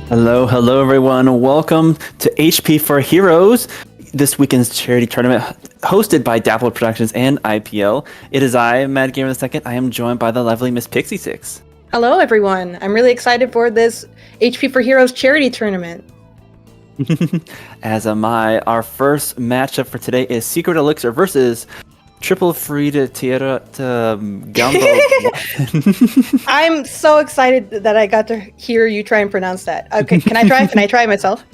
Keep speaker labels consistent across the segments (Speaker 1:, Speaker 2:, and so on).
Speaker 1: Hello everyone. Welcome to HP for Heroes, this weekend's charity tournament hosted by Dapple Productions and IPL. It is I, Mad Gamer II. I am joined by the lovely Miss Pixie Six.
Speaker 2: Hello everyone. I'm really excited for this HP for Heroes charity tournament.
Speaker 1: As am I. Our first matchup for today is Secret Elixir versus Triple Free to Tierra to Gumbo.
Speaker 2: I'm so excited that I got to hear you try and pronounce that. Okay, can I try? Can I try myself?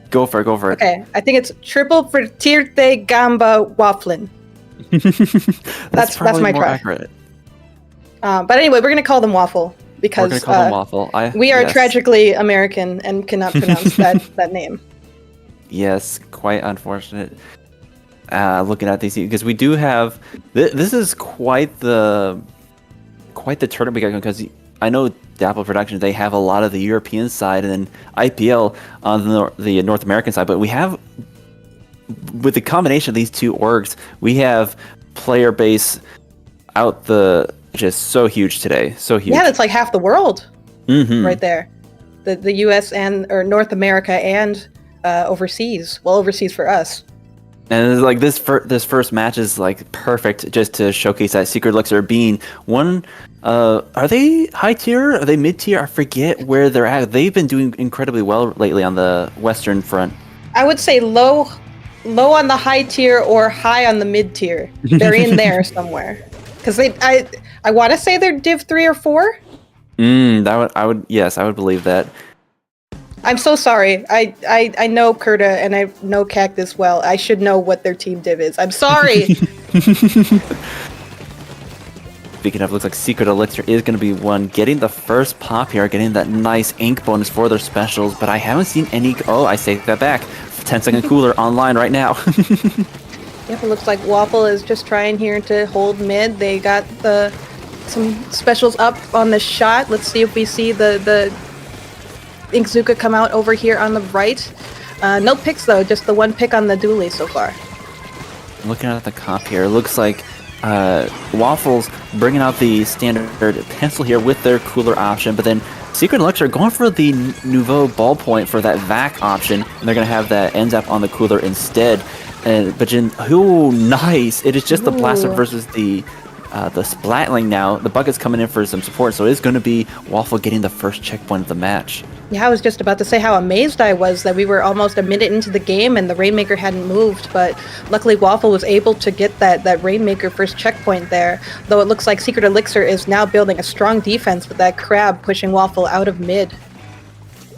Speaker 1: Go for it.
Speaker 2: Okay, I think it's Triple Fritirte Gamba Wafflin. That's my
Speaker 1: more
Speaker 2: try.
Speaker 1: Accurate.
Speaker 2: But anyway, we're gonna call them Waffle because
Speaker 1: we're gonna call them Waffle.
Speaker 2: We are tragically American and cannot pronounce that name.
Speaker 1: Yes, quite unfortunate. Looking at these, because we do have this is quite the tournament we got going, because I know Dapple Productions, they have a lot of the European side and then IPL on the North American side, but we have, with the combination of these two orgs, we have player base out just so huge today, so huge.
Speaker 2: Yeah, that's like half the world right there. The U.S. or North America and overseas. Well, overseas for us.
Speaker 1: And it's like this first match is like perfect just to showcase that Secret Elixir being one. Are they high tier? Are they mid tier? I forget where they're at. They've been doing incredibly well lately on the Western front.
Speaker 2: I would say low on the high tier or high on the mid tier. They're in there somewhere. Because I want to say they're Div 3 or 4.
Speaker 1: I would believe that.
Speaker 2: I'm so sorry. I know Kurta and I know Cactus well. I should know what their team div is. I'm sorry.
Speaker 1: Speaking of, looks like Secret Elixir is going to be one getting the first pop here, getting that nice ink bonus for their specials, but I haven't seen any. Oh, I take that back. 10-second cooler online right now.
Speaker 2: Yep, it looks like Waffle is just trying here to hold mid. They got some specials up on the shot. Let's see if we see the Inkzuka come out over here on the right. No picks though, just the one pick on the dually so far.
Speaker 1: Looking at the comp here, looks like Waffles bringing out the standard pencil here with their cooler option, but then Secret Elixir going for the Nouveau ballpoint for that VAC option, and they're going to have that NZAP on the cooler instead. Nice! It is just the Blaster versus the Splatling now. The Bucket's coming in for some support, so it's going to be Waffle getting the first checkpoint of the match.
Speaker 2: Yeah, I was just about to say how amazed I was that we were almost a minute into the game and the Rainmaker hadn't moved, but luckily Waffle was able to get that Rainmaker first checkpoint there, though it looks like Secret Elixir is now building a strong defense with that Crab pushing Waffle out of mid.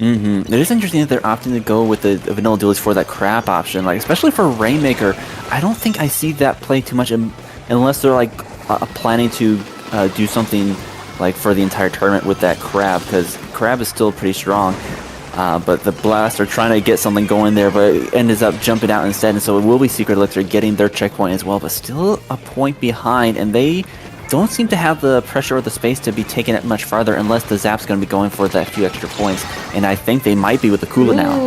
Speaker 1: It is interesting that they're opting to go with the vanilla duelies for that Crab option, like especially for Rainmaker. I don't think I see that play too much unless they're like planning to do something like for the entire tournament with that Crab, because Crab is still pretty strong, but the Blast are trying to get something going there, but it ends up jumping out instead, and so it will be Secret Elixir getting their checkpoint as well, but still a point behind, and they don't seem to have the pressure or the space to be taking it much farther unless the Zap's going to be going for that few extra points, and I think they might be with the Kula now.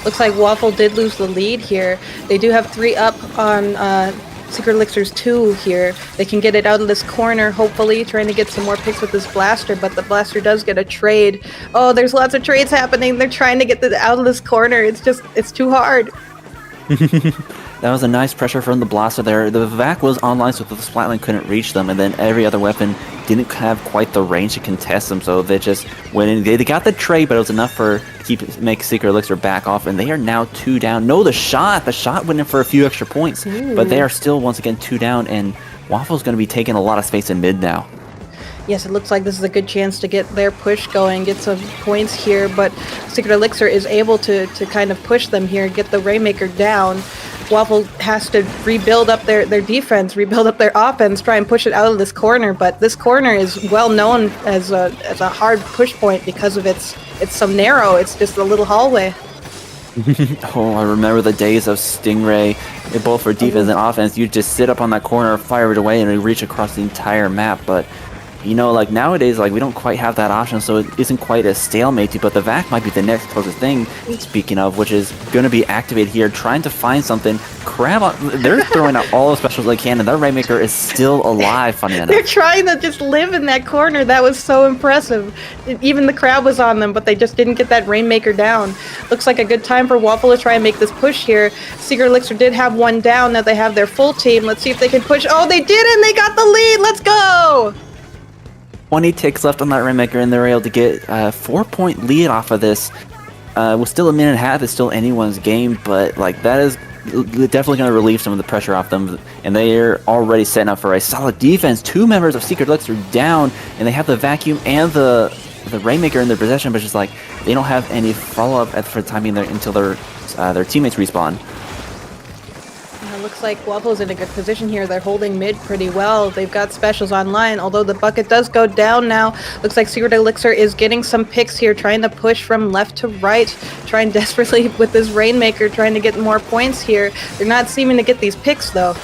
Speaker 2: Looks like Waffle did lose the lead here. They do have 3 up on Secret Elixir's 2 here. They can get it out of this corner, hopefully, trying to get some more picks with this Blaster, but the Blaster does get a trade. Oh, there's lots of trades happening. They're trying to get out of this corner. It's too hard.
Speaker 1: That was a nice pressure from the Blaster there. The VAC was online, so the Splatling couldn't reach them, and then every other weapon didn't have quite the range to contest them, so they just went in. They got the trade, but it was enough to make Secret Elixir back off, and they are now 2 down. No, the shot went in for a few extra points, but they are still, once again, 2 down, and Waffle's going to be taking a lot of space in mid now.
Speaker 2: Yes, it looks like this is a good chance to get their push going, get some points here, but Secret Elixir is able to kind of push them here, get the Rainmaker down. Waffle has to rebuild up their defense, rebuild up their offense, try and push it out of this corner, but this corner is well known as a hard push point because of it's so narrow, it's just a little hallway.
Speaker 1: Oh, I remember the days of Stingray, both for defense and offense. You just sit up on that corner, fire it away, and it reach across the entire map, but you know, like nowadays, like we don't quite have that option, so it isn't quite a stalemate. But the vac might be the next closest thing. Speaking of, which is going to be activated here, trying to find something. Crab, they're throwing out all the specials they can, and that Rainmaker is still alive. Funny enough,
Speaker 2: They're trying to just live in that corner. That was so impressive. Even the crab was on them, but they just didn't get that Rainmaker down. Looks like a good time for Waffle to try and make this push here. Secret Elixir did have one down. Now they have their full team. Let's see if they can push. Oh, they did, and they got the lead. Let's go!
Speaker 1: 20 ticks left on that Rainmaker, and they're able to get a 4-point lead off of this. With still a minute and a half, it's still anyone's game, but like that is definitely going to relieve some of the pressure off them, and they're already setting up for a solid defense. 2 members of Secret Elixir down, and they have the vacuum and the Rainmaker in their possession, but just like they don't have any follow-up for the time being until their teammates respawn.
Speaker 2: Looks like Waffle's in a good position here. They're holding mid pretty well. They've got specials online, although the bucket does go down now. Looks like Secret Elixir is getting some picks here, trying to push from left to right, trying desperately with this Rainmaker, trying to get more points here. They're not seeming to get these picks, though.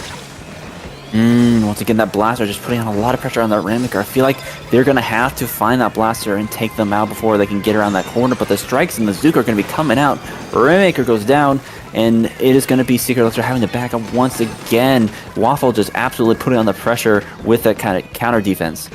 Speaker 1: Once again, that Blaster just putting on a lot of pressure on that Rainmaker. I feel like they're going to have to find that Blaster and take them out before they can get around that corner, but the strikes and the Zook are going to be coming out. Rainmaker goes down, and it is going to be Secret Elixir having to back up once again. Waffle just absolutely putting on the pressure with that kind of counter defense.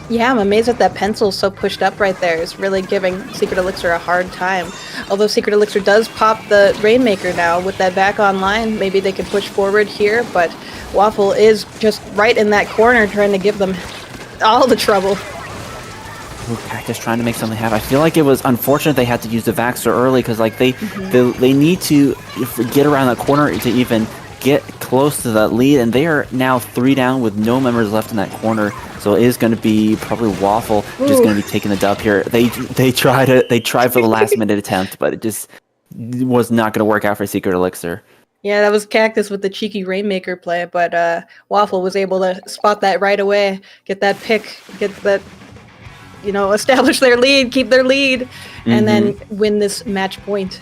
Speaker 2: Yeah, I'm amazed that that pencil's so pushed up right there. It's really giving Secret Elixir a hard time. Although Secret Elixir does pop the Rainmaker now with that back online, maybe they can push forward here, but Waffle is just right in that corner trying to give them all the trouble.
Speaker 1: Ooh, Cactus trying to make something happen. I feel like it was unfortunate they had to use the vac so early, because like they need to get around that corner to even get close to that lead, and they are now 3 down with no members left in that corner. So it is going to be probably Waffle just going to be taking the dub here. They tried for the last minute attempt, but it just was not going to work out for Secret Elixir.
Speaker 2: Yeah, that was Cactus with the cheeky Rainmaker play, but Waffle was able to spot that right away, get that pick, get that, establish their lead, keep their lead, and then win this match point.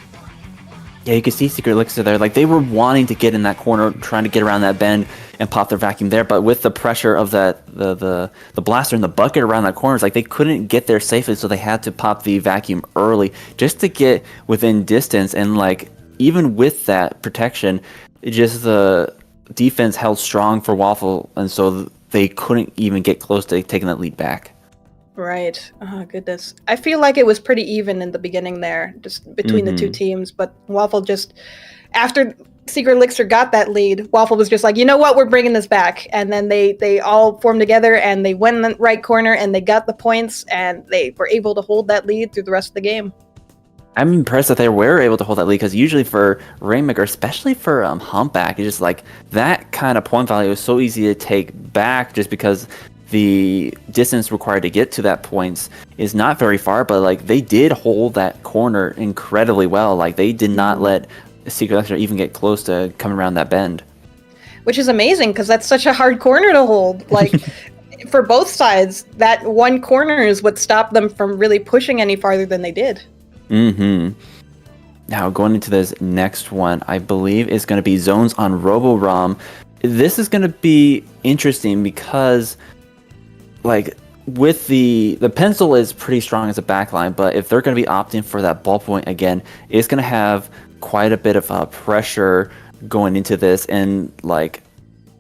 Speaker 1: Yeah, you can see Secret Elixir there. Like, they were wanting to get in that corner, trying to get around that bend and pop their vacuum there, but with the pressure of the Blaster and the bucket around that corner, it's like they couldn't get there safely, so they had to pop the vacuum early just to get within distance. And like, even with that protection, just the defense held strong for Waffle, and so they couldn't even get close to taking that lead back.
Speaker 2: Right. Oh, goodness. I feel like it was pretty even in the beginning there, just between the two teams, but Waffle just, after Secret Elixir got that lead, Waffle was just like, you know what, we're bringing this back. And then they all formed together, and they went in the right corner, and they got the points, and they were able to hold that lead through the rest of the game.
Speaker 1: I'm impressed that they were able to hold that lead, because usually for Rainmaker, especially for Humpback, it's just like that kind of point value is so easy to take back, just because the distance required to get to that points is not very far. But like, they did hold that corner incredibly well. Like, they did not let Secret Elixir even get close to coming around that bend,
Speaker 2: which is amazing, because that's such a hard corner to hold. Like, for both sides, that one corner is what stopped them from really pushing any farther than they did.
Speaker 1: Now, going into this next one, I believe is going to be zones on Robo-Rom. This is going to be interesting because, like, with the pencil is pretty strong as a backline, but if they're going to be opting for that ballpoint again, it's going to have quite a bit of pressure going into this. And like,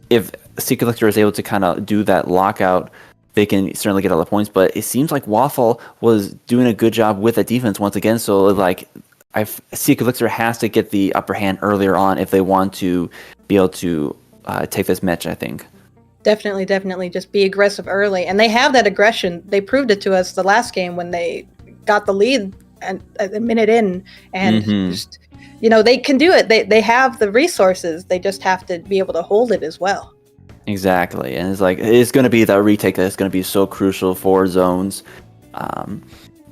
Speaker 1: if Secret Elixir is able to kind of do that lockout, they can certainly get all the points. But it seems like Waffle was doing a good job with the defense once again. So like, Secret Elixir has to get the upper hand earlier on if they want to be able to take this match, I think.
Speaker 2: Definitely. Just be aggressive early. And they have that aggression. They proved it to us the last game when they got the lead and a minute in. And just, they can do it. They have the resources. They just have to be able to hold it as well.
Speaker 1: Exactly. And it's like, it's going to be that retake that's going to be so crucial for zones.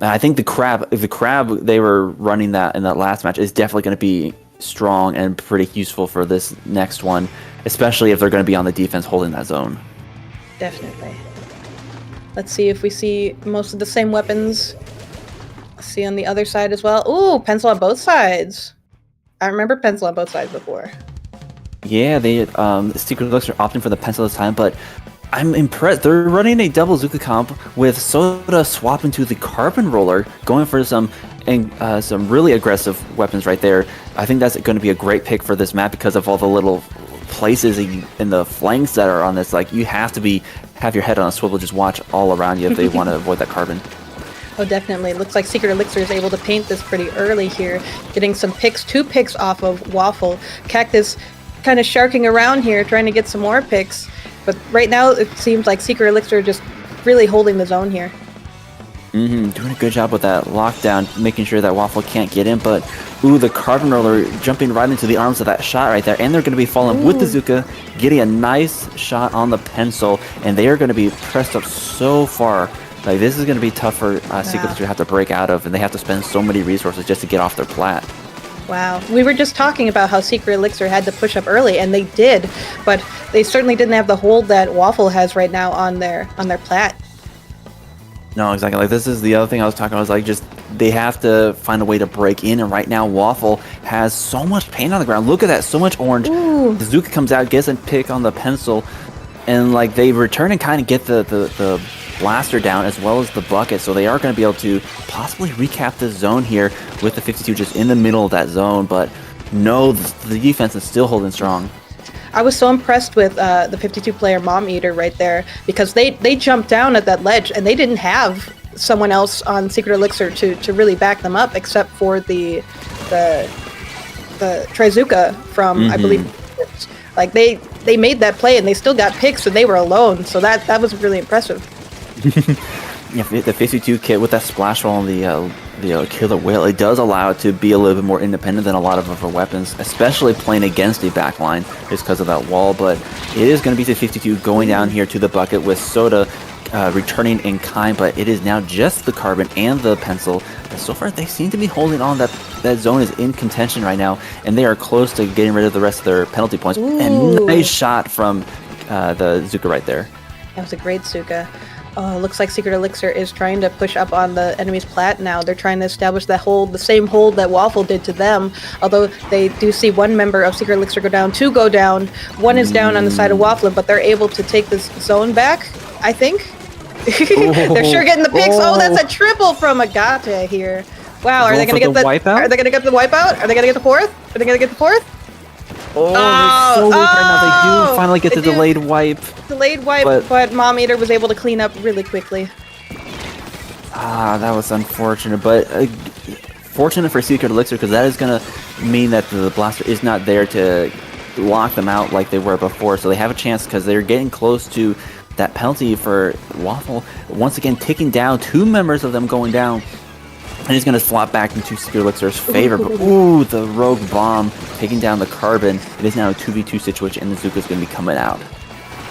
Speaker 1: I think the crab they were running that in that last match is definitely going to be strong and pretty useful for this next one, especially if they're going to be on the defense holding that zone.
Speaker 2: Definitely. Let's see if we see most of the same weapons. Let's see on the other side as well. Ooh, pencil on both sides. I remember pencil on both sides before.
Speaker 1: Yeah, they Secret Elixir opting for the pencil this time, but I'm impressed. They're running a double Zuka comp with Soda swapping to the Carbon Roller, going for some really aggressive weapons right there. I think that's going to be a great pick for this map because of all the little places in the flanks that are on this. Like, you have to have your head on a swivel, just watch all around you if they want to avoid that Carbon.
Speaker 2: Oh, definitely. Looks like Secret Elixir is able to paint this pretty early here, getting some picks, 2 picks off of Waffle. Cactus kind of sharking around here, trying to get some more picks. But right now, it seems like Secret Elixir just really holding the zone here.
Speaker 1: Doing a good job with that lockdown, making sure that Waffle can't get in. But, ooh, the Carbon Roller jumping right into the arms of that shot right there. And they're going to be falling with the Zuka, getting a nice shot on the pencil. And they are going to be pressed up so far. Like, this is going to be tough for Secret Elixir to have to break out of, and they have to spend so many resources just to get off their plat.
Speaker 2: Wow. We were just talking about how Secret Elixir had to push up early, and they did, but they certainly didn't have the hold that Waffle has right now on their plat.
Speaker 1: No, exactly. Like, this is the other thing I was talking about. Like, just they have to find a way to break in, and right now Waffle has so much paint on the ground. Look at that, so much orange.
Speaker 2: Ooh.
Speaker 1: The Zuka comes out, gets a pick on the pencil, and like they return and kind of get the blaster down as well as the bucket, so they are going to be able to possibly recap this zone here with the 52 just in the middle of that zone. But no, the defense is still holding strong.
Speaker 2: I was so impressed with the 52-player Mom Eater right there, because they jumped down at that ledge and they didn't have someone else on Secret Elixir to really back them up, except for the Trizuka from I believe, like they made that play and they still got picks and they were alone, so that was really impressive.
Speaker 1: Yeah, the 52 kit with that splash roll on the Killer Whale, it does allow it to be a little bit more independent than a lot of other weapons, especially playing against the backline just because of that wall. But it is going to be the 52 going down here to the bucket with Soda returning in kind, but it is now just the Carbon and the pencil. But so far, they seem to be holding on. That zone is in contention right now, and they are close to getting rid of the rest of their penalty points.
Speaker 2: Ooh.
Speaker 1: And nice shot from the Zuka right there.
Speaker 2: That was a great Zuka. Oh, looks like Secret Elixir is trying to push up on the enemy's plat now. They're trying to establish that hold, the same hold that Waffle did to them. Although they do see one member of Secret Elixir go down, 2 go down. 1 is down on the side of Waffle, but they're able to take this zone back, I think. They're sure getting the picks. Oh, that's a triple from Agate here. Wow, are they going to get the wipeout? Are they going to get the wipeout? Are they going to get the 4th? Are they going to get the 4th?
Speaker 1: Oh, they're so weak right now. They do finally get the delayed wipe.
Speaker 2: Delayed wipe, but Mom Eater was able to clean up really quickly.
Speaker 1: That was unfortunate, but fortunate for Secret Elixir, because that is going to mean that the blaster is not there to lock them out like they were before. So they have a chance because they're getting close to that penalty for Waffle. Once again, ticking down, 2 members of them going down. And he's going to flop back into Secret Elixir's favor. But, ooh, the Rogue Bomb taking down the Carbon. It is now a 2v2 situation, and the Zuka's going to be coming out.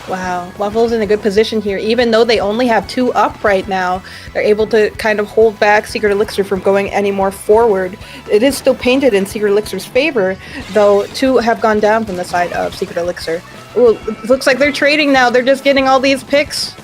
Speaker 2: Wow, Waffle's in a good position here. Even though they only have 2 up right now, they're able to kind of hold back Secret Elixir from going any more forward. It is still painted in Secret Elixir's favor, though 2 have gone down from the side of Secret Elixir. Ooh, it looks like they're trading now. They're just getting all these picks.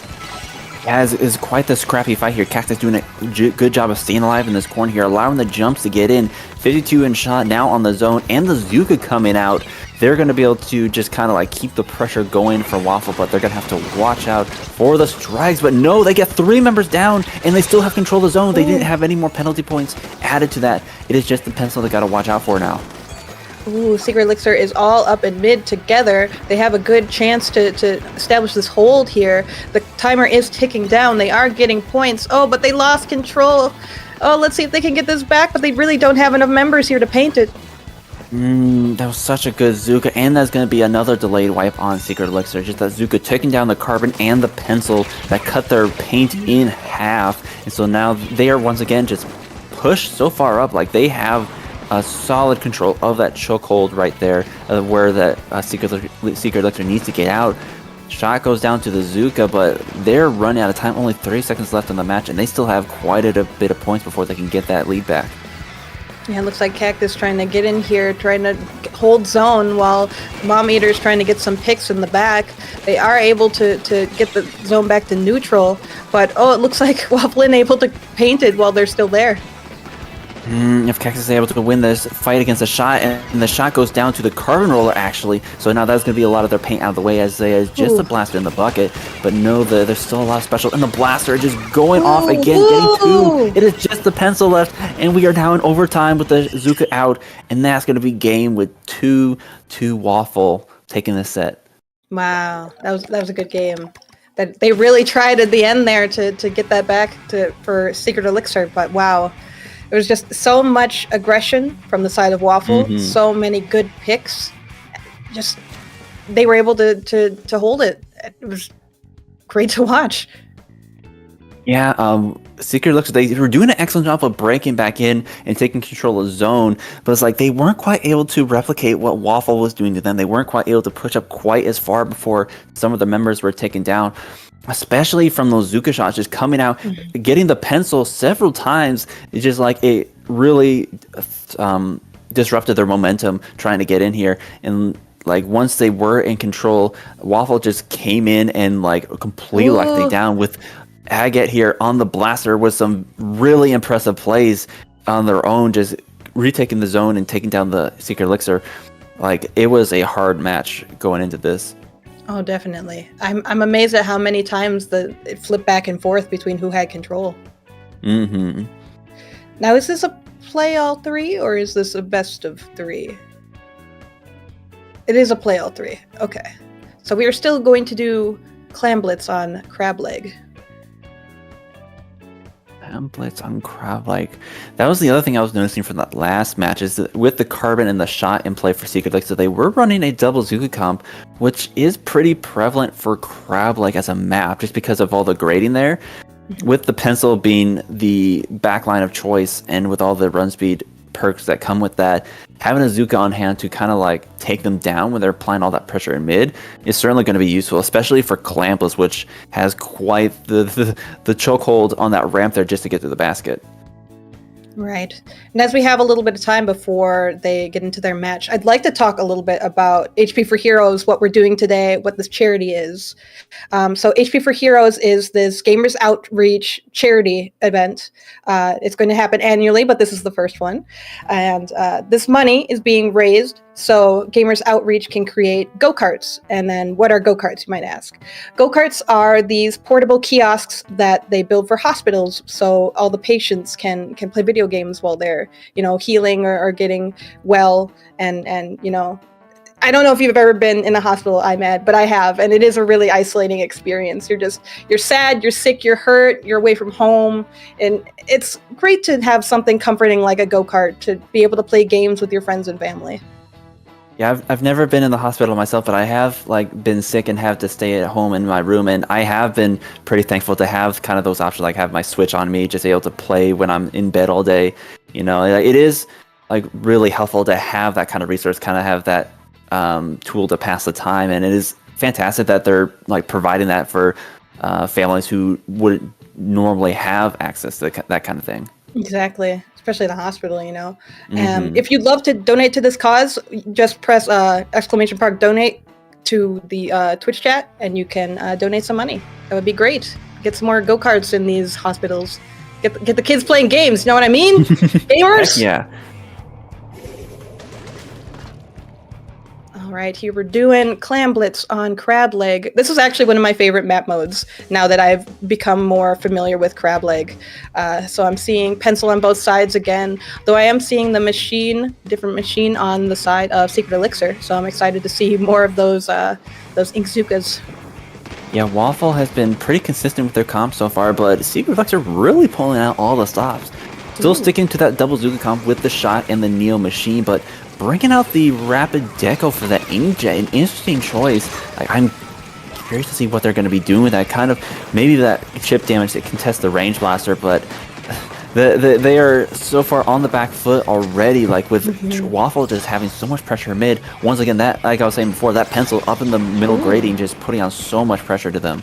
Speaker 1: Yeah, it's quite the scrappy fight here. Cactus doing a good job of staying alive in this corner here, allowing the jumps to get in. 52 in shot now on the zone, and the Zuka coming out. They're going to be able to just kind of like keep the pressure going for Waffle, but they're going to have to watch out for the strikes. But no, they get 3 members down, and they still have control of the zone. They didn't have any more penalty points added to that. It is just the pencil they got to watch out for now.
Speaker 2: Ooh, Secret Elixir is all up in mid together. They have a good chance to establish this hold here. The timer is ticking down. They are getting points. Oh, but they lost control. Oh, let's see if they can get this back, but they really don't have enough members here to paint it.
Speaker 1: That was such a good Zuka, and that's going to be another delayed wipe on Secret Elixir. Just that Zuka taking down the Carbon and the pencil that cut their paint in half. And so now they are once again just pushed so far up. Like, they have a solid control of that chokehold right there, where that Secret Elixir needs to get out. Shot goes down to the Zuka, but they're running out of time. Only 30 seconds left in the match, and they still have quite a bit of points before they can get that lead back.
Speaker 2: Yeah, it looks like Cactus trying to get in here, trying to hold zone, while Mom Eater's trying to get some picks in the back. They are able to get the zone back to neutral, but oh, it looks like Waffle able to paint it while they're still there.
Speaker 1: If Cactus is able to win this fight against the shot, and the shot goes down to the carbon roller actually, so now that's going to be a lot of their paint out of the way as they has just a blaster in the bucket, but no, there's still a lot of special, and the blaster just going off again, getting two. It is just the pencil left, and we are now in overtime with the Zuka out, and that's going to be game with 2-2 Waffle taking this set.
Speaker 2: Wow, that was a good game. That they really tried at the end there to get that back for Secret Elixir, but wow. There was just so much aggression from the side of Waffle, so many good picks. Just they were able to hold it. It was great to watch.
Speaker 1: Yeah, Secret Elixir, they were doing an excellent job of breaking back in and taking control of zone, but it's like they weren't quite able to replicate what Waffle was doing to them. They weren't quite able to push up quite as far before some of the members were taken down. Especially from those Zuka shots just coming out, getting the pencil several times. It's just like it really disrupted their momentum trying to get in here. And like once they were in control, Waffle just came in and like completely locked things down with Agate here on the blaster with some really impressive plays on their own, just retaking the zone and taking down the Secret Elixir. Like it was a hard match going into this.
Speaker 2: Oh, definitely. I'm amazed at how many times it flipped back and forth between who had control. Now, is this a play all three or is this a best of three? It is a play all three. Okay. So we are still going to do Clam Blitz on Crab Leg.
Speaker 1: Blitz on Crab Leg. That was the other thing I was noticing from that last match is that with the carbon and the shot in play for Secret Elixir, they were running a double Zuka comp, which is pretty prevalent for Crab Leg as a map, just because of all the grading there. With the pencil being the backline of choice, and with all the run speed perks that come with that, having a Zuka on hand to kind of like take them down when they're applying all that pressure in mid is certainly going to be useful, especially for Clampless, which has quite the chokehold on that ramp there just to get to the basket.
Speaker 2: Right. And as we have a little bit of time before they get into their match, I'd like to talk a little bit about HP for Heroes, what we're doing today, what this charity is. So HP for Heroes is this Gamers Outreach charity event. It's going to happen annually, but this is the first one. And this money is being raised so Gamers Outreach can create go-karts. And then what are go-karts, you might ask? Go-karts are these portable kiosks that they build for hospitals so all the patients can play video games while they're, healing or getting well. And I don't know if you've ever been in a hospital, IMAD, but I have, and it is a really isolating experience. You're sad, you're sick, you're hurt, you're away from home, and it's great to have something comforting like a go-kart to be able to play games with your friends and family.
Speaker 1: Yeah, I've never been in the hospital myself, but I have been sick and have to stay at home in my room, and I have been pretty thankful to have kind of those options, like have my Switch on me, just able to play when I'm in bed all day. It is really helpful to have that kind of resource, kind of have that tool to pass the time, and it is fantastic that they're providing that for families who wouldn't normally have access to that kind of thing.
Speaker 2: Exactly. Especially the hospital, If you'd love to donate to this cause, just press !donate to the Twitch chat and you can donate some money. That would be great. Get some more go-karts in these hospitals. Get the kids playing games, you know what I mean? Gamers?
Speaker 1: Yeah.
Speaker 2: All right, here we're doing Clam Blitz on Crab Leg. This is actually one of my favorite map modes now that I've become more familiar with Crab Leg. So I'm seeing pencil on both sides again, though I am seeing the different machine on the side of Secret Elixir. So I'm excited to see more of those Inkzukas.
Speaker 1: Yeah, Waffle has been pretty consistent with their comp so far, but Secret Elixir really pulling out all the stops. Still sticking to that double Zuka comp with the shot and the Neo machine, but bringing out the Rapid Deco for that Inkjet, an interesting choice. I'm curious to see what they're going to be doing with that. Kind of maybe that chip damage that can test the range blaster, but they are so far on the back foot already. With Waffle just having so much pressure mid. Once again, that like I was saying before, that pencil up in the middle grading just putting on so much pressure to them.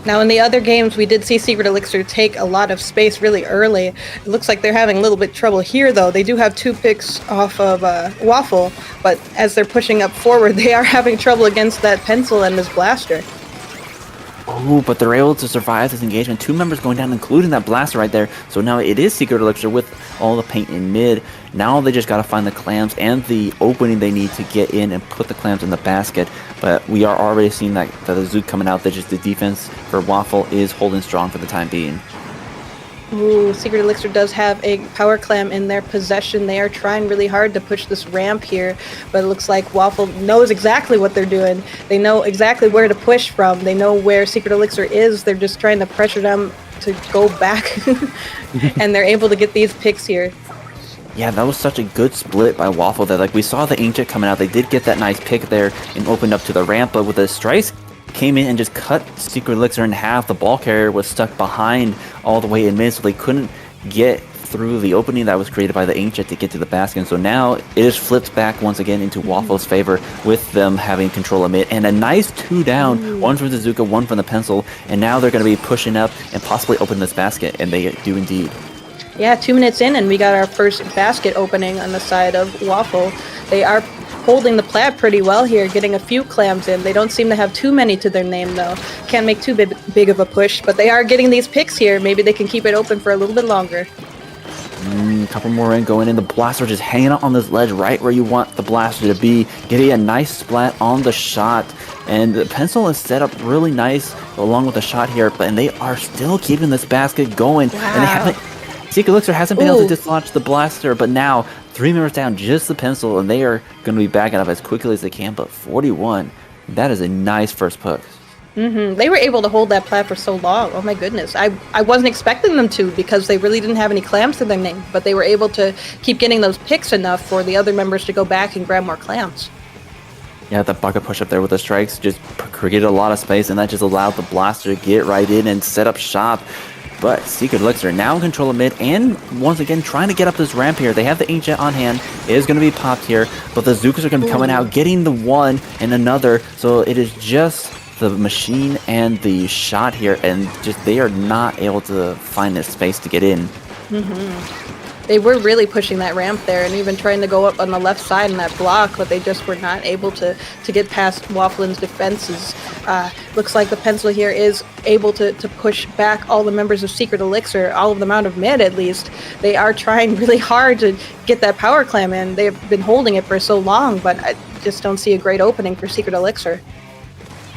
Speaker 2: Now, in the other games, we did see Secret Elixir take a lot of space really early. It looks like they're having a little bit trouble here, though. They do have 2 picks off of Waffle, but as they're pushing up forward, they are having trouble against that pencil and this blaster.
Speaker 1: Oh, but they're able to survive this engagement. 2 members going down, including that blaster right there. So now it is Secret Elixir with all the paint in mid. Now they just got to find the clams and the opening they need to get in and put the clams in the basket. But we are already seeing that the Zook coming out. That just the defense for Waffle is holding strong for the time being.
Speaker 2: Ooh, Secret Elixir does have a power clam in their possession. They are trying really hard to push this ramp here, but it looks like Waffle knows exactly what they're doing. They know exactly where to push from. They know where Secret Elixir is. They're just trying to pressure them to go back, and they're able to get these picks here.
Speaker 1: Yeah, that was such a good split by Waffle that like we saw the Ancient coming out. They did get that nice pick there and opened up to the ramp, but with the strikes came in and just cut Secret Elixir in half. The ball carrier was stuck behind all the way in mid, so they couldn't get through the opening that was created by the Ancient to get to the basket. So now it is flipped back once again into Waffle's favor with them having control of mid. And a nice 2 down, one from the Zuka, one from the Pencil. And now they're going to be pushing up and possibly open this basket, and they do indeed.
Speaker 2: Yeah, 2 minutes in, and we got our first basket opening on the side of Waffle. They are holding the plat pretty well here, getting a few clams in. They don't seem to have too many to their name, though. Can't make too big of a push, but they are getting these picks here. Maybe they can keep it open for a little bit longer.
Speaker 1: A couple more in going in. The blaster just hanging out on this ledge right where you want the blaster to be. Getting a nice splat on the shot. And the Pencil is set up really nice along with the shot here, and they are still keeping this basket going.
Speaker 2: Wow.
Speaker 1: And they haven't... Secret Elixir hasn't been able to dislodge the blaster, but now 3 members down, just the Pencil, and they are going to be backing up as quickly as they can. But 41, that is a nice first push.
Speaker 2: They were able to hold that plat for so long. Oh my goodness. I wasn't expecting them to because they really didn't have any clams to their name, but they were able to keep getting those picks enough for the other members to go back and grab more clams.
Speaker 1: Yeah, the bucket push up there with the strikes just created a lot of space, and that just allowed the blaster to get right in and set up shop. But Secret Elixir now in control of mid, and once again trying to get up this ramp here. They have the Ancient on hand. It is going to be popped here, but the Zookas are going to be coming out, getting the one and another. So it is just the machine and the shot here, and just they are not able to find this space to get in.
Speaker 2: They were really pushing that ramp there and even trying to go up on the left side in that block, but they just were not able to get past Wafflin's defenses. Looks like the Pencil here is able to push back all the members of Secret Elixir, all of them out of mid at least. They are trying really hard to get that power clam in. They've been holding it for so long, but I just don't see a great opening for Secret Elixir.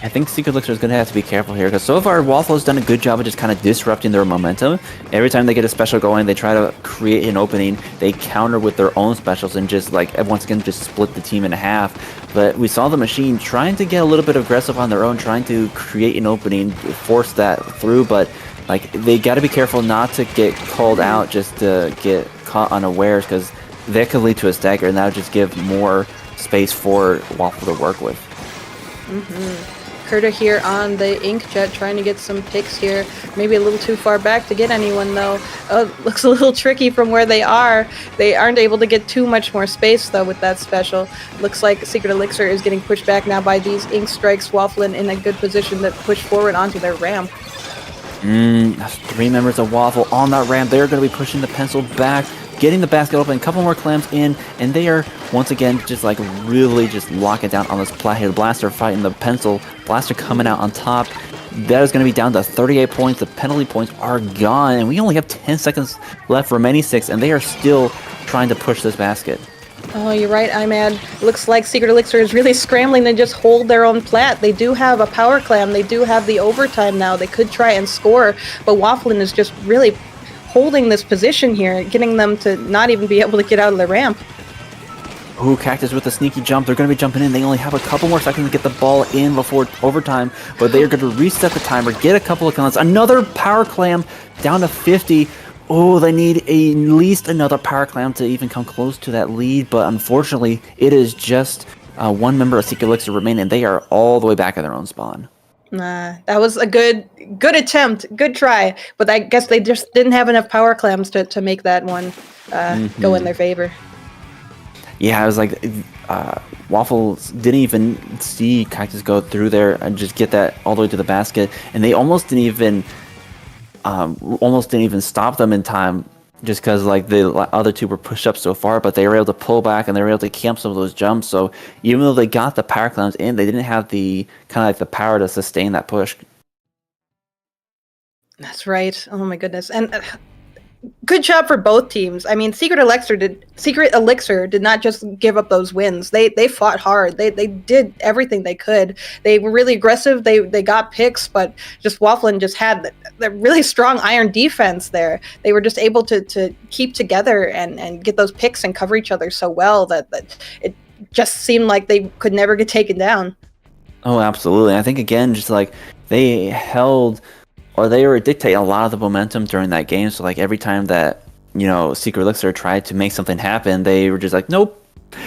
Speaker 1: I think Secret Elixir is going to have to be careful here, because so far Waffle has done a good job of just kind of disrupting their momentum. Every time they get a special going, they try to create an opening. They counter with their own specials and just, like, once again, just split the team in half. But we saw the machine trying to get a little bit aggressive on their own, trying to create an opening, force that through, but like they got to be careful not to get called out just to get caught unawares, because that could lead to a stagger, and that would just give more space for Waffle to work with.
Speaker 2: Kurta here on the Inkjet trying to get some picks here. Maybe a little too far back to get anyone though. Looks a little tricky from where they are. They aren't able to get too much more space though with that special. Looks like Secret Elixir is getting pushed back now by these Ink Strikes. Wafflin in a good position to push forward onto their ramp.
Speaker 1: That's 3 members of Waffle on that ramp. They're going to be pushing the Pencil back, getting the basket open, a couple more clams in, and they are once again just like really just locking down on this plat here. The Blaster fighting the Pencil. Blaster coming out on top. That is going to be down to 38 points. The penalty points are gone, and we only have 10 seconds left, remaining 6, and they are still trying to push this basket.
Speaker 2: Oh, you're right, Imad. Looks like Secret Elixir is really scrambling to just hold their own plat. They do have a power clam. They do have the overtime now. They could try and score, but Wafflin is just really holding this position here, getting them to not even be able to get out of the ramp.
Speaker 1: Ooh, Cactus with a sneaky jump. They're going to be jumping in. They only have a couple more seconds to get the ball in before overtime, but they are going to reset the timer, get a couple of clams. Another power clam down to 50. Oh, they need at least another power clam to even come close to that lead, but unfortunately, it is just one member of Secret Elixir remaining, and they are all the way back at their own spawn.
Speaker 2: That was a good attempt, good try, but I guess they just didn't have enough power clams to make that one go in their favor.
Speaker 1: Yeah, I was like, Waffles didn't even see Cactus go through there and just get that all the way to the basket, and they almost didn't even stop them in time, just because like the other two were pushed up so far. But they were able to pull back and they were able to camp some of those jumps. So even though they got the power clams in, they didn't have the kind of like the power to sustain that push.
Speaker 2: That's right. Oh my goodness. And good job for both teams. I mean, Secret Elixir did not just give up those wins. They fought hard. They did everything they could. They were really aggressive. They got picks, but just Wafflin just had the really strong iron defense there. They were just able to keep together and get those picks and cover each other so well that it just seemed like they could never get taken down.
Speaker 1: Oh, absolutely. I think again, just like they held or they were dictating a lot of the momentum during that game. So like every time that Secret Elixir tried to make something happen, they were just like, nope,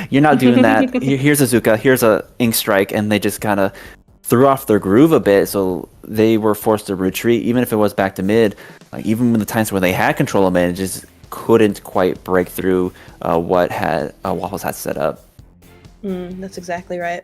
Speaker 1: you're not doing that. Here's a Zuka, here's a Ink Strike, and they just kind of threw off their groove a bit. So they were forced to retreat, even if it was back to mid. Like even when the times where they had control of mid, it just couldn't quite break through what had Waffles had set up.
Speaker 2: That's exactly right.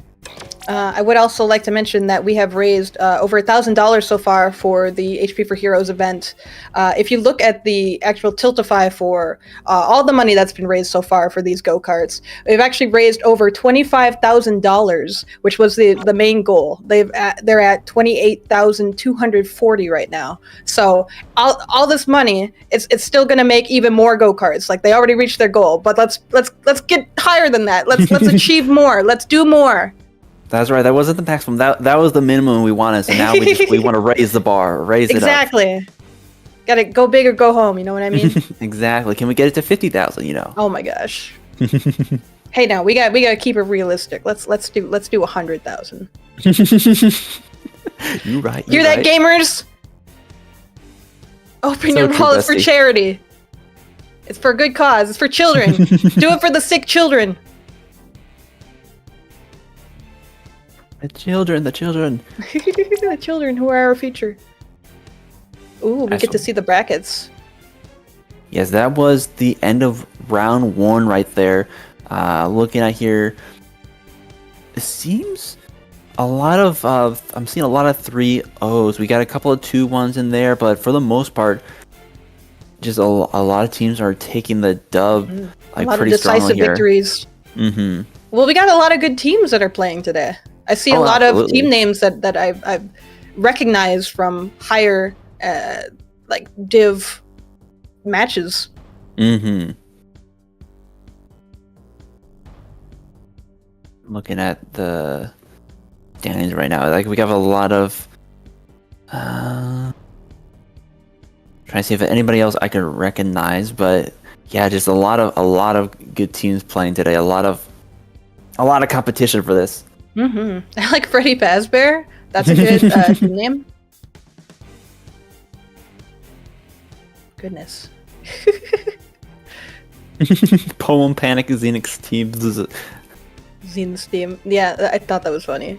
Speaker 2: I would also like to mention that we have raised over $1,000 so far for the HP for Heroes event. If you look at the actual Tiltify for all the money that's been raised so far for these go-karts, we've actually raised over $25,000, which was the main goal. They're at $28,240 right now. So all this money, it's still going to make even more go-karts. Like they already reached their goal, but let's get higher than that. Let's achieve more. Let's do more.
Speaker 1: That's right. That wasn't the maximum. That was the minimum we wanted. So now we want to raise the bar, raise it up.
Speaker 2: Exactly. Got to go big or go home. You know what I mean?
Speaker 1: Exactly. Can we get it to 50,000?
Speaker 2: Oh my gosh. Hey, now we got to keep it realistic. Let's do 100,000.
Speaker 1: You're right.
Speaker 2: Hear that, gamers? Open your wallets for charity. It's for a good cause. It's for children. Do it for the sick children.
Speaker 1: The children.
Speaker 2: The children who are our future. Ooh, we get to see the brackets.
Speaker 1: Yes, that was the end of round 1 right there. Looking at here, it seems a lot of I'm seeing a lot of 3-0s. We got a couple of 2-1s in there, but for the most part, just a lot of teams are taking the dub like
Speaker 2: a lot
Speaker 1: pretty
Speaker 2: of decisive
Speaker 1: strongly here.
Speaker 2: Victories.
Speaker 1: Mm-hmm.
Speaker 2: Well, we got a lot of good teams that are playing today. I see a lot of team names that I've recognized from higher like div matches.
Speaker 1: Mm-hmm. Looking at the standings right now, like we have a lot of trying to see if anybody else I can recognize, but yeah, just a lot of good teams playing today. A lot of competition for this.
Speaker 2: Mm-hmm. I like Freddy Fazbear. That's a good team name. Goodness.
Speaker 1: Poem Panic Xenix team.
Speaker 2: Xenix team. Yeah, I thought that was funny.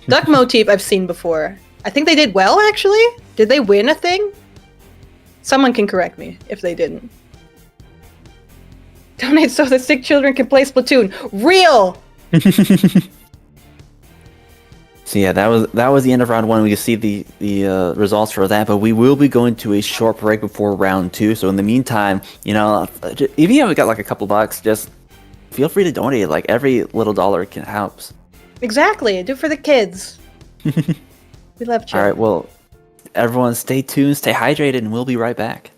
Speaker 2: Duck Motif I've seen before. I think they did well, actually. Did they win a thing? Someone can correct me if they didn't. Donate so the sick children can play Splatoon. Real!
Speaker 1: So yeah, that was the end of round 1. We can see the results for that, but we will be going to a short break before round 2. So in the meantime, even if you haven't got like a couple bucks, just feel free to donate. Like every little dollar can helps.
Speaker 2: Exactly. Do it for the kids. We love you.
Speaker 1: All right. Well, everyone, stay tuned, stay hydrated, and we'll be right back.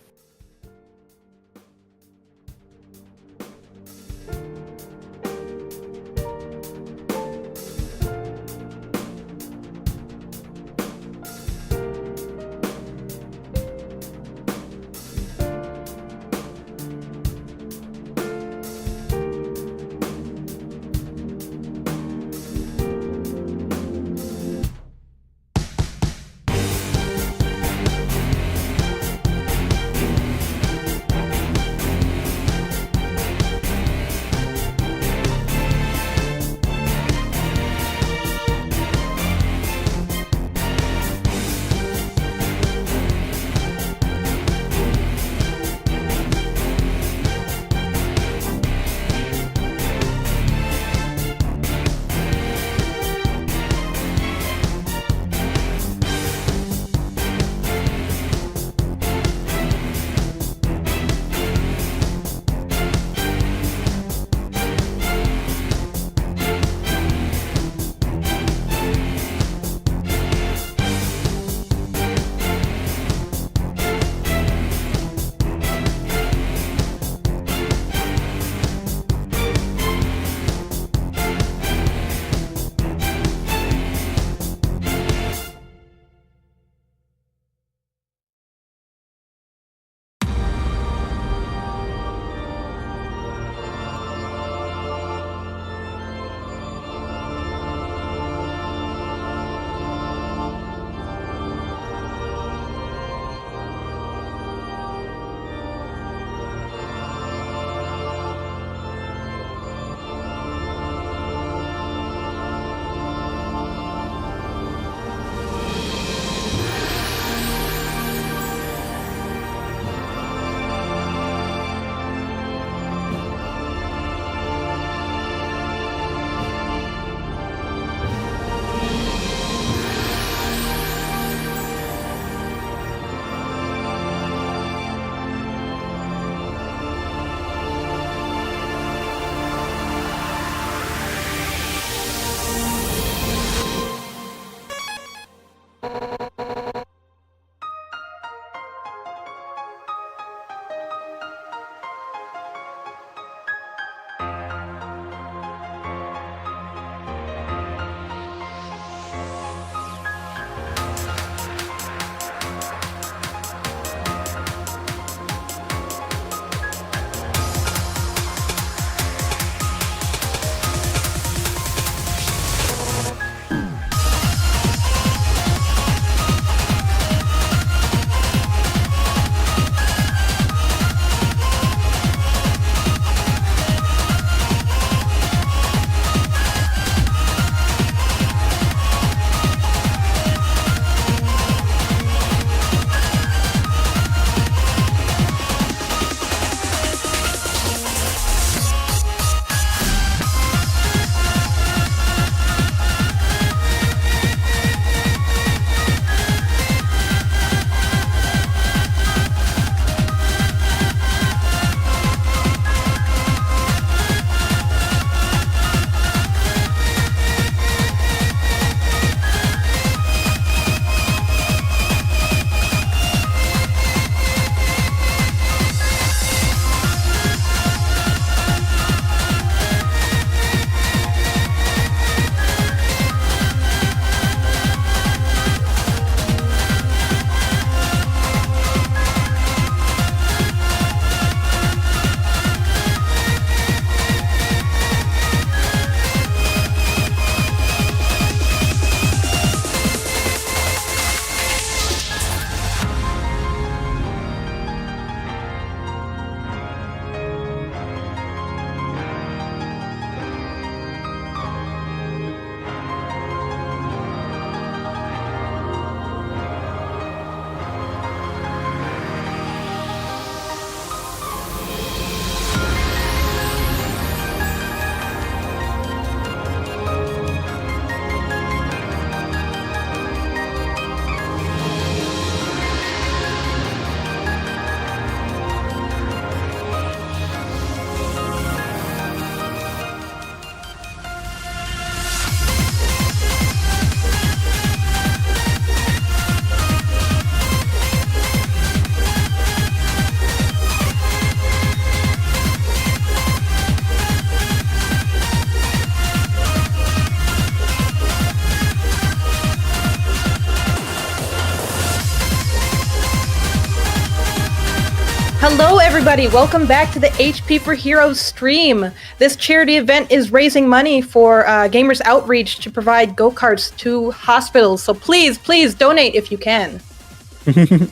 Speaker 2: Hello, everybody. Welcome back to the HP for Heroes stream. This charity event is raising money for Gamers Outreach to provide go-karts to hospitals. So please, please donate if you can.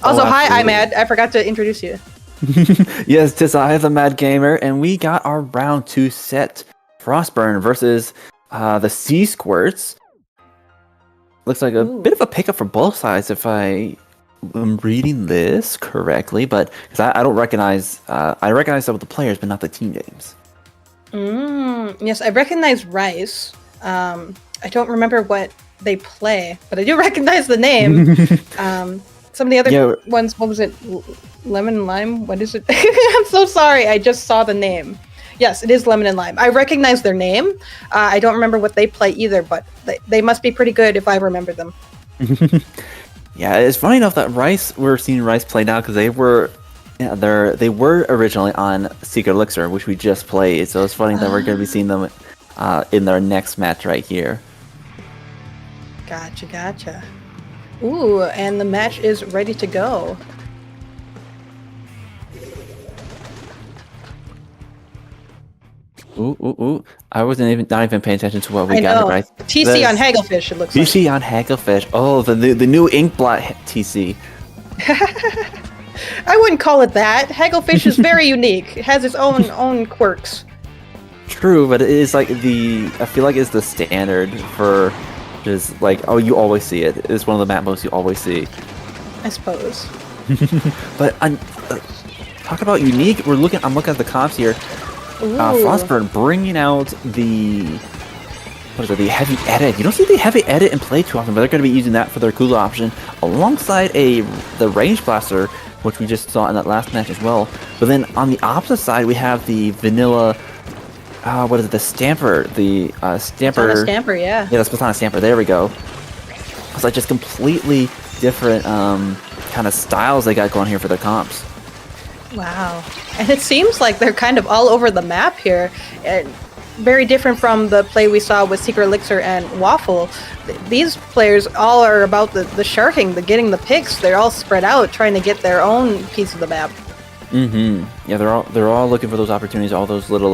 Speaker 2: Also, hi, I'm Mad. I forgot to introduce you.
Speaker 1: Yes, tis I, the Mad Gamer, and we got our round 2 set. Frostburn versus the Sea Squirts. Looks like a bit of a pickup for both sides if I'm reading this correctly, but because I don't recognize, I recognize some of the players, but not the team names.
Speaker 2: Yes, I recognize Rice. I don't remember what they play, but I do recognize the name. Some of the other ones, what was it? Lemon and Lime? What is it? I'm so sorry. I just saw the name. Yes, it is Lemon and Lime. I recognize their name. I don't remember what they play either, but they must be pretty good if I remember them.
Speaker 1: Yeah, it's funny enough that we're seeing Rice play now because they were originally on Secret Elixir, which we just played. So it's funny that we're going to be seeing them in their next match right here.
Speaker 2: Gotcha. Ooh, and the match is ready to go.
Speaker 1: Ooh. I wasn't not even paying attention to what we got, right?
Speaker 2: TC on Hagglefish, it looks like.
Speaker 1: TC on Hagglefish. Oh, the new Inkblot TC.
Speaker 2: I wouldn't call it that. Hagglefish is very unique. It has its own quirks.
Speaker 1: True, but it is like I feel like it's the standard for just like, oh, you always see it. It's one of the map modes you always see.
Speaker 2: I suppose.
Speaker 1: But talk about unique. I'm looking at the comps here. Frostburn bringing out the heavy edit. You don't see the heavy edit in play too often, but they're going to be using that for their cooler option alongside the range blaster, which we just saw in that last match as well. But then on the opposite side, we have the vanilla. What is it? The Stamper. The Stamper.
Speaker 2: Splatana Stamper, yeah.
Speaker 1: Yeah, the Splatana Stamper. There we go. It's like just completely different kind of styles they got going here for their comps.
Speaker 2: Wow. And it seems like they're kind of all over the map here. Very different from the play we saw with Secret Elixir and Waffle. These players all are about the sharking, the getting the picks. They're all spread out, trying to get their own piece of the map.
Speaker 1: Yeah, they're all looking for those opportunities, all those little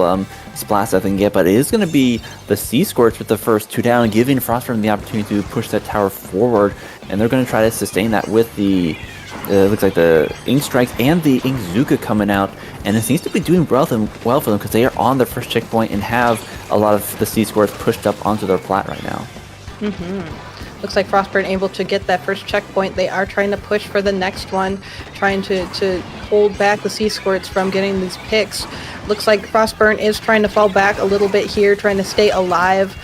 Speaker 1: splats that they can get. But it is going to be the Sea Squirts with the first 2 down, giving Frostburn the opportunity to push that tower forward, and they're going to try to sustain that with the. Looks like the Ink Strikes and the Ink Zuka coming out, and it seems to be doing well for them because they are on their first checkpoint and have a lot of the Sea Squirts pushed up onto their plat right now.
Speaker 2: Looks like Frostburn able to get that first checkpoint. They are trying to push for the next one, trying to hold back the Sea Squirts from getting these picks. Looks like Frostburn is trying to fall back a little bit here, trying to stay alive.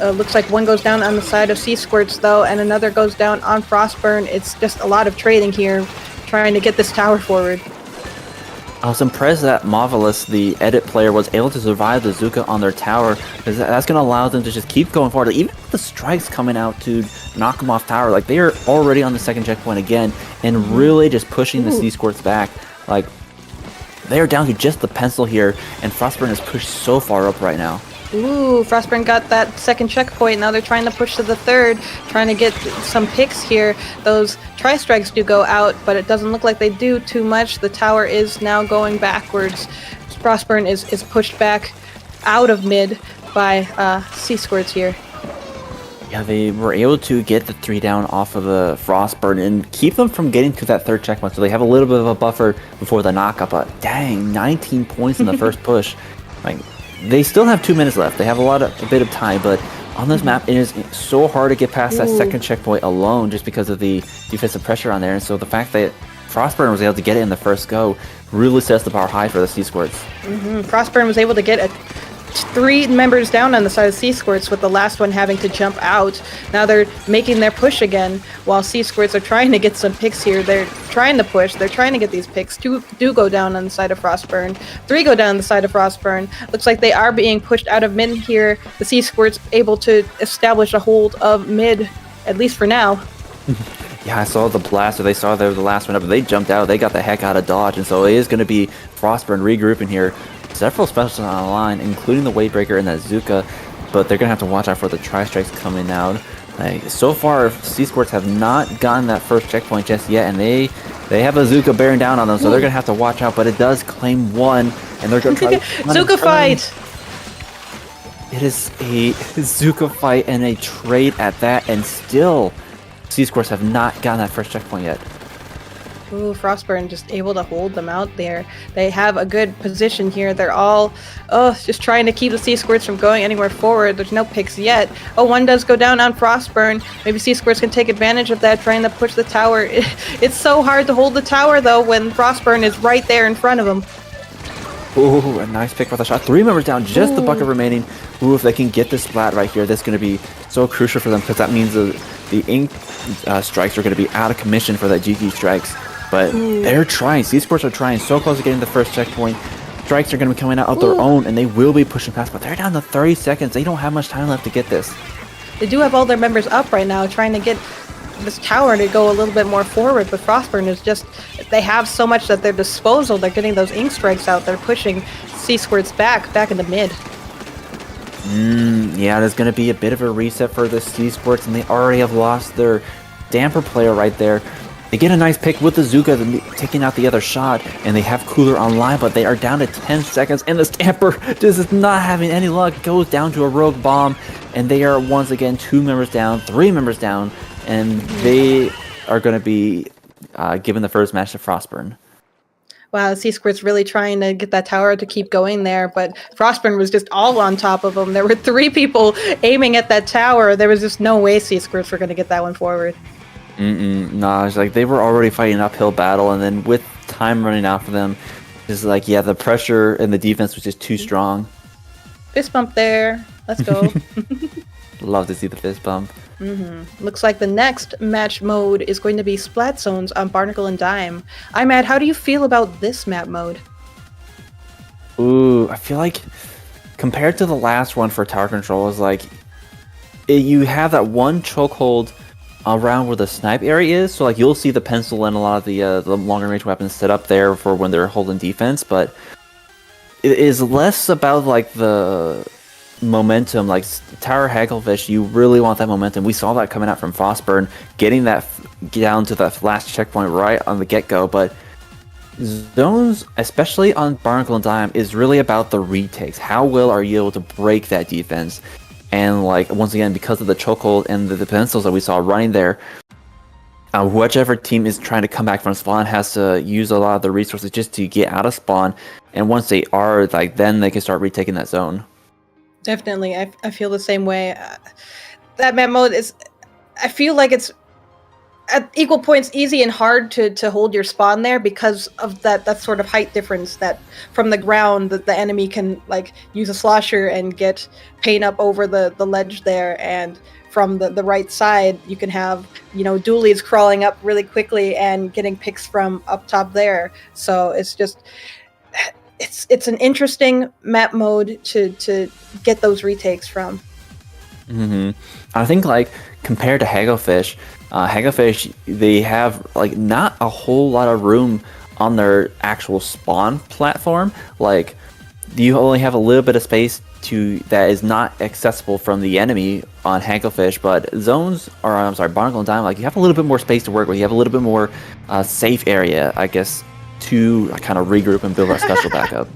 Speaker 2: Looks like one goes down on the side of Sea Squirts, though, and another goes down on Frostburn. It's just a lot of trading here, trying to get this tower forward.
Speaker 1: I was impressed that Marvelous, the edit player, was able to survive the Zuka on their tower, because that's going to allow them to just keep going forward. Even with the strikes coming out to knock them off tower, like they are already on the second checkpoint again, and really just pushing the Sea Squirts back. Like, they are down to just the pencil here, and Frostburn is pushed so far up right now.
Speaker 2: Ooh, Frostburn got that second checkpoint. Now they're trying to push to the third, trying to get some picks here. Those tri-strikes do go out, but it doesn't look like they do too much. The tower is now going backwards. Frostburn is pushed back out of mid by Sea Squirts here.
Speaker 1: Yeah, they were able to get the 3 down off of the Frostburn and keep them from getting to that third checkpoint, so they have a little bit of a buffer before the knockup. But dang, 19 points in the first push. Like, they still have 2 minutes left. They have a bit of time, but on this map, it is so hard to get past that second checkpoint alone just because of the defensive pressure on there. And so the fact that Frostburn was able to get it in the first go really sets the bar high for the Sea Squirts.
Speaker 2: Frostburn was able to get 3 members down on the side of Sea Squirts, with the last one having to jump out. Now they're making their push again, while Sea Squirts are trying to get some picks here. They're trying to push. They're trying to get these picks. 2 do go down on the side of Frostburn. 3 go down on the side of Frostburn. Looks like they are being pushed out of mid here. The Sea Squirts able to establish a hold of mid, at least for now.
Speaker 1: Yeah, I saw the blaster. They saw they were the last one up, but they jumped out. They got the heck out of dodge, and so it is going to be Frostburn regrouping here. Several specials on the line, including the Wavebreaker and that Zuka, but they're going to have to watch out for the Tri-Strikes coming out. Like, so far, Sea Squirts have not gotten that first checkpoint just yet, and they They have a Zuka bearing down on them, so they're going to have to watch out, but it does claim one, and they're going to try to
Speaker 2: Zuka fight!
Speaker 1: It is a Zuka fight and a trade at that, and still, C-Squares have not gotten that first checkpoint yet.
Speaker 2: Ooh, Frostburn just able to hold them out there. They have a good position here. They're all, just trying to keep the C-Squirts from going anywhere forward. There's no picks yet. Oh, one does go down on Frostburn. Maybe C-Squirts can take advantage of that, trying to push the tower. It's so hard to hold the tower, though, when Frostburn is right there in front of him.
Speaker 1: Ooh, a nice pick for the shot. 3 members down, just the bucket remaining. Ooh, if they can get this splat right here, that's going to be so crucial for them, because that means the ink strikes are going to be out of commission for that GG strikes. But they're trying. C-Sports are trying so close to getting the first checkpoint. Strikes are going to be coming out of their own, and they will be pushing past. But they're down to 30 seconds. They don't have much time left to get this.
Speaker 2: They do have all their members up right now, trying to get this tower to go a little bit more forward. But Frostburn is just, they have so much at their disposal. They're getting those ink strikes out. They're pushing C-Squirts back in the mid.
Speaker 1: Yeah, there's going to be a bit of a reset for the C-Sports, and they already have lost their damper player right there. They get a nice pick with the Zuka, taking out the other shot, and they have Cooler online, but they are down to 10 seconds, and the Stamper just is not having any luck. Goes down to a rogue bomb, and they are once again 2 members down, 3 members down, and they are going to be given the first match to Frostburn.
Speaker 2: Wow, C-Squirt's really trying to get that tower to keep going there, but Frostburn was just all on top of them. There were 3 people aiming at that tower. There was just no way C-Squirts were going to get that one forward.
Speaker 1: Nah, it's like they were already fighting an uphill battle, and then with time running out for them, it's like, yeah, the pressure and the defense was just too strong.
Speaker 2: Fist bump there. Let's go.
Speaker 1: Love to see the fist bump.
Speaker 2: Looks like the next match mode is going to be Splat Zones on Barnacle and Dime. Imad, how do you feel about this map mode?
Speaker 1: Ooh, I feel like compared to the last one for tower control, is like you have that one chokehold around where the snipe area is, so like you'll see the pencil and a lot of the longer range weapons set up there for when they're holding defense, but it is less about like the momentum. Like Tower Hagglefish, you really want that momentum. We saw that coming out from Frostburn, getting that down to that last checkpoint right on the get-go, but Zones, especially on Barnacle and Dime, is really about the retakes. How well are you able to break that defense? And like once again, because of the chokehold and the pencils that we saw running there, whichever team is trying to come back from spawn has to use a lot of the resources just to get out of spawn. And once they are, like, then they can start retaking that zone.
Speaker 2: Definitely, I feel the same way. That map mode is, I feel like it's at equal points easy and hard to hold your spawn there because of that sort of height difference, that from the ground that the enemy can like use a slosher and get paint up over the ledge there, and from the right side you can have, you know, dualies crawling up really quickly and getting picks from up top there. So it's just it's an interesting map mode to get those retakes from.
Speaker 1: I think like compared to Hagglefish, Hagglefish, they have like not a whole lot of room on their actual spawn platform. Like you only have a little bit of space that is not accessible from the enemy on Hagglefish, but Zones, or I'm sorry, Barnacle and Dime, like you have a little bit more space to work with. You have a little bit more safe area, I guess, to kind of regroup and build our special back up.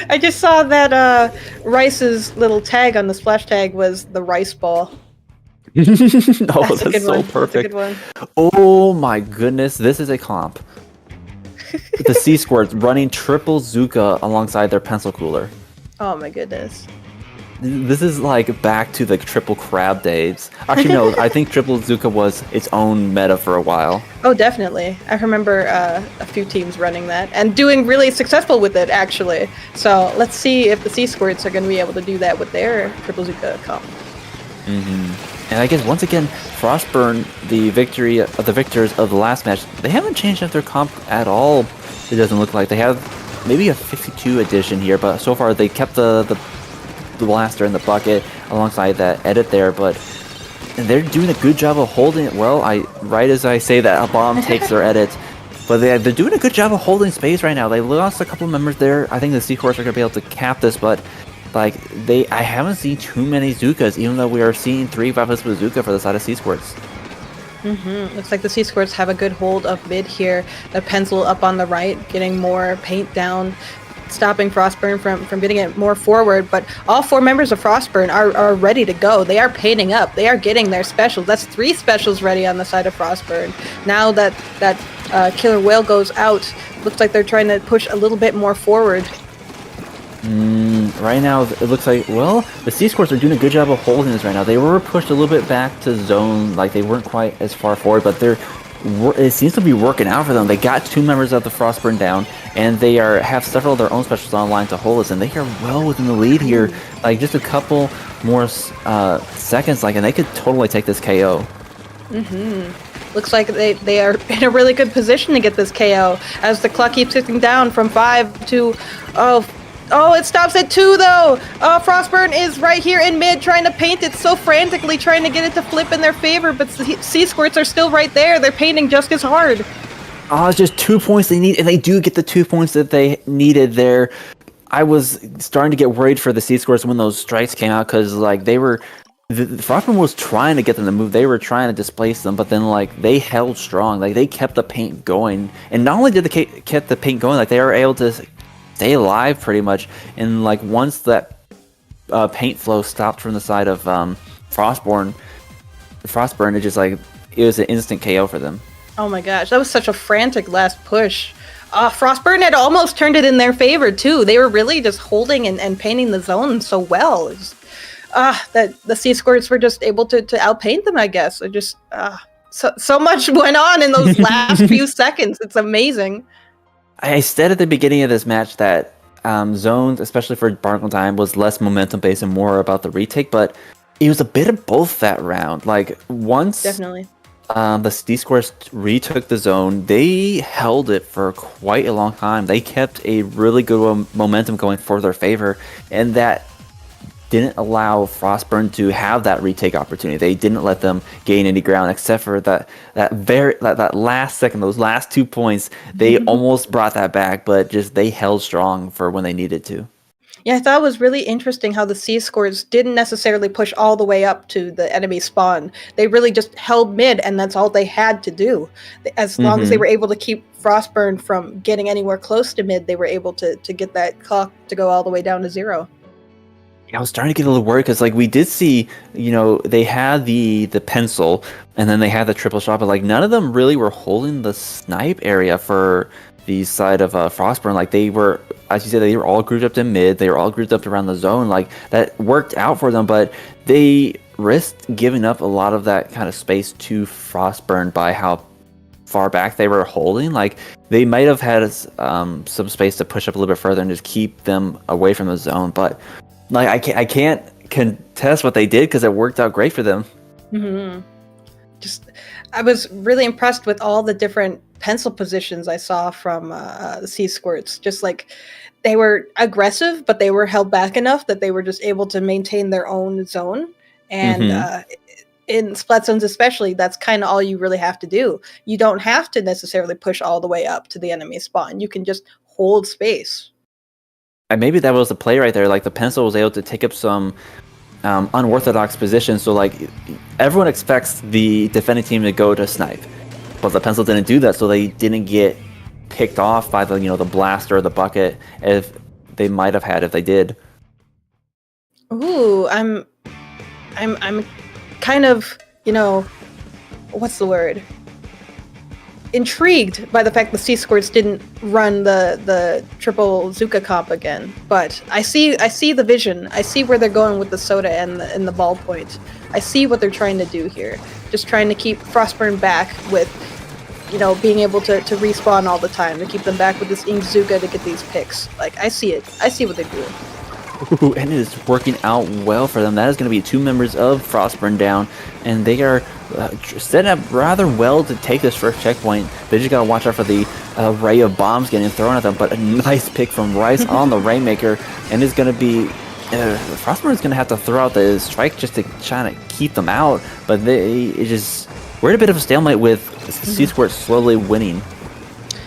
Speaker 2: I just saw that Rice's little tag on the splash tag was the Rice Ball.
Speaker 1: That's so perfect. Oh my goodness, this is a comp. The C-Squirts running triple Zuka alongside their pencil cooler.
Speaker 2: Oh my goodness.
Speaker 1: This is like back to the triple crab days. Actually, no, I think triple Zuka was its own meta for a while.
Speaker 2: Oh, definitely. I remember a few teams running that and doing really successful with it, actually. So let's see if the C-Squirts are going to be able to do that with their triple Zuka comp.
Speaker 1: And I guess once again, Frostburn, the victors of the last match, they haven't changed up their comp at all. It doesn't look like they have maybe a 52 edition here, but so far they kept the blaster in the bucket alongside that edit there, but they're doing a good job of holding it well. Right as I say that, a bomb takes their edit, but they're doing a good job of holding space right now. They lost a couple members there. I think the C-Horse are going to be able to cap this, but like I haven't seen too many Zukas, even though we are seeing 3 5 with Zuka for the side of C-Squirts.
Speaker 2: Looks like the Sea Squirts have a good hold of mid here. The Pencil up on the right, getting more paint down, stopping Frostburn from getting it more forward. But all 4 members of Frostburn are ready to go. They are painting up. They are getting their specials. That's 3 specials ready on the side of Frostburn. Now that Killer Whale goes out, looks like they're trying to push a little bit more forward.
Speaker 1: Right now, it looks like, well, the Sea Squirts are doing a good job of holding this right now. They were pushed a little bit back to zone, like they weren't quite as far forward, but it seems to be working out for them. They got 2 members of the Frostburn down, and they have several of their own specials online to hold us, and they are well within the lead here. Like, just a couple more seconds, like, and they could totally take this KO.
Speaker 2: Looks like they are in a really good position to get this KO as the clock keeps ticking down from 5 to... Oh, it stops at 2 though! Frostburn is right here in mid trying to paint it so frantically, trying to get it to flip in their favor, but Sea Squirts are still right there. They're painting just as hard.
Speaker 1: It's just 2 points they need, and they do get the 2 points that they needed there. I was starting to get worried for the Sea Squirts when those strikes came out, because like the Frostburn was trying to get them to move. They were trying to displace them, but then like they held strong. Like they kept the paint going, and not only did they kept the paint going, like they were able to stay alive pretty much. And like once that paint flow stopped from the side of Frostburn, it just like it was an instant KO for them.
Speaker 2: Oh my gosh, that was such a frantic last push. Frostburn had almost turned it in their favor too. They were really just holding and painting the zone so well. That the Sea Squirts were just able to outpaint them, I guess. It just so much went on in those last few seconds. It's amazing.
Speaker 1: I said at the beginning of this match that zones, especially for Barnacle Time, was less momentum based and more about the retake, but it was a bit of both that round. Like once
Speaker 2: Definitely.
Speaker 1: The Sea Squirts retook the zone, they held it for quite a long time. They kept a really good momentum going for their favor, and that didn't allow Frostburn to have that retake opportunity. They didn't let them gain any ground, except for that last second, those last 2 points. They almost brought that back, but just they held strong for when they needed to.
Speaker 2: Yeah, I thought it was really interesting how the Sea Squirts didn't necessarily push all the way up to the enemy spawn. They really just held mid, and that's all they had to do. As long as they were able to keep Frostburn from getting anywhere close to mid, they were able to get that clock to go all the way down to 0.
Speaker 1: I was starting to get a little worried because, like, we did see, they had the pencil and then they had the triple shot, but like none of them really were holding the snipe area for the side of Frostburn. Like they were, as you said, they were all grouped up to mid. They were all grouped up around the zone. Like that worked out for them, but they risked giving up a lot of that kind of space to Frostburn by how far back they were holding. Like they might have had some space to push up a little bit further and just keep them away from the zone, but. Like I can't contest what they did because it worked out great for them.
Speaker 2: I was really impressed with all the different pencil positions I saw from the Sea Squirts. Just like they were aggressive, but they were held back enough that they were just able to maintain their own zone. And in Splat zones especially, that's kind of all you really have to do. You don't have to necessarily push all the way up to the enemy spawn. You can just hold space.
Speaker 1: And maybe that was the play right there. Like the pencil was able to take up some unorthodox positions. So like everyone expects the defending team to go to snipe, but the pencil didn't do that. So they didn't get picked off by the the blaster or the bucket if they might have had if they did.
Speaker 2: Ooh, I'm kind of what's the word? Intrigued by the fact the Sea Squirts didn't run the triple Zuka comp again, but I see the vision. I see where they're going with the soda and the ballpoint. I see what they're trying to do here. Just trying to keep Frostburn back with, being able to respawn all the time, to keep them back with this Ink Zuka to get these picks. Like I see it. I see what they're doing.
Speaker 1: Ooh, and it is working out well for them. That is going to be 2 members of Frostburn down, and they are setting up rather well to take this first checkpoint. They just got to watch out for the array of bombs getting thrown at them, but a nice pick from Rice on the Rainmaker, and it's going to be... Frostburn is going to have to throw out the strike just to try to keep them out, but we're at a bit of a stalemate with Sea Squirt slowly winning.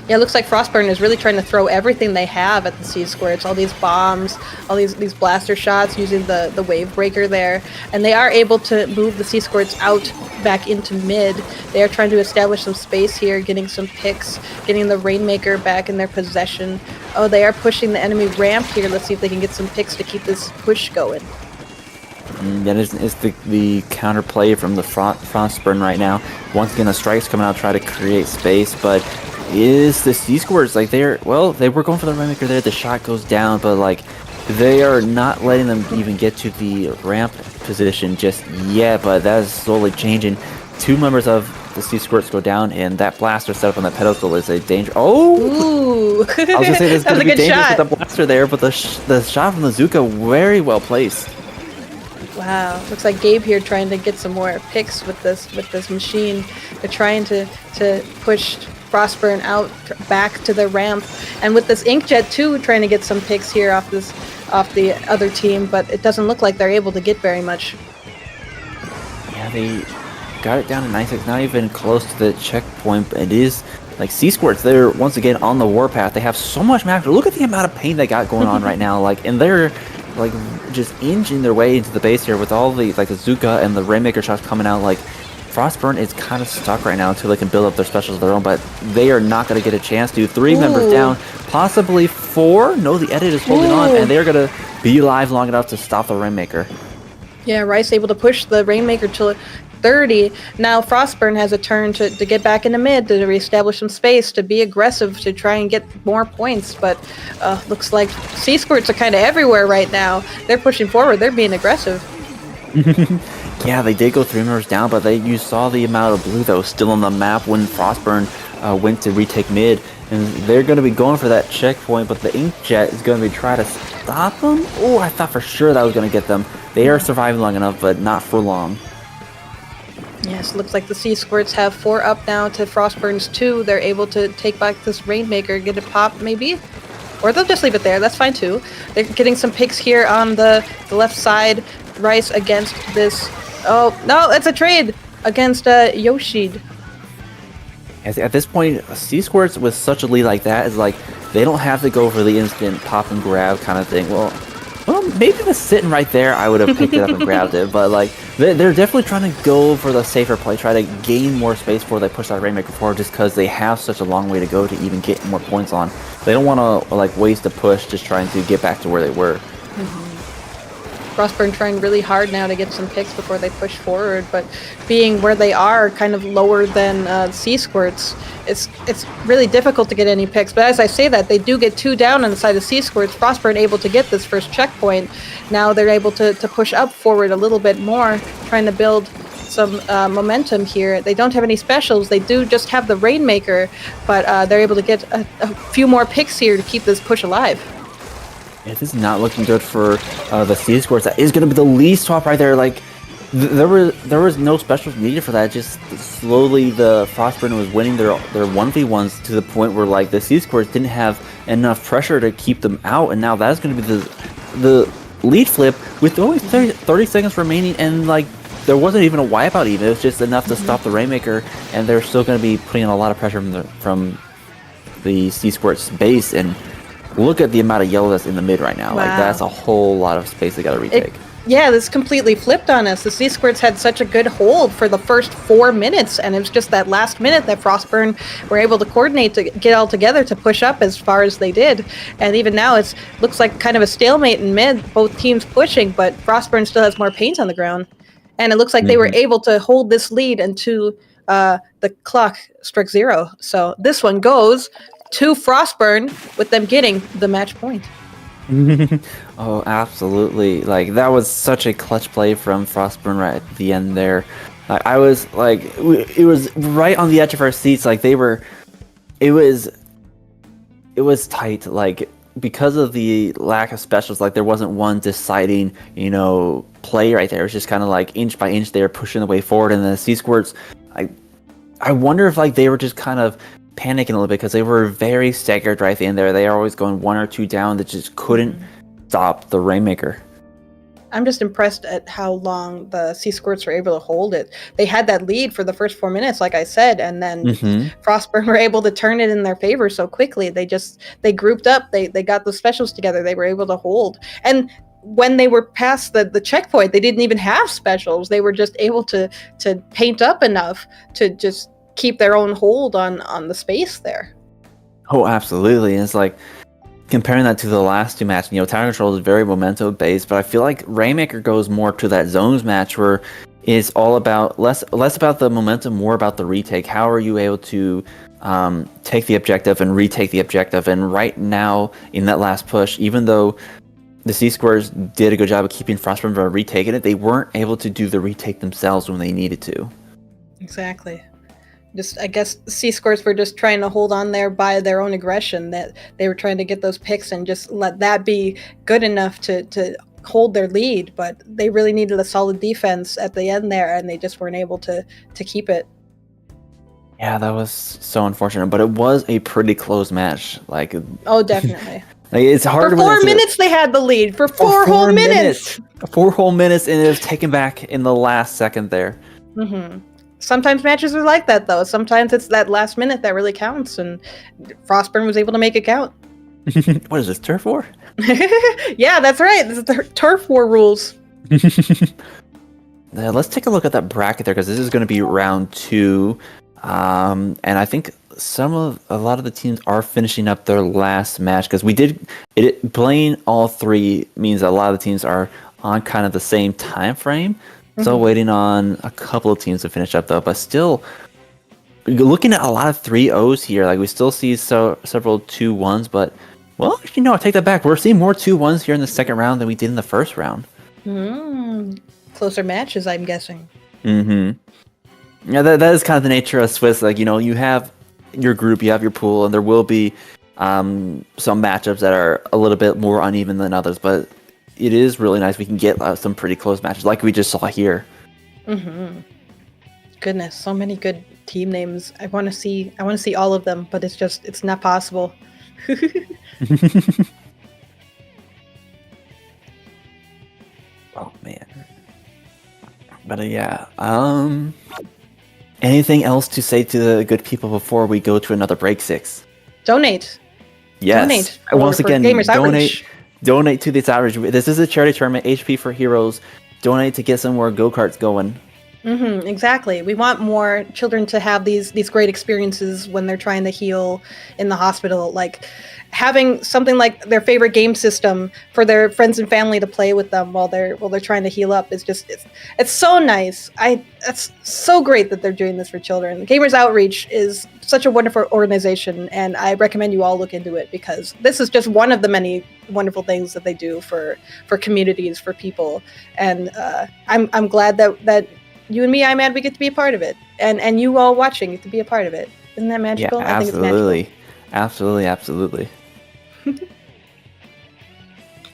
Speaker 2: Yeah, it looks like Frostburn is really trying to throw everything they have at the C-Squirts. All these bombs, all these blaster shots using the wave breaker there. And they are able to move the C-Squirts out back into mid. They are trying to establish some space here, getting some picks, getting the Rainmaker back in their possession. Oh, they are pushing the enemy ramp here. Let's see if they can get some picks to keep this push going.
Speaker 1: That is the counterplay from the Frostburn right now. Once again, the strikes coming out, try to create space, but is the C-Squirts, like they were going for the Rainmaker there, the shot goes down, but like they are not letting them even get to the ramp position just yet, but that is slowly changing. 2 members of the C-Squirts go down, and that blaster set up on the pedestal is a danger. Oh!
Speaker 2: Ooh!
Speaker 1: I was gonna say this is gonna be dangerous with the blaster there, but the shot from the Zuka very well placed.
Speaker 2: Wow, looks like Gabe here trying to get some more picks with this machine. They're trying to push Frostburn out back to the ramp, and with this Inkjet too, trying to get some picks here off the other team, but it doesn't look like they're able to get very much.
Speaker 1: Yeah, they got it down to 9-6, not even close to the checkpoint. But it is like C-Squirts. They're once again on the warpath. They have so much map. Look at the amount of pain they got going on right now. Like, and they're like just inching their way into the base here with all the like the Zuka and the Rainmaker shots coming out. Like, Frostburn is kind of stuck right now until they can build up their specials of their own, but they are not going to get a chance to. 3 members down, possibly 4. No, the edit is holding on, and they're going to be alive long enough to stop the Rainmaker.
Speaker 2: Yeah, Rice able to push the Rainmaker till 30. Now Frostburn has a turn to get back into mid, to reestablish some space, to be aggressive, to try and get more points, but looks like C-Squirts are kind of everywhere right now. They're pushing forward. They're being aggressive.
Speaker 1: Yeah, they did go 3 members down, but you saw the amount of blue that was still on the map when Frostburn went to retake mid, and they're going to be going for that checkpoint, but the Inkjet is going to be trying to stop them. Oh, I thought for sure that was going to get them. They are surviving long enough, but not for long.
Speaker 2: Yes, looks like the C-Squirts have 4 up now to Frostburn's 2. They're able to take back this Rainmaker, get a pop maybe? Or they'll just leave it there, that's fine too. They're getting some picks here on the left side. Rice against this. Oh, no, it's a trade against Yoshid.
Speaker 1: At this point, C-Squirts with such a lead like that is like, they don't have to go for the instant pop and grab kind of thing. Well, maybe if it's sitting right there, I would have picked it up and grabbed it. But like, they're definitely trying to go for the safer play, try to gain more space before they push that Rainmaker forward, just because they have such a long way to go to even get more points on. They don't want to like waste a push just trying to get back to where they were.
Speaker 2: Frostburn trying really hard now to get some picks before they push forward, but being where they are kind of lower than C-Squirts, it's really difficult to get any picks. But as I say that, they do get 2 down on the side of C-Squirts. Frostburn able to get this first checkpoint. Now they're able to push up forward a little bit more, trying to build some momentum here. They don't have any specials. They do just have the Rainmaker, but they're able to get a few more picks here to keep this push alive.
Speaker 1: This is not looking good for the C-Squirts. That is going to be the lead swap right there. Like, there was no specials needed for that. Just slowly the Frostburn was winning their 1v1s to the point where like the C-Squirts didn't have enough pressure to keep them out, and now that's going to be the lead flip with only 30 seconds remaining, and like there wasn't even a wipeout even. It was just enough to stop the Rainmaker, and they're still going to be putting in a lot of pressure from the C-Squirts base. And look at the amount of yellow that's in the mid right now.
Speaker 2: Wow.
Speaker 1: Like, that's a whole lot of space they got to retake.
Speaker 2: Yeah, this completely flipped on us. The C-Squirts had such a good hold for the first 4 minutes, and it was just that last minute that Frostburn were able to coordinate to get all together to push up as far as they did. And even now, it looks like kind of a stalemate in mid, both teams pushing, but Frostburn still has more paint on the ground. And it looks like they were able to hold this lead until the clock struck 0. So this one goes to Frostburn, with them getting the match point.
Speaker 1: Oh, absolutely. Like, that was such a clutch play from Frostburn right at the end there. Like, I was like, it was right on the edge of our seats. Like, it was tight. Like, because of the lack of specials, like there wasn't one deciding, play right there. It was just kind of like inch by inch they were pushing the way forward, and the C-Squirts, I wonder if like they were just kind of panicking a little bit because they were very staggered right in there. They are always going 1 or 2 down that just couldn't stop the Rainmaker.
Speaker 2: I'm just impressed at how long the Sea Squirts were able to hold it. They had that lead for the first 4 minutes, like I said, and then
Speaker 1: Mm-hmm.
Speaker 2: Frostburn were able to turn it in their favor so quickly. They grouped up, they got the specials together, they were able to hold. And when they were past the checkpoint, they didn't even have specials. They were just able to paint up enough to just keep their own hold on the space there.
Speaker 1: Oh, absolutely. And it's like comparing that to the last two matches, Tower Control is very momentum based, but I feel like Rainmaker goes more to that zones match where it's all about less about the momentum, more about the retake. How are you able to take the objective and retake the objective? And right now in that last push, even though the Sea Squares did a good job of keeping Frostburn from retaking it, they weren't able to do the retake themselves when they needed to.
Speaker 2: Exactly. I guess Sea Squares were just trying to hold on there by their own aggression, that they were trying to get those picks and just let that be good enough to hold their lead, but they really needed a solid defense at the end there, and they just weren't able to keep it.
Speaker 1: Yeah, that was so unfortunate, but it was a pretty close match.
Speaker 2: Oh, definitely.
Speaker 1: It's hard
Speaker 2: for 4 minutes they had the lead. For four whole minutes.
Speaker 1: 4 whole minutes, and it was taken back in the last second there.
Speaker 2: Mm-hmm. Sometimes matches are like that, though. Sometimes it's that last minute that really counts, and Frostburn was able to make it count.
Speaker 1: What is this, Turf War?
Speaker 2: Yeah, that's right. This is the Turf War rules.
Speaker 1: Let's take a look at that bracket there, because this is going to be round 2. And I think a lot of the teams are finishing up their last match, because playing all 3 means that a lot of the teams are on kind of the same time frame. Still waiting on a couple of teams to finish up, though. But still, looking at a lot of 3-0s here. Like, we still see several 2-1s, but, well, actually, no, I take that back. We're seeing more 2-1s here in the second round than we did in the first round.
Speaker 2: Closer matches, I'm guessing.
Speaker 1: Mm-hmm. Yeah, that is kind of the nature of Swiss. Like, you have your group, you have your pool, and there will be some matchups that are a little bit more uneven than others, but it is really nice we can get some pretty close matches like we just saw here.
Speaker 2: Goodness, so many good team names. I want to see all of them, but it's not possible.
Speaker 1: Oh man. But yeah, anything else to say to the good people before we go to another break 6?
Speaker 2: Donate.
Speaker 1: Yes.
Speaker 2: Donate
Speaker 1: Once again,
Speaker 2: Gamers Outreach.
Speaker 1: Donate to this outreach. This is a charity tournament, HP for Heroes. Donate to get some more go-karts going.
Speaker 2: Exactly. We want more children to have these great experiences when they're trying to heal in the hospital. Like having something like their favorite game system for their friends and family to play with them while they're trying to heal up is just it's so nice. It's so great that they're doing this for children. Gamers Outreach is such a wonderful organization, and I recommend you all look into it, because this is just one of the many wonderful things that they do for communities, for people. And I'm glad that you and me, IMAD, we get to be a part of it, and you all watching get to be a part of it. Isn't that magical?
Speaker 1: Yeah, absolutely. I think it's magical. Absolutely.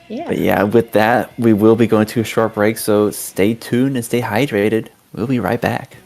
Speaker 2: Yeah.
Speaker 1: But yeah, with that, we will be going to a short break, so stay tuned and stay hydrated. We'll be right back.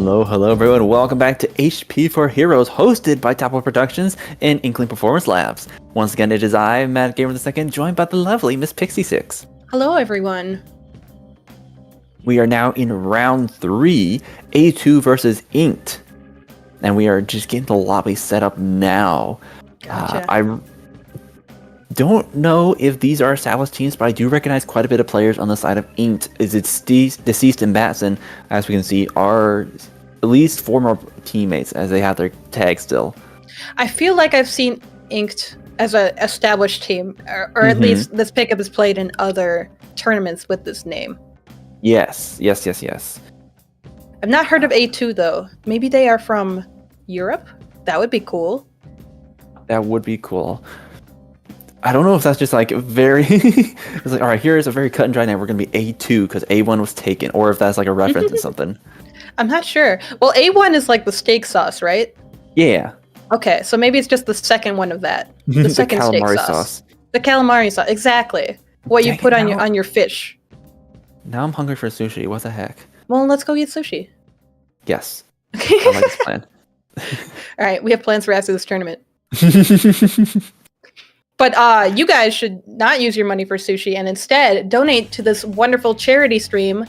Speaker 1: Hello, everyone. Welcome back to HP for Heroes, hosted by Dapple Productions and Inkling Performance Labs. Once again, it is I, Matt Gamer II, joined by the lovely Miss Pixie6.
Speaker 2: Hello, everyone.
Speaker 1: We are now in round 3, A2 versus Inked. And we are just getting the lobby set up now.
Speaker 2: Gotcha.
Speaker 1: I don't know if these are established teams, but I do recognize quite a bit of players on the side of Inked. Is it Deceased and Batson, as we can see, are at least former teammates, as they have their tag still.
Speaker 2: I feel like I've seen Inked as an established team, or at least this pickup is played in other tournaments with this name.
Speaker 1: Yes.
Speaker 2: I've not heard of A2, though. Maybe they are from Europe? That would be cool.
Speaker 1: That would be cool. I don't know if that's just like very... it's like, all right, here's a very cut and dry name. We're going to be A2 because A1 was taken, or if that's like a reference to something.
Speaker 2: I'm not sure. Well, A1 is like the steak sauce, right?
Speaker 1: Yeah.
Speaker 2: Okay, so maybe it's just the second one of that. The second steak
Speaker 1: calamari
Speaker 2: sauce. The calamari sauce, exactly. What you put on your fish.
Speaker 1: Now I'm hungry for sushi. What the heck?
Speaker 2: Well, let's go eat sushi.
Speaker 1: Yes. I like this plan.
Speaker 2: All right, we have plans for after this tournament. But you guys should not use your money for sushi and instead donate to this wonderful charity stream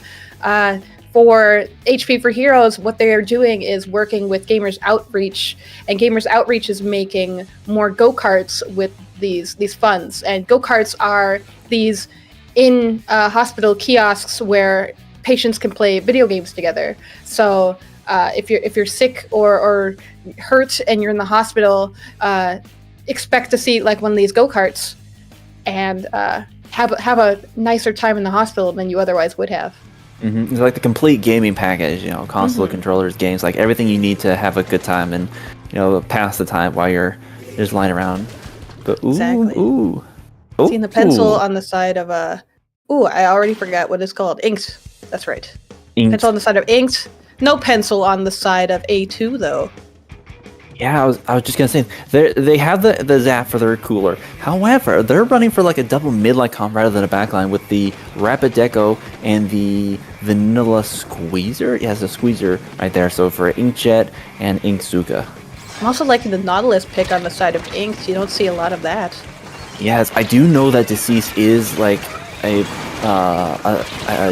Speaker 2: for HP for Heroes. What they are doing is working with Gamers Outreach, and Gamers Outreach is making more go-karts with these funds. And go-karts are these in-hospital kiosks where patients can play video games together. So if you're sick or hurt and you're in the hospital, expect to see like one of these go-karts and have a nicer time in the hospital than you otherwise would have.
Speaker 1: It's like the complete gaming package, console controllers, games, like everything you need to have a good time and pass the time while you're just lying around. But
Speaker 2: Exactly. Seeing the pencil on the side of I already forgot what it's called. Inked. That's right.
Speaker 1: Inked.
Speaker 2: Pencil on the side of Inked. No pencil on the side of A2 though.
Speaker 1: Yeah, I was just gonna say they have the zap for their cooler. However, they're running for like a double mid-line comp rather than a backline with the Rapid Deco and the Vanilla Squeezer. Yeah, it's a Squeezer right there. So for Inkjet and Inkzuka.
Speaker 2: I'm also liking the Nautilus pick on the side of Inked. You don't see a lot of that.
Speaker 1: Yes, I do know that Deceased is like a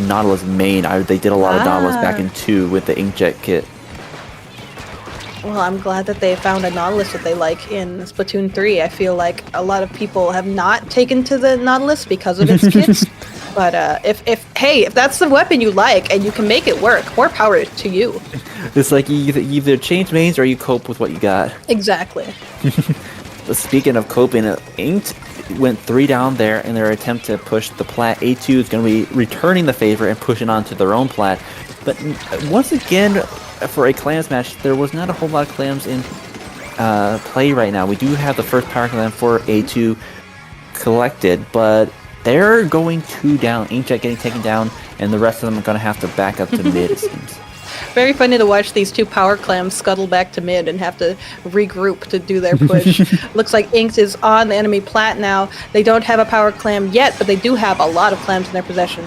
Speaker 1: Nautilus main. They did a lot of Nautilus back in 2 with the Inkjet kit.
Speaker 2: Well, I'm glad that they found a Nautilus that they like in Splatoon 3. I feel like a lot of people have not taken to the Nautilus because of its kits. But if that's the weapon you like and you can make it work, more power to you.
Speaker 1: It's like you either change mains or you cope with what you got.
Speaker 2: Exactly.
Speaker 1: But speaking of coping, Inked went 3 down there in their attempt to push the plat. A2 is going to be returning the favor and pushing on to their own plat. But once again, for a clams match, there was not a whole lot of clams in play right now. We do have the first power clam for A2 collected, but they're going 2 down. Inkjet getting taken down, and the rest of them are going to have to back up to mid, it seems.
Speaker 2: Very funny to watch these 2 power clams scuttle back to mid and have to regroup to do their push. Looks like Inked is on the enemy plat now. They don't have a power clam yet, but they do have a lot of clams in their possession.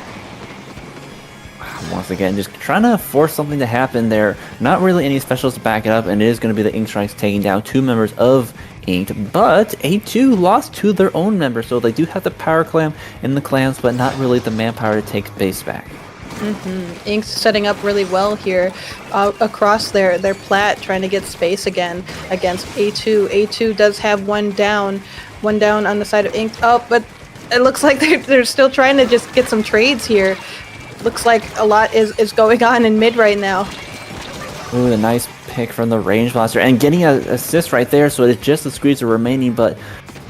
Speaker 1: Once again, just trying to force something to happen there. Not really any specials to back it up, and it is going to be the Ink Strikes taking down 2 members of Inked. But A2 lost 2 of their own members, so they do have the power clam in the clams, but not really the manpower to take base back.
Speaker 2: Ink's setting up really well here across their plat, trying to get space again against A2. A2 does have one down on the side of Ink. Oh, but it looks like they're still trying to just get some trades here. Looks like a lot is going on in mid right now.
Speaker 1: Ooh, a nice pick from the range blaster and getting an assist right there. So it's just the Squeezer remaining, but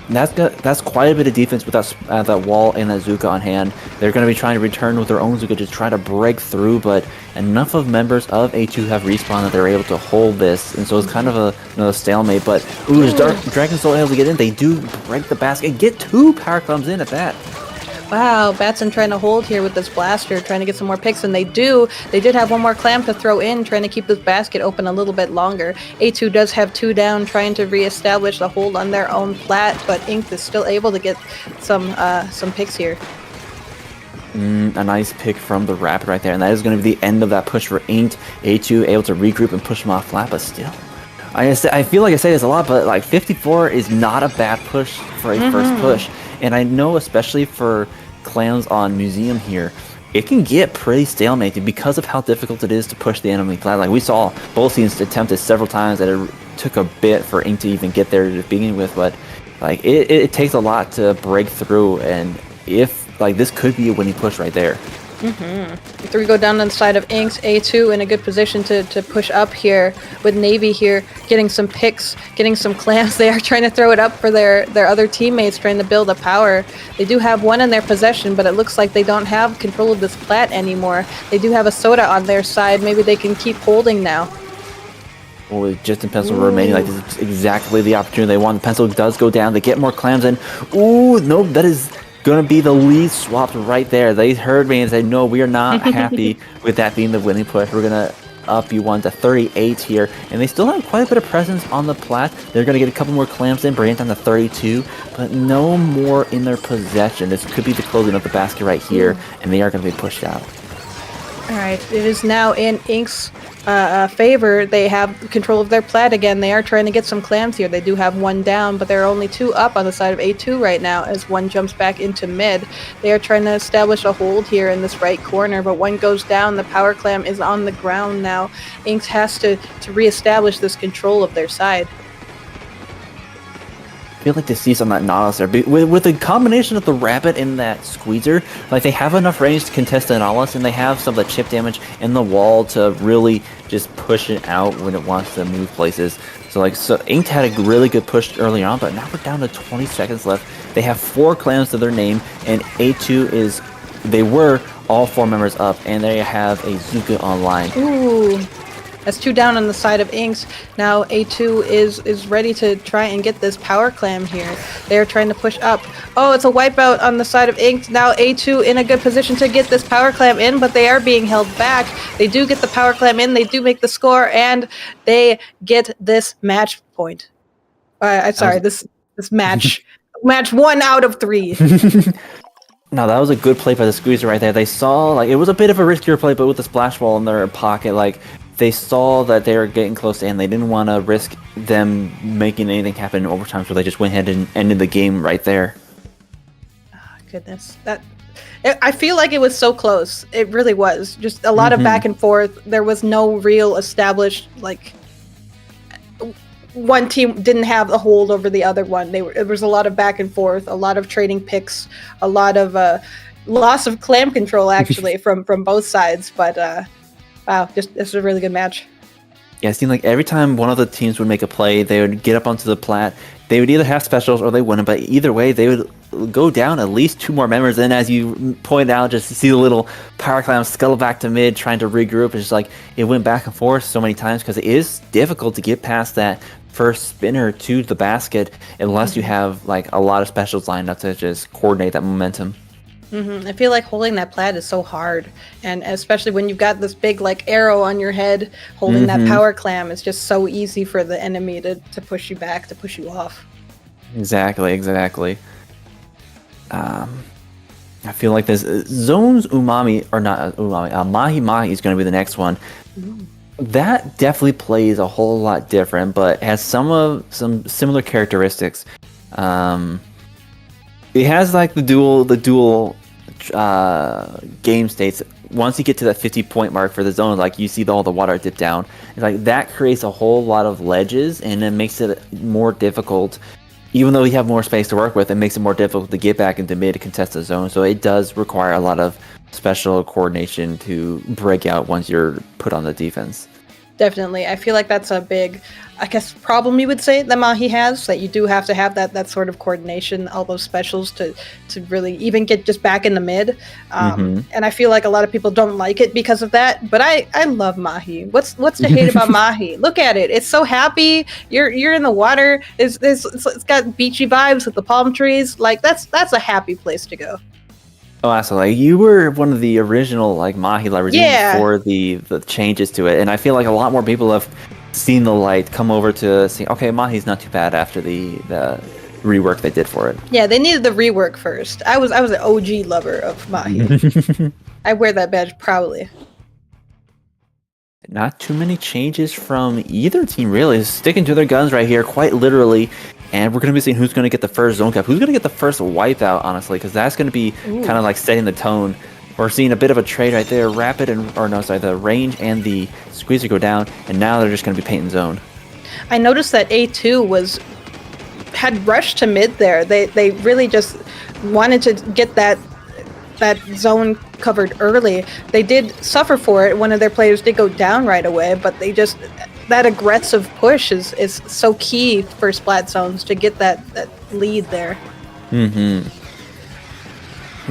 Speaker 1: that's quite a bit of defense with that wall and that Zuka on hand. They're going to be trying to return with their own Zuka to try to break through, but enough of members of A2 have respawned that they're able to hold this, and so it's kind of another stalemate. But is Dragon Soul able to get in? They do break the basket, get 2 power comes in at that.
Speaker 2: Wow, Batson trying to hold here with this blaster, trying to get some more picks, and they do. They did have one more clam to throw in, trying to keep this basket open a little bit longer. A2 does have 2 down, trying to reestablish the hold on their own plat, but Inked is still able to get some picks here.
Speaker 1: A nice pick from the Rapid right there, and that is going to be the end of that push for Inked. A2 able to regroup and push him off flat, but still. I feel like I say this a lot, but like 54 is not a bad push for a first push. And I know especially for clans on Museum here, it can get pretty stalemated because of how difficult it is to push the enemy flag. Like we saw both teams attempt it several times, that it took a bit for Ink to even get there to begin with, but like it takes a lot to break through, and if like this could be a winning push right there.
Speaker 2: Three go down on the side of Inks. A2 in a good position to push up here with Navy here, getting some picks, getting some clams. They are trying to throw it up for their other teammates, trying to build a power. They do have one in their possession, but it looks like they don't have control of this plat anymore. They do have a soda on their side. Maybe they can keep holding now.
Speaker 1: Well, with just in pencil remaining, like this is exactly the opportunity they want. The pencil does go down. They get more clams in. Ooh, no, that is gonna be the lead swapped right there. They heard me and said, no, we are not happy with that being the winning push. We're gonna up you one to 38 here, and they still have quite a bit of presence on the plat. They're gonna get a couple more clamps in, bring it down to 32, but no more in their possession. This could be the closing of the basket right here, and they are gonna be pushed out.
Speaker 2: All right, it is now in Ink's favor. They have control of their plat again. They are trying to get some clams here. They do have one down, but there are only two up on the side of A2 right now as one jumps back into mid. They are trying to establish a hold here in this right corner, but one goes down. The power clam is on the ground now. Inks has to reestablish this control of their side.
Speaker 1: I feel like to see some of that Nautilus there. With the combination of the Rabbit and that Squeezer, like they have enough range to contest the Nautilus, and they have some of the chip damage in the wall to really just push it out when it wants to move places. So Inked had a really good push early on, but now we're down to 20 seconds left. They have 4 clams to their name, and A2 they were all 4 members up, and they have a Zuka online.
Speaker 2: Ooh. That's 2 down on the side of Inks. Now A2 is ready to try and get this power clam here. They're trying to push up. Oh, it's a wipeout on the side of Inks. Now A2 in a good position to get this power clam in, but they are being held back. They do get the power clam in. They do make the score, and they get this match point. I'm sorry, this match. Match 1 out of 3.
Speaker 1: No, that was a good play by the Squeezer right there. They saw, like, it was a bit of a riskier play, but with the splash wall in their pocket, like, they saw that they were getting close to end. They didn't want to risk them making anything happen in overtime, so they just went ahead and ended the game right there.
Speaker 2: Oh, goodness. I feel like it was so close. It really was. Just a lot of back and forth. There was no real established, like, one team didn't have a hold over the other one. It was a lot of back and forth, a lot of trading picks, a lot of loss of clam control, actually, from both sides. But wow, this is a really good match.
Speaker 1: Yeah, it seemed like every time one of the teams would make a play, they would get up onto the plat. They would either have specials or they wouldn't, but either way, they would go down at least 2 more members. And as you pointed out, just to see the little power clam scuttle back to mid, trying to regroup. It's just like it went back and forth so many times because it is difficult to get past that first spinner to the basket unless you have like a lot of specials lined up to just coordinate that momentum.
Speaker 2: I feel like holding that plat is so hard, and especially when you've got this big like arrow on your head holding that power clam, it's just so easy for the enemy to push you back, to push you off.
Speaker 1: Exactly. I feel like this Zone's Umami, or not Umami, Mahi Mahi is going to be the next one. That definitely plays a whole lot different, but has some similar characteristics. It has like the dual game states. Once you get to that 50-point mark for the zone, like you see all the water dip down. It's like that creates a whole lot of ledges, and it makes it more difficult. Even though you have more space to work with, it makes it more difficult to get back into mid to contest the zone. So it does require a lot of special coordination to break out once you're put on the defense.
Speaker 2: Definitely. I feel like that's a big, I guess, problem you would say that Mahi has, that you do have to have that sort of coordination, all those specials to really even get just back in the mid. And I feel like a lot of people don't like it because of that, but I love Mahi. What's to hate about Mahi? Look at it. It's so happy. You're in the water. It's got beachy vibes with the palm trees. Like that's a happy place to go.
Speaker 1: Oh, absolutely. You were one of the original like Mahi lovers before the changes to it, and I feel like a lot more people have seen the light, come over to see. Okay, Mahi's not too bad after the rework they did for it.
Speaker 2: Yeah, they needed the rework first. I was an OG lover of Mahi. I wear that badge proudly.
Speaker 1: Not too many changes from either team, really. Sticking to their guns right here, quite literally. And we're going to be seeing who's going to get the first zone cap. Who's going to get the first wipeout, honestly, because that's going to be kind of like setting the tone. We're seeing a bit of a trade right there. Rapid the range and the squeezer go down, and now they're just going to be painting zone.
Speaker 2: I noticed that A2 had rushed to mid there. They really just wanted to get that zone covered early. They did suffer for it. One of their players did go down right away, but that aggressive push is so key for splat zones to get that lead there.
Speaker 1: We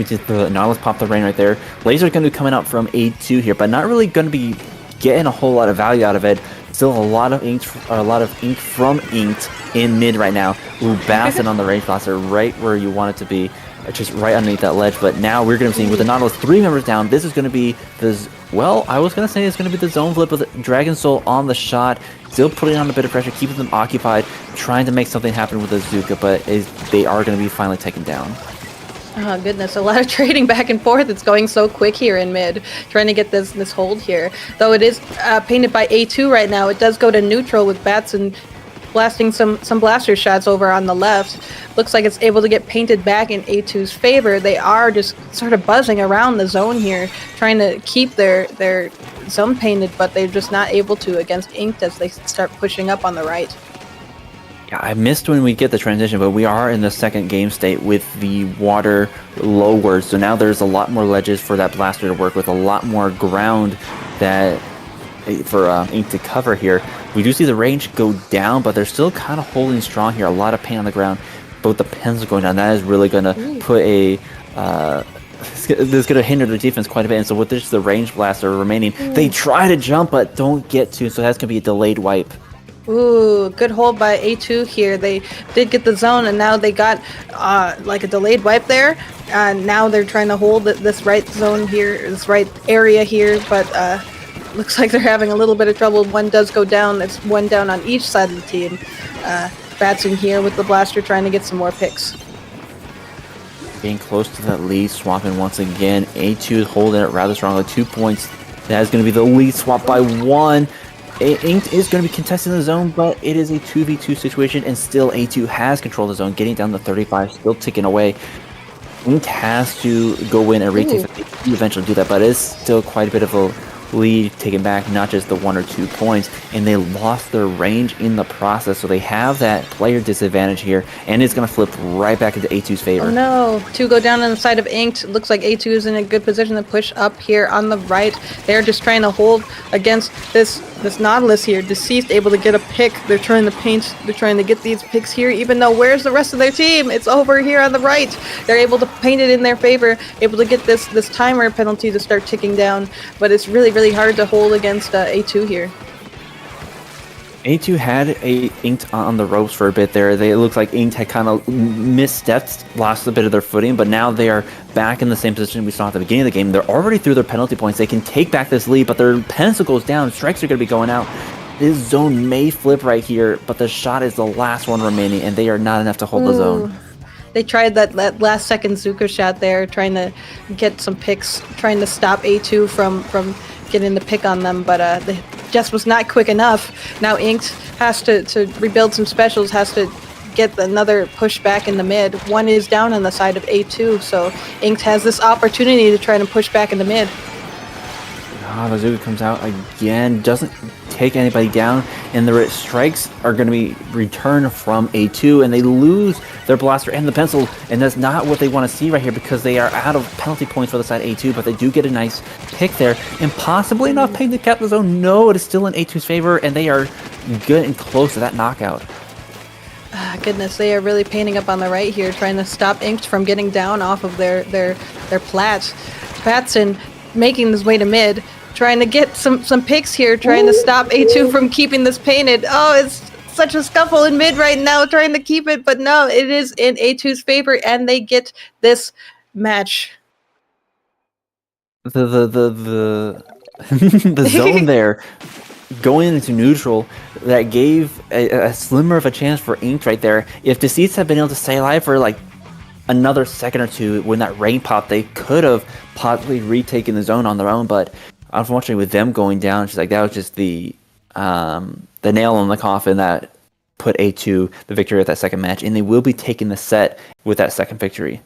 Speaker 1: did the Nautilus pop the rain right there. Laser going to be coming out from A2 here, but not really going to be getting a whole lot of value out of it. Still a lot of ink from Inked in mid right now. Ooh, Bassin on the range blaster right where you want it to be. Just right underneath that ledge, but now we're going to be seeing with the Nautilus 3 members down, this is going to be this, well, I was going to say it's going to be the zone flip with Dragon Soul on the shot, still putting on a bit of pressure, keeping them occupied, trying to make something happen with Azuka, but they are going to be finally taken down.
Speaker 2: Oh goodness, a lot of trading back and forth. It's going so quick here in mid, trying to get this hold here. Though it is painted by A2 right now, it does go to neutral with Batson blasting some blaster shots over on the left. Looks like it's able to get painted back in A2's favor. They are just sort of buzzing around the zone here, trying to keep their zone painted, but they're just not able to against Inked as they start pushing up on the right.
Speaker 1: Yeah, I missed when we get the transition, but we are in the second game state with the water lowered, so now there's a lot more ledges for that blaster to work with, a lot more ground that for Ink to cover here. We do see the range go down, but they're still kind of holding strong here. A lot of paint on the ground. Both the pens are going down. That is really going to put a... this is going to hinder their defense quite a bit. And so with this, the range blaster remaining, they try to jump, but don't get to. So that's going to be a delayed wipe.
Speaker 2: Ooh, good hold by A2 here. They did get the zone, and now they got like a delayed wipe there. And now they're trying to hold this right zone here, this right area here, but... looks like they're having a little bit of trouble. One does go down. It's one down on each side of the team. Batson here with the blaster trying to get some more picks.
Speaker 1: Getting close to that lead, swapping once again. A2 is holding it rather strongly. 2 points. That is going to be the lead swap by 1. Inked is going to be contesting the zone, but it is a 2v2 situation, and still A2 has control of the zone, getting down to 35, still ticking away. Inked has to go in and retake the lead. You eventually do that, but it's still quite a bit of a lead taken back, not just the 1 or 2 points, and they lost their range in the process, so they have that player disadvantage here, and it's going to flip right back into A2's favor.
Speaker 2: Oh no, 2 go down on the side of Inked. Looks like A2 is in a good position to push up here on the right. They're just trying to hold against this Nautilus here. Deceased able to get a pick. They're trying to paint, they're trying to get these picks here, even though where's the rest of their team? It's over here on the right. They're able to paint it in their favor, able to get this timer penalty to start ticking down, but it's really hard to hold against A2 here.
Speaker 1: A2 had Inked on the ropes for a bit there. It looks like Inked had kind of misstepped, lost a bit of their footing, but now they are back in the same position we saw at the beginning of the game. They're already through their penalty points. They can take back this lead, but their pencil goes down. Strikes are going to be going out. This zone may flip right here, but the shot is the last one remaining, and they are not enough to hold the zone.
Speaker 2: They tried that last second Zuka shot there, trying to get some picks, trying to stop A2 from getting the pick on them, but they just was not quick enough. Now Inked has to rebuild some specials, has to get another push back in the mid. One is down on the side of A2, so Inked has this opportunity to try to push back in the mid.
Speaker 1: Bazooka comes out again, doesn't take anybody down, and the strikes are going to be returned from A2, and they lose their blaster and the pencil, and that's not what they want to see right here because they are out of penalty points for the side A2, but they do get a nice pick there, and possibly enough paint to cap the zone. No, it is still in A2's favor, and they are good and close to that knockout.
Speaker 2: Goodness, they are really painting up on the right here, trying to stop Inked from getting down off of their plats. Batson making his way to mid, trying to get some picks here, trying to stop A2 from keeping this painted. Oh, it's such a scuffle in mid right now, trying to keep it, but no, it is in A2's favor, and they get this match.
Speaker 1: The zone there going into neutral, that gave a slimmer of a chance for Inked right there. If Deceits had been able to stay alive for like another second or two when that rain popped, they could have possibly retaken the zone on their own. But unfortunately, with them going down, she's like that was just the nail in the coffin that put A2 the victory at that second match, and they will be taking the set with that second victory.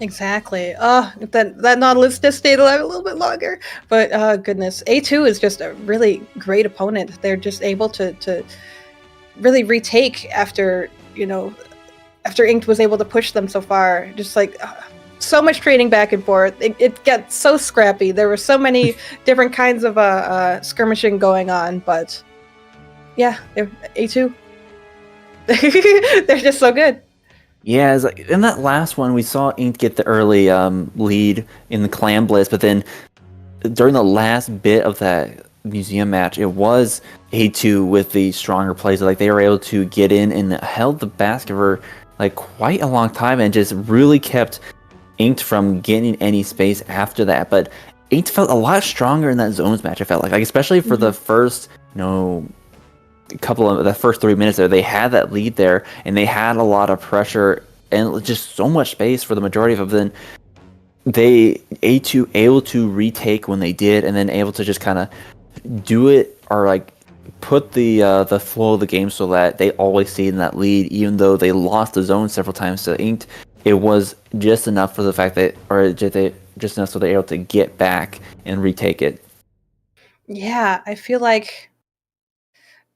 Speaker 2: Exactly. Oh, that Nautilus just stayed alive a little bit longer. But goodness, A2 is just a really great opponent. They're just able to really retake after, after Inked was able to push them so far. Just like so much trading back and forth. It got so scrappy. There were so many different kinds of skirmishing going on. But yeah, A2. They're just so good.
Speaker 1: Yeah, it's like, in that last one, we saw Inked get the early lead in the Clan Blitz, but then during the last bit of that museum match, it was A2 with the stronger plays. Like they were able to get in and held the basket for like quite a long time and just really kept Inked from getting any space after that. But Inked felt a lot stronger in that zones match. I felt like especially for the first, couple of the first 3 minutes there, they had that lead there and they had a lot of pressure and just so much space for the majority of them. Then they A2 able to retake when they did, and then able to just kind of do it or like put the flow of the game so that they always stayed in that lead, even though they lost the zone several times to Inked. It was just enough for the fact that, or just enough so they're able to get back and retake it.
Speaker 2: Yeah, I feel like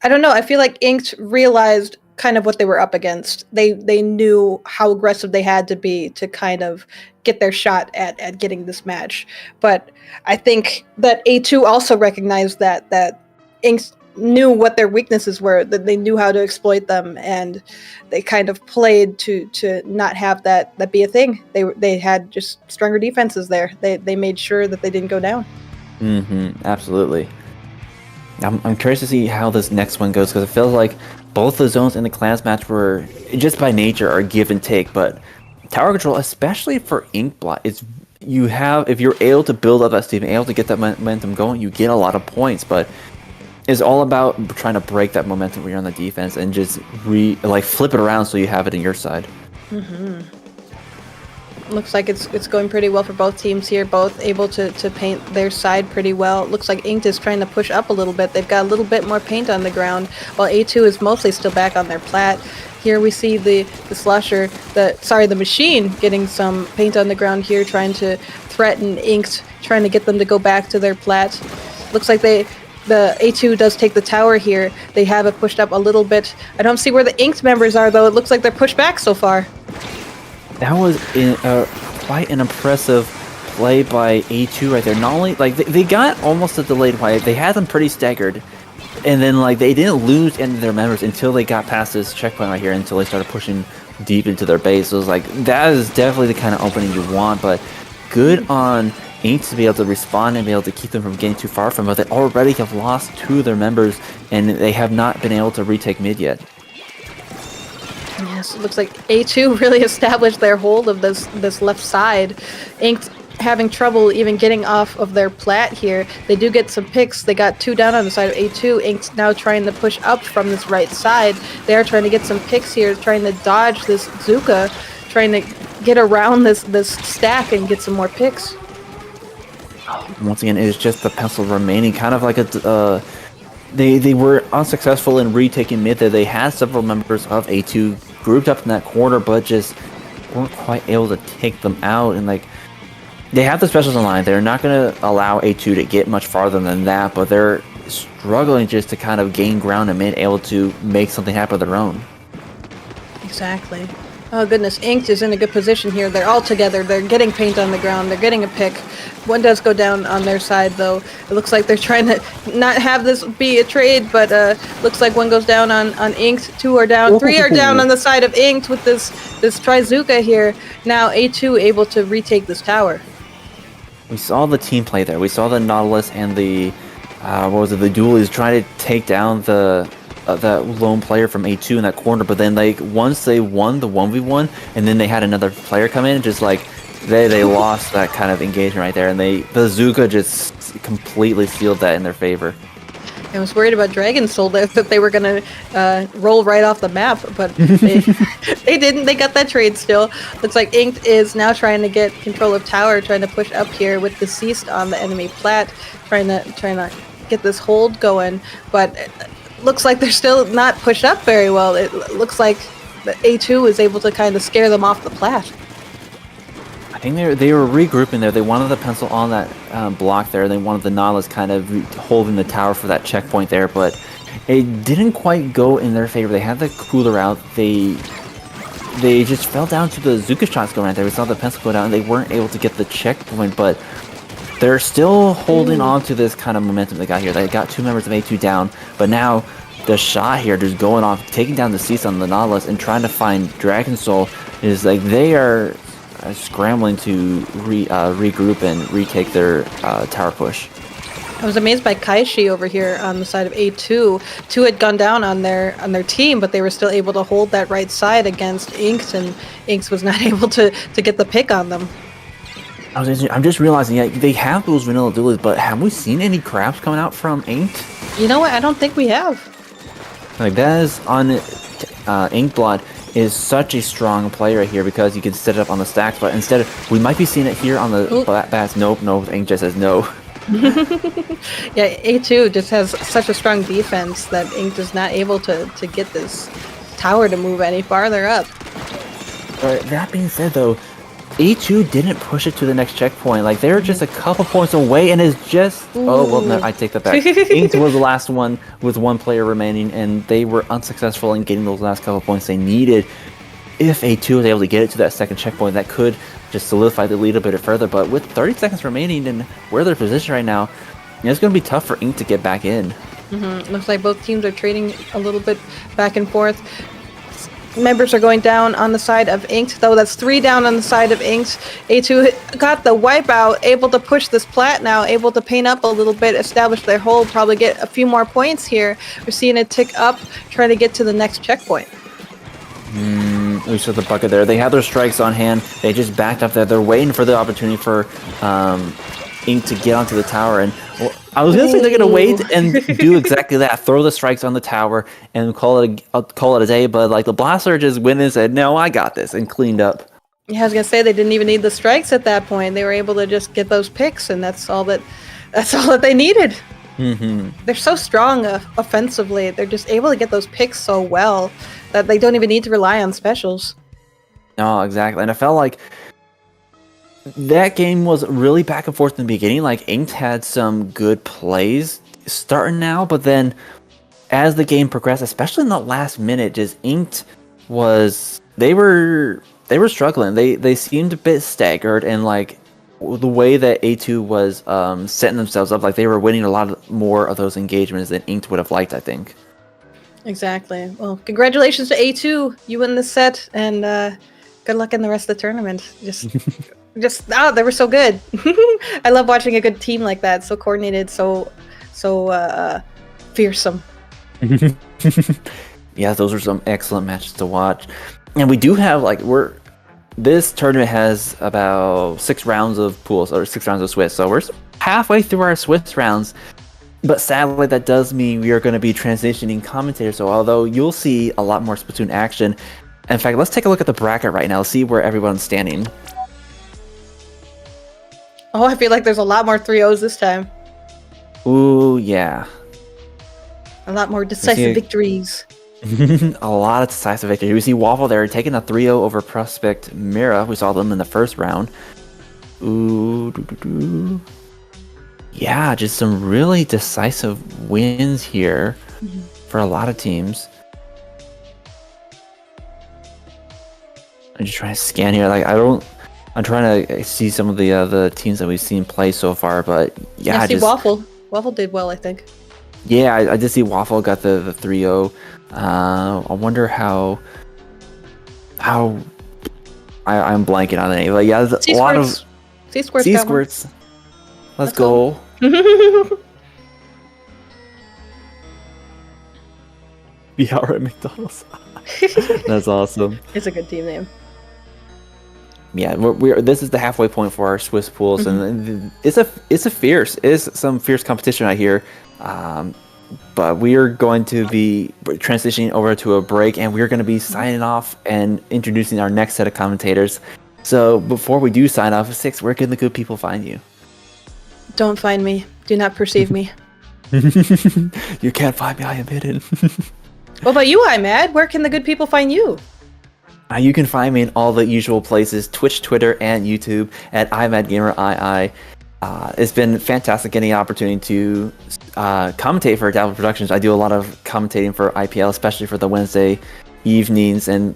Speaker 2: I don't know. I feel like Inked realized kind of what they were up against. They knew how aggressive they had to be to kind of get their shot at getting this match. But I think that A2 also recognized that Inked knew what their weaknesses were, that they knew how to exploit them, and they kind of played to not have that be a thing. They had just stronger defenses there. They made sure that they didn't go down.
Speaker 1: Absolutely. I'm curious to see how this next one goes, because it feels like both the zones in the clans match were just by nature are give and take. But tower control, especially for Inkblot, if you're able to build up that steam, able to get that momentum going, you get a lot of points. But it's all about trying to break that momentum when you're on the defense and just flip it around so you have it in your side.
Speaker 2: Looks like it's going pretty well for both teams here, both able to paint their side pretty well. Looks like Inked is trying to push up a little bit. They've got a little bit more paint on the ground, while A2 is mostly still back on their plat. Here we see the Slusher, the machine getting some paint on the ground here, trying to threaten Inked, trying to get them to go back to their plat. Looks like the A2 does take the tower here. They have it pushed up a little bit. I don't see where the Inked members are, though. It looks like they're pushed back so far.
Speaker 1: That was quite an impressive play by A2 right there. Not only they got almost a delayed wipe, they had them pretty staggered, and then they didn't lose any of their members until they got past this checkpoint right here, until they started pushing deep into their base. So it was that is definitely the kind of opening you want. But good on Inked to be able to respond and be able to keep them from getting too far from it. They already have lost 2 of their members, and they have not been able to retake mid yet.
Speaker 2: Yes, it looks like A2 really established their hold of this left side. Inked having trouble even getting off of their plat here. They do get some picks. They got 2 down on the side of A2. Inked's now trying to push up from this right side. They are trying to get some picks here, trying to dodge this Zuka, trying to get around this stack and get some more picks.
Speaker 1: Once again, it's just the pencil remaining, kind of like a... They were unsuccessful in retaking mid there. They had several members of A2 grouped up in that corner, but just weren't quite able to take them out. And they have the specials in line. They're not going to allow A2 to get much farther than that, but they're struggling just to kind of gain ground in mid, able to make something happen of their own.
Speaker 2: Exactly. Oh goodness, Inked is in a good position here. They're all together. They're getting paint on the ground. They're getting a pick. One does go down on their side, though. It looks like they're trying to not have this be a trade, but looks like one goes down on Inked. 2 are down. 3 are down on the side of Inked with this Trizuka here. Now A2 able to retake this tower.
Speaker 1: We saw the team play there. We saw the Nautilus and the the Dualies trying to take down that lone player from A2 in that corner, but then once they won the 1v1 and then they had another player come in, just they lost that kind of engagement right there, and the Zuka just completely sealed that in their favor.
Speaker 2: I was worried about Dragon Soul there, that they were gonna roll right off the map, but they, they didn't. They got that trade still. Looks like Inked is now trying to get control of tower, trying to push up here with Deceased on the enemy plat, trying to get this hold going. But it looks like they're still not pushed up very well. It looks like the A2 is able to kind of scare them off the plat.
Speaker 1: I think they were regrouping there. They wanted the pencil on that block there. They wanted the Nautilus kind of holding the tower for that checkpoint there, but it didn't quite go in their favor. They had the cooler out. They just fell down to the Zuka shots going out there. We saw the pencil go down, and they weren't able to get the checkpoint, but they're still holding on to this kind of momentum they got here. They got 2 members of A2 down, but now the shot here just going off, taking down the Cease on the Nautilus and trying to find Dragon Soul is like they are scrambling to regroup and retake their tower push.
Speaker 2: I was amazed by Kaishi over here on the side of A2. Two had gone down on their team, but they were still able to hold that right side against Inks, and Inks was not able to get the pick on them.
Speaker 1: I'm just realizing, yeah, they have those vanilla duelists, but have we seen any craps coming out from Inked?
Speaker 2: You know what? I don't think we have.
Speaker 1: Like, that is on Inkblood is such a strong player here because you can set it up on the stacks, but instead we might be seeing it here on the bats. Nope, Ink just says no.
Speaker 2: Yeah, A2 just has such a strong defense that Ink is not able to get this tower to move any farther up.
Speaker 1: That being said, though, A2 didn't push it to the next checkpoint. Like, they're just a couple points away, and it's just... Ooh. Oh, well, no, I take that back. Ink was the last one with one player remaining, and they were unsuccessful in getting those last couple points they needed. If A2 was able to get it to that second checkpoint, that could just solidify the lead a bit further. But with 30 seconds remaining and where they're positioned right now, it's going to be tough for Ink to get back in.
Speaker 2: Looks like both teams are trading a little bit back and forth. Members are going down on the side of Inked, though. That's 3 down on the side of Inked. A2 got the wipeout, able to push this plat now, able to paint up a little bit, establish their hold, probably get a few more points here. We're seeing it tick up, trying to get to the next checkpoint.
Speaker 1: We saw the bucket there. They had their strikes on hand. They just backed up there. They're waiting for the opportunity for Ink to get onto the tower. And well, I was gonna say they're gonna wait and do exactly that. Throw the strikes on the tower and call it a day. But like the Blaster just went and said, "No, I got this," and cleaned up.
Speaker 2: Yeah, I was gonna say they didn't even need the strikes at that point. They were able to just get those picks, and that's all that they needed. They're so strong offensively. They're just able to get those picks so well that they don't even need to rely on specials.
Speaker 1: No, exactly. And I felt like that game was really back and forth in the beginning. Like, Inked had some good plays starting now, but then as the game progressed, especially in the last minute, just Inked was... They were struggling. They seemed a bit staggered, and like the way that A2 was setting themselves up, like they were winning a lot more of those engagements than Inked would have liked, I think.
Speaker 2: Exactly. Well, congratulations to A2. You win this set, and good luck in the rest of the tournament. They were so good. I love watching a good team like that. So coordinated, so fearsome.
Speaker 1: Yeah, those are some excellent matches to watch. And we do have this tournament has about 6 rounds of pools, or 6 rounds of Swiss. So we're halfway through our Swiss rounds. But sadly, that does mean we are going to be transitioning commentators. So although you'll see a lot more Splatoon action, in fact, let's take a look at the bracket right now, see where everyone's standing.
Speaker 2: Oh, I feel like there's a lot more 3-0s this time.
Speaker 1: Ooh, yeah.
Speaker 2: A lot more decisive victories.
Speaker 1: A lot of decisive victories. We see Waffle there taking a 3-0 over Prospect Mira. We saw them in the first round. Ooh, yeah, just some really decisive wins here for a lot of teams. I'm just trying to scan here. I'm trying to see some of the teams that we've seen play so far, but yeah,
Speaker 2: I see Waffle. Waffle did well, I think.
Speaker 1: Yeah, I did see Waffle got the 3-0. I wonder how I'm blanking on the name. But yeah, there's a lot of C-Squirts. Let's go. BR at McDonald's. That's awesome.
Speaker 2: It's a good team name.
Speaker 1: Yeah, this is the halfway point for our Swiss pools, and it's some fierce competition out here. But we are going to be transitioning over to a break, and we're going to be signing off and introducing our next set of commentators. So before we do sign off, Six, where can the good people find you?
Speaker 2: Don't find me. Do not perceive me.
Speaker 1: You can't find me. I am hidden.
Speaker 2: What about you, iMad? Where can the good people find you?
Speaker 1: You can find me in all the usual places: Twitch, Twitter, and YouTube at iMadGamerII. It's been fantastic getting the opportunity to commentate for Dapple Productions. I do a lot of commentating for IPL, especially for the Wednesday evenings and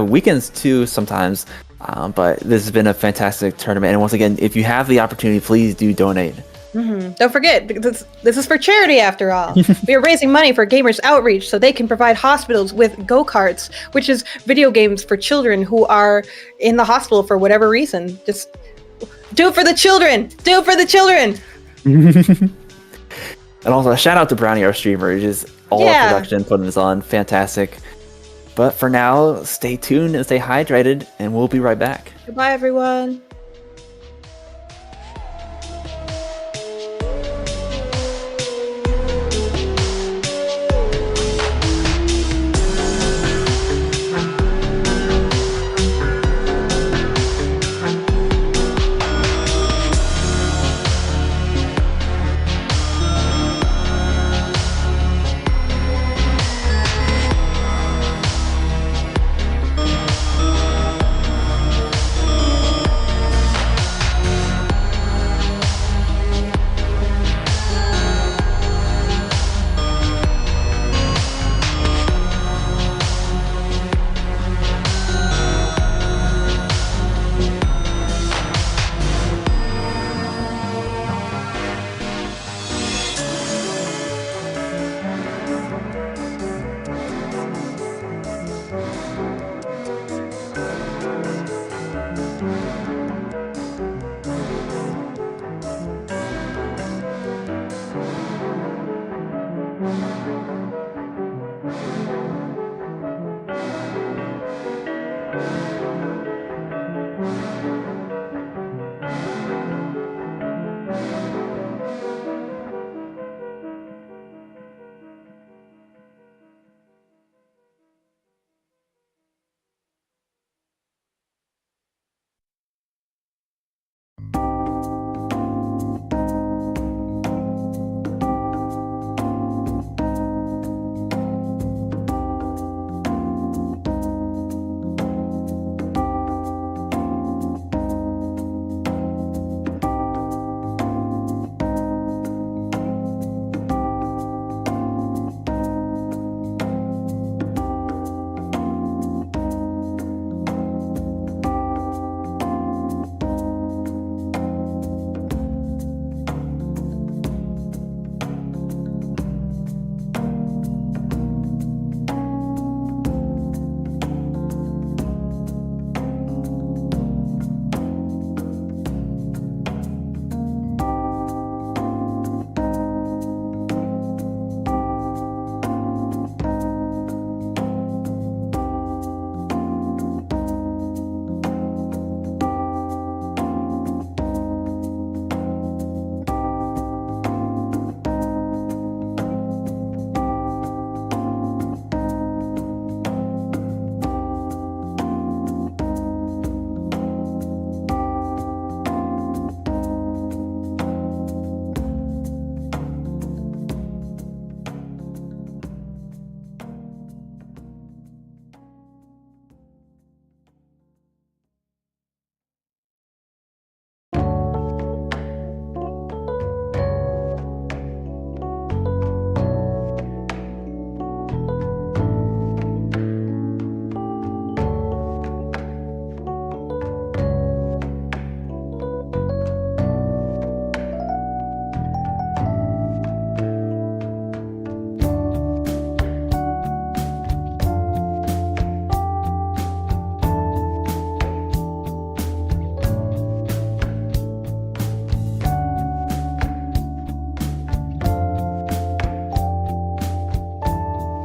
Speaker 1: weekends too sometimes. But this has been a fantastic tournament. And once again, if you have the opportunity, please do donate.
Speaker 2: Don't forget, this is for charity after all. We are raising money for Gamers Outreach so they can provide hospitals with go-karts, which is video games for children who are in the hospital for whatever reason. Just do it for the children! Do it for the children!
Speaker 1: And also, a shout out to Brownie, our streamer. Just all our production, putting this on. Fantastic. But for now, stay tuned and stay hydrated, and we'll be right back.
Speaker 2: Goodbye, everyone.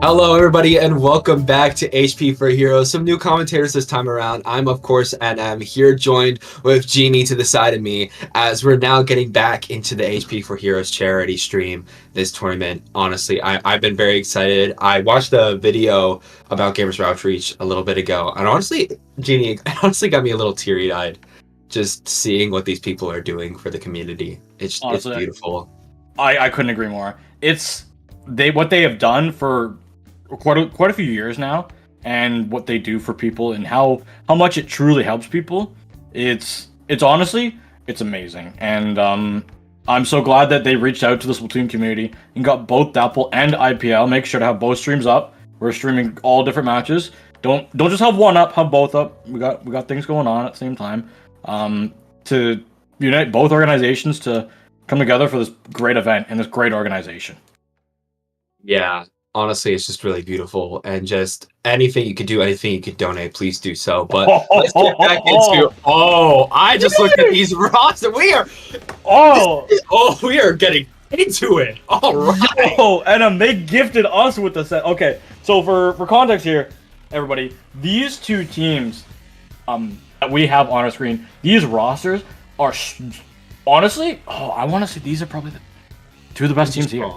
Speaker 3: Hello, everybody, and welcome back to HP for Heroes. Some new commentators this time around. I'm, of course, NM, here joined with Genie to the side of me as we're now getting back into the HP for Heroes charity stream this tournament. Honestly, I've been very excited. I watched the video about Gamers Outreach a little bit ago, and honestly, Genie, it honestly got me a little teary-eyed just seeing what these people are doing for the community. It's beautiful.
Speaker 4: I couldn't agree more. What they have done for quite a few years now, and what they do for people, and how much it truly helps people. It's honestly amazing, and I'm so glad that they reached out to the Splatoon community and got both Dapple and IPL. Make sure to have both streams up. We're streaming all different matches. Don't just have one up, have both up. We got things going on at the same time. To unite both organizations to come together for this great event and this great organization.
Speaker 3: Yeah. Honestly, it's just really beautiful, and just anything you could do, anything you could donate, please do so. But let's get back into. I just looked at these rosters. We are getting into it. All right.
Speaker 4: And they gifted us with the set. Okay, so for context here, everybody, these two teams, that we have on our screen, these rosters are honestly. I want to say these are probably two of the best teams here.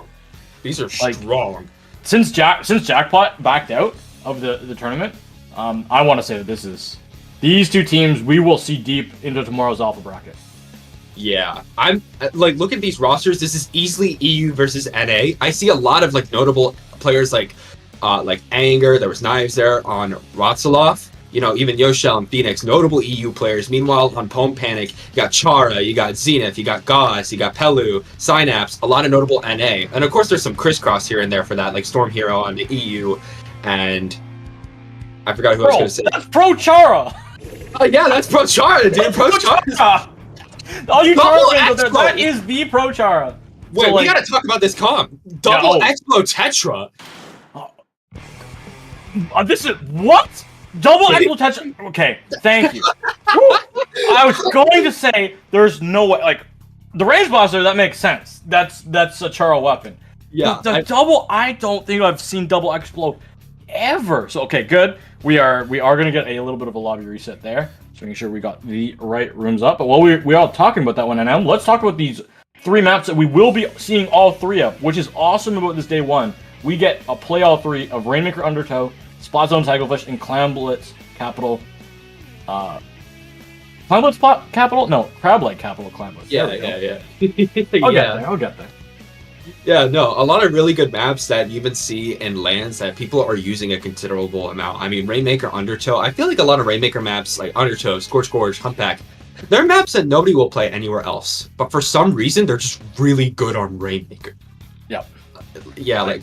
Speaker 3: These are strong.
Speaker 4: Since Jackpot backed out of the tournament, I want to say that these two teams we will see deep into tomorrow's alpha bracket.
Speaker 3: Yeah, I'm look at these rosters. This is easily EU versus NA. I see a lot of notable players like Anger. There was Knives there on Rotzelov. Even Yoshel and Phoenix, notable EU players. Meanwhile, on Pome Panic, you got Chara, you got Zenith, you got Gauss, you got Pelu, Synapse, a lot of notable NA. And of course, there's some crisscross here and there for that, like Storm Hero on the EU, and I forgot who I was going to say.
Speaker 4: That's Pro Chara!
Speaker 3: Oh, yeah, that's Pro Chara, dude. Pro Chara!
Speaker 4: All you Chara fans out there, that is the Pro Chara.
Speaker 3: Wait, we gotta talk about this comp. Double Expo Tetra.
Speaker 4: This is... What? Double Expo Tetra. Okay, thank you. I was going to say there's no way. The range blaster, that makes sense. That's a Chara weapon.
Speaker 3: Yeah.
Speaker 4: Double, I don't think I've seen double explode ever. So okay, good. We are gonna get a little bit of a lobby reset there. So making sure we got the right rooms up. But while we are talking about that one, and now let's talk about these three maps that we will be seeing all three of, which is awesome about this day one. We get a play all three of Rainmaker Undertow, Spot Zone Tacklefish, and Clam Blitz Capital. Clam Blitz Capital? No, Crab Leg Capital Clam Blitz.
Speaker 3: Yeah.
Speaker 4: I'll get there.
Speaker 3: Yeah, no, a lot of really good maps that you even see in lands that people are using a considerable amount. I mean, Rainmaker Undertow. I feel like a lot of Rainmaker maps, like Undertow, Scorch Gorge, Humpback, they're maps that nobody will play anywhere else. But for some reason, they're just really good on Rainmaker.
Speaker 4: Yep.
Speaker 3: Yeah,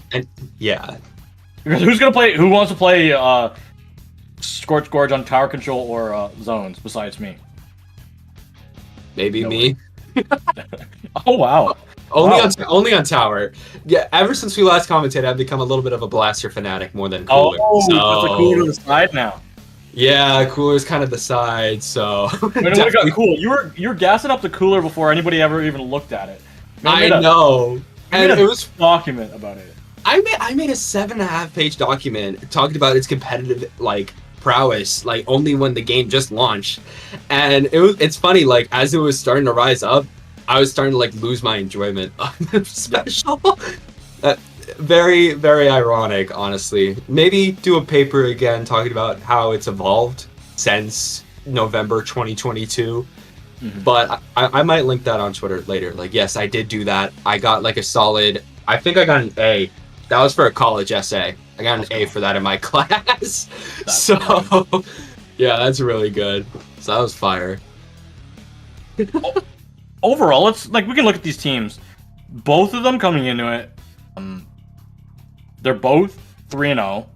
Speaker 4: Because who wants to play Scorch Gorge on tower control or zones besides me?
Speaker 3: Maybe me.
Speaker 4: Oh wow.
Speaker 3: Only on tower. Yeah, ever since we last commented, I've become a little bit of a blaster fanatic more than cooler.
Speaker 4: Just a cooler to the side now.
Speaker 3: Yeah, cooler's kind of the side, so
Speaker 4: When it got cool, you were gassing up the cooler before anybody ever even looked at it.
Speaker 3: I know.
Speaker 4: And it was document about it.
Speaker 3: I made a 7.5-page document talking about its competitive prowess, only when the game just launched, and it's funny, as it was starting to rise up, I was starting to lose my enjoyment of the special. Very, very ironic, honestly. Maybe do a paper again talking about how it's evolved since November 2022. Mm-hmm. But I might link that on Twitter later. Yes, I did do that. I got a solid. I think I got an A. That was for a college essay. I got an A for that in my class. Yeah, that's really good. So that was fire.
Speaker 4: Overall, it's we can look at these teams. Both of them coming into it, they're both 3-0.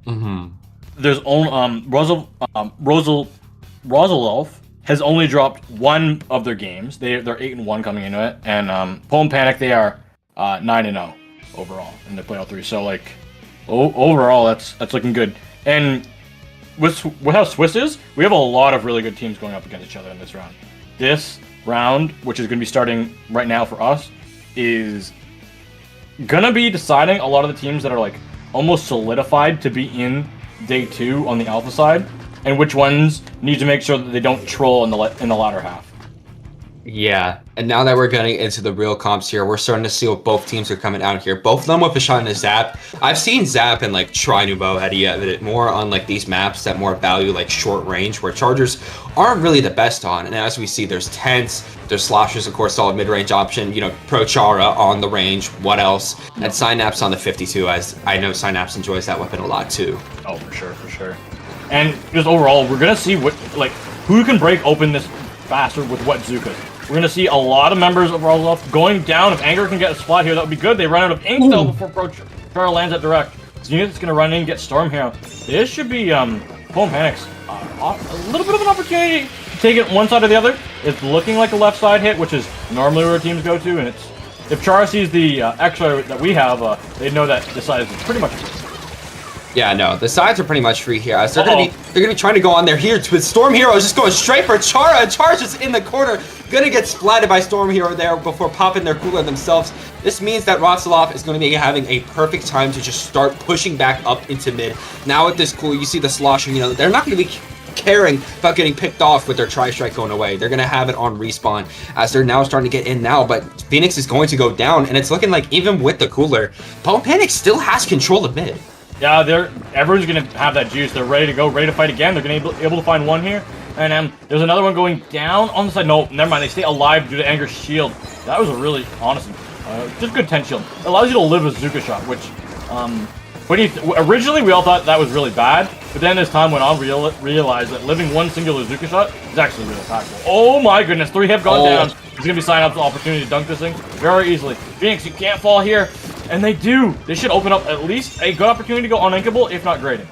Speaker 3: Mm-hmm.
Speaker 4: There's only Rosalolf has only dropped one of their games. They're 8-1 coming into it, and Pome Panic, they are 9-0 overall, and they play all three. So overall, that's looking good. And with how Swiss is, we have a lot of really good teams going up against each other in this round. This round, which is going to be starting right now for us, is gonna be deciding a lot of the teams that are almost solidified to be in day 2 on the alpha side, and which ones need to make sure that they don't troll in the latter half.
Speaker 3: Yeah, and now that we're getting into the real comps here, we're starting to see what both teams are coming out here. Both of them with a shot in a Zap. I've seen Zap and like Try Nouveau had it more on like these maps that more value like short range, where Chargers aren't really the best on. And as we see, there's Tents, there's Sloshers, of course, solid mid-range option. You know, Pro Chara on the range. What else? And Synapse on the 52, as I know Synapse enjoys that weapon a lot too.
Speaker 4: Oh, for sure. And just overall, we're gonna see who can break open this faster with what Zukas. We're going to see a lot of members of Rozloff going down. If Anger can get a spot here, that would be good. They run out of ink, though, before Pro Chara lands at direct. Zenith's going to run in and get Storm Hero. This should be Home Panic's a little bit of an opportunity to take it one side or the other. It's looking like a left side hit, which is normally where teams go to. And if Chara sees the X-ray that we have, they know that the side is pretty much free.
Speaker 3: Yeah, no, the sides are pretty much free here. As they're gonna be trying to go on there here with Storm Hero is just going straight for Chara. Chara's just in the corner, gonna get splatted by Storm Hero there before popping their cooler themselves. This means that Rotzloff is gonna be having a perfect time to just start pushing back up into mid. Now with this cooler, you see the sloshing, you know, they're not gonna be caring about getting picked off with their tri-strike going away. They're gonna have it on respawn as they're now starting to get in now, but Phoenix is going to go down, and it's looking like even with the cooler, Home Panic still has control of mid.
Speaker 4: Yeah, everyone's gonna have that juice. They're ready to go, ready to fight again. They're gonna be able to find one here, and there's another one going down on the side. No, never mind. They stay alive due to Anger's shield. That was a really, honestly, just good 10 shield. It allows you to live a Zuka shot, which, originally we all thought that was really bad, but then as time went on, we realized that living one singular Zuka shot is actually really impactful. Oh my goodness, 3 have gone down. There's gonna be sign-up opportunity to dunk this thing very easily. Phoenix, you can't fall here. And they do. They should open up at least a good opportunity to go uninkable, if not grading.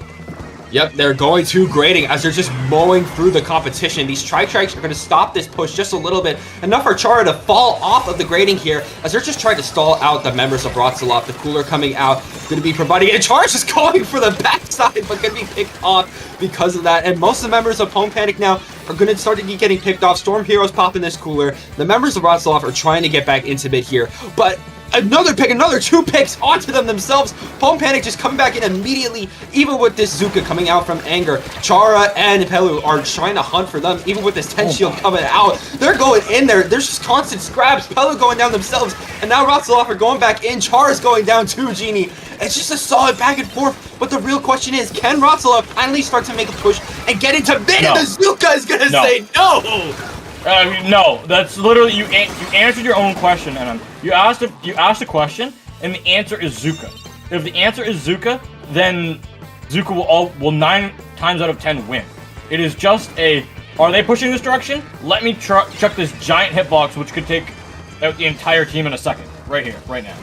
Speaker 3: Yep, they're going to grading as they're just mowing through the competition. These tri-strikes are going to stop this push just a little bit. Enough for Chara to fall off of the grading here as they're just trying to stall out the members of Rotzloff. The cooler coming out, going to be providing it. And Chara's just going for the backside, but going to be picked off because of that. And most of the members of Home Panic now are going to start to be getting picked off. Storm Hero's popping this cooler. The members of Rotzloff are trying to get back into mid here, but another 2 picks onto them themselves. Home Panic just coming back in immediately, even with this Zuka coming out from Anger. Chara and Pelu are trying to hunt for them, even with this 10 shield coming out. They're going in there. There's just constant scraps. Pelu going down themselves, and now Rotzloff are going back in. Chara's going down too, Genie. It's just a solid back and forth, but the real question is, can Rotzloff finally start to make a push and get into mid?
Speaker 4: No.
Speaker 3: And the Zuka is going to say no!
Speaker 4: No, that's literally you answered your own question, and you asked a question, and the answer is Zuka. If the answer is Zuka, then Zuka will 9 times out of 10 win. It is just are they pushing this direction? Let me chuck this giant hitbox, which could take out the entire team in a second, right here, right now.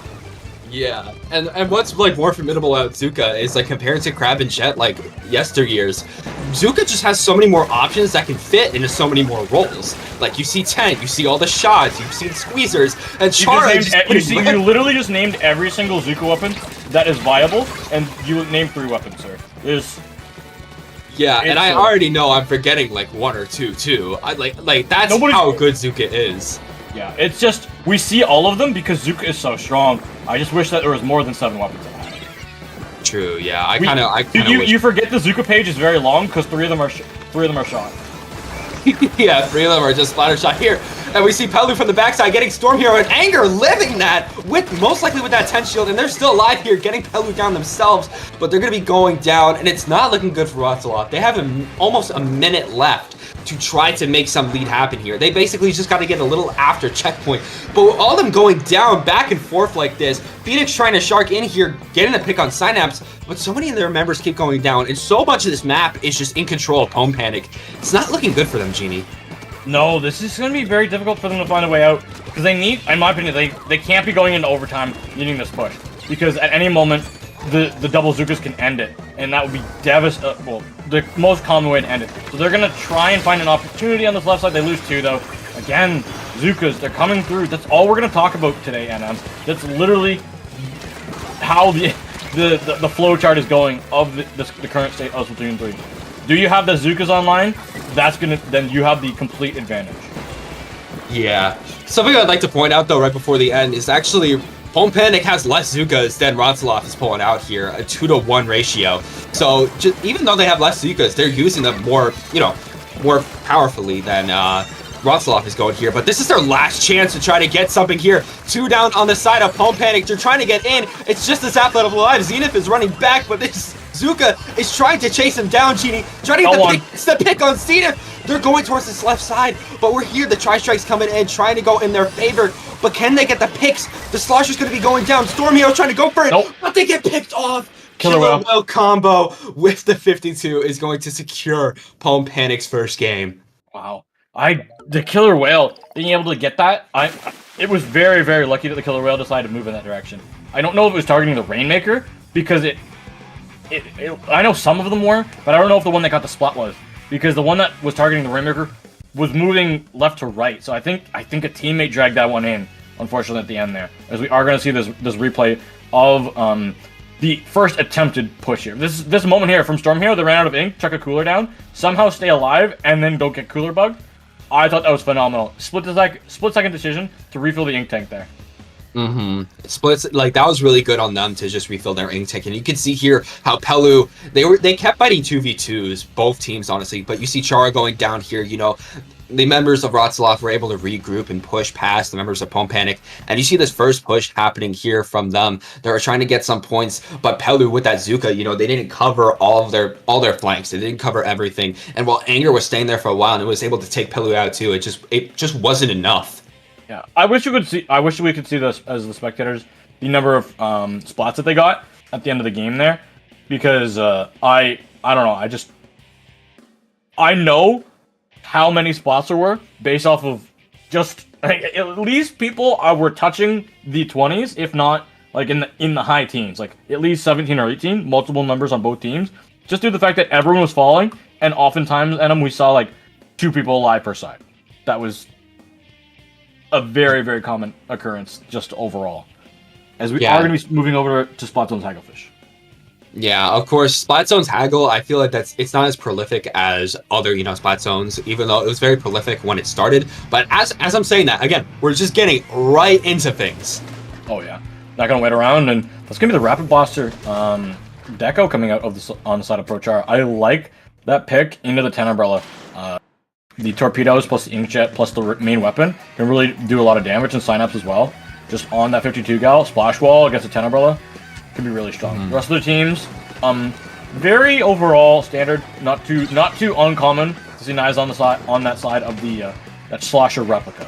Speaker 3: Yeah, and what's like more formidable about Zuka is like compared to Crab and Jet like yesteryears, Zuka just has so many more options that can fit into so many more roles. Like you see Tent, you see all the shots, you see the squeezers, and Chara.
Speaker 4: You literally just named every single Zuka weapon that is viable, and you named 3 weapons, sir.
Speaker 3: And I already know I'm forgetting like 1 or 2 too. Like that's how good Zuka is.
Speaker 4: Yeah, it's just, we see all of them because Zuka is so strong. I just wish that there was more than 7 weapons.
Speaker 3: True, yeah. I kind of
Speaker 4: you forget the Zuka page is very long because 3 of them are shot.
Speaker 3: Yeah, 3 of them are just splatter shot here. And we see Pelu from the backside getting Storm Hero and Anger living that with most likely with that 10 shield, and they're still alive here, getting Pelu down themselves, but they're gonna be going down, and it's not looking good for Rotzloff. They have almost a minute left to try to make some lead happen here. They basically just got to get a little after checkpoint. But with all them going down back and forth like this, Phoenix trying to shark in here, getting a pick on Synapse, but so many of their members keep going down, and so much of this map is just in control of Home Panic. It's not looking good for them, Genie.
Speaker 4: No, this is going to be very difficult for them to find a way out, because they need, in my opinion, they can't be going into overtime needing this push, because at any moment, the double Zukas can end it, and that would be devastating. Well, the most common way to end it. So they're gonna try and find an opportunity on this left side. They lose 2 though. Again, Zukas, they're coming through. That's all we're gonna talk about today, NM. That's literally how the flow chart is going of the current state of Splatoon 3. Do you have the Zukas online? Then you have the complete advantage.
Speaker 3: Yeah. Something I'd like to point out though right before the end is actually Home Panic has less Zukas than Rotzloff is pulling out here, a 2-to-1 ratio. So even though they have less Zukas, they're using them more, more powerfully than Rotzloff is going here. But this is their last chance to try to get something here. 2 down on the side of Home Panic. They're trying to get in. It's just this athlete alive. Zenith is running back, but this Zuka is trying to chase him down, Genie. Trying to get the pick on Zenith. They're going towards this left side, but we're here. The Tri-Strike's coming in, trying to go in their favor. But can they get the picks? The Slosher's going to be going down. Storm Hero trying to go for it, but they get picked off. Killer Whale combo with the 52 is going to secure Home Panic's first game.
Speaker 4: Wow. The Killer Whale, being able to get that, it was very, very lucky that the Killer Whale decided to move in that direction. I don't know if it was targeting the Rainmaker, because I know some of them were, but I don't know if the one that got the spot was. Because the one that was targeting the Rainmaker was moving left to right. So I think a teammate dragged that one in, unfortunately, at the end there. As we are going to see this replay of the first attempted push here. This moment here from Storm Hero, they ran out of ink, chuck a cooler down, somehow stay alive, and then go get cooler bugged. I thought that was phenomenal. Split second decision to refill the ink tank there.
Speaker 3: Splits, like, that was really good on them to just refill their ink tank. And you can see here how Pelu, they kept fighting 2v2s, both teams, honestly. But you see Chara going down here, the members of Rotzloff were able to regroup and push past the members of Home Panic. And you see this first push happening here from them. They were trying to get some points, but Pelu with that Zuka, they didn't cover all their flanks. They didn't cover everything. And while Anger was staying there for a while and it was able to take Pelu out too, it just wasn't enough.
Speaker 4: Yeah, I wish we could see this as the spectators, the number of spots that they got at the end of the game there, because I don't know, I know how many spots there were based off of just at least people were touching the 20s, if not like in the high teens, like at least 17 or 18, multiple numbers on both teams, just due to the fact that everyone was falling, and oftentimes in them we saw like 2 people alive per side. That was a very, very common occurrence just overall. As we are going to be moving over to Splat Zone's Hagglefish.
Speaker 3: Yeah, of course, Splat Zone's Haggle, I feel like it's not as prolific as other, Splat Zones, even though it was very prolific when it started. But as I'm saying that, again, we're just getting right into things. Oh yeah,
Speaker 4: not going to wait around, and that's going to be the Rapid Blaster Deco coming out of on the side of ProChar. I like that pick into the 10 Umbrella. The torpedoes plus the inkjet plus the main weapon can really do a lot of damage, and Synapse as well. Just on that 52 gal, Splash Wall against a 10 Umbrella can be really strong. The rest of the teams, very overall standard, not too uncommon to see knives on that side of the that Slosher replica.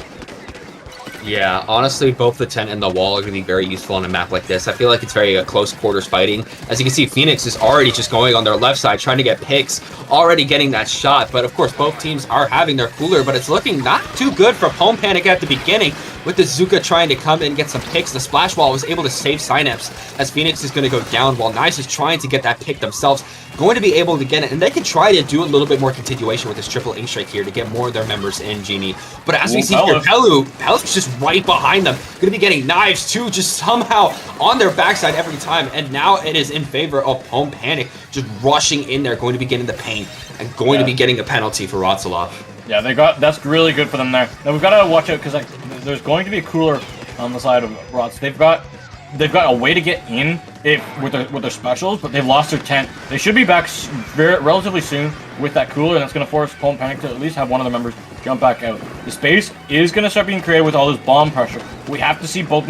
Speaker 3: Yeah, honestly, both the 10 and the wall are going to be very useful on a map like this. I feel like it's very close quarters fighting. As you can see, Phoenix is already just going on their left side, trying to get picks, already getting that shot. But of course, both teams are having their cooler, but it's looking not too good for Home Panic at the beginning. With the Zuka trying to come in and get some picks, the Splash Wall was able to save Synapse, as Phoenix is going to go down, while Nice is trying to get that pick themselves. Going to be able to get it, and they can try to do a little bit more continuation with this triple ink strike here to get more of their members in, Genie. But as we see here, Pelu's just right behind them. Going to be getting knives too, just somehow on their backside every time. And now it is in favor of Home Panic, just rushing in there, going to be getting the paint and going to be getting a penalty for Rotzloff.
Speaker 4: Yeah, that's really good for them there. Now we've got to watch out because there's going to be a cooler on the side of Rotz. They've got a way to get in with their specials, but they've lost their tent. They should be back relatively soon with that cooler, and that's going to force Home Panic to at least have one of the members jump back out. The space is going to start being created with all this bomb pressure. We have to see both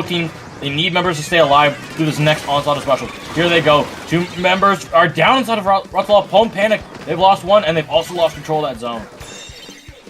Speaker 4: teams. They need members to stay alive through this next onslaught of specials. Here they go. 2 members are down inside of Rotzloff. Home Panic. They've lost 1, and they've also lost control of that zone.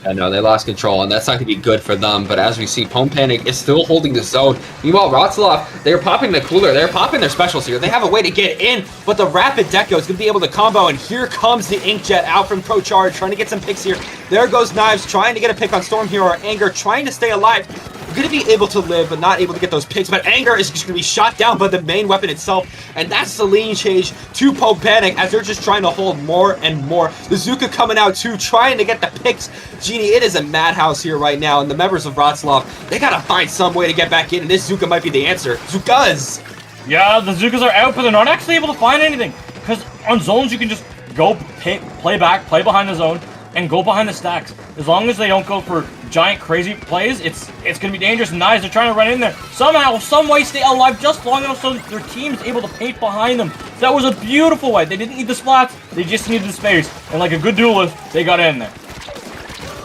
Speaker 3: I know, they lost control, and that's not going to be good for them. But as we see, Home Panic is still holding the zone. Meanwhile, Rotzloff, they're popping the cooler. They're popping their specials here. They have a way to get in, but the Rapid Deco is going to be able to combo, and here comes the Inkjet out from ProCharge, trying to get some picks here. There goes Knives, trying to get a pick on Storm Hero or Anger, trying to stay alive. Going to be able to live, but not able to get those picks. But Anger is just going to be shot down by the main weapon itself, and that's the lean change to Home Panic as they're just trying to hold more and more. The Zuka coming out too, trying to get the picks. Genie, it is a madhouse here right now, and the members of Rotzloff, they got to find some way to get back in, and this Zuka might be the answer. Zukas!
Speaker 4: Yeah, the Zukas are out, but they're not actually able to find anything, because on zones you can just go play back, play behind the zone, and go behind the stacks. As long as they don't go for giant crazy plays, it's gonna be dangerous. Knives are trying to run in there. Somehow, some way, stay alive just long enough so their team's able to paint behind them. That was a beautiful way. They didn't need the splats, they just needed the space. And like a good duelist, they got in there.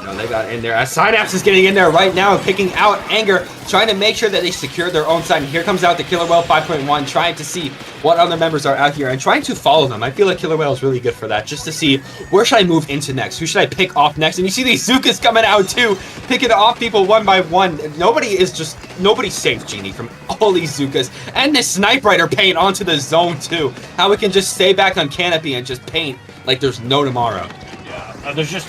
Speaker 3: No, they got in there. As Synapse is getting in there right now, picking out Anger, trying to make sure that they secure their own side. And here comes out the Killer Whale 5.1, trying to see what other members are out here and trying to follow them. I feel like Killer Whale is really good for that, just to see where should I move into next? Who should I pick off next? And you see these Zukas coming out too, picking off people one by one. Nobody's safe, Genie, from all these Zukas. And this Snipe Rider paint onto the zone too. How we can just stay back on Canopy and just paint like there's no tomorrow.
Speaker 4: Yeah, there's just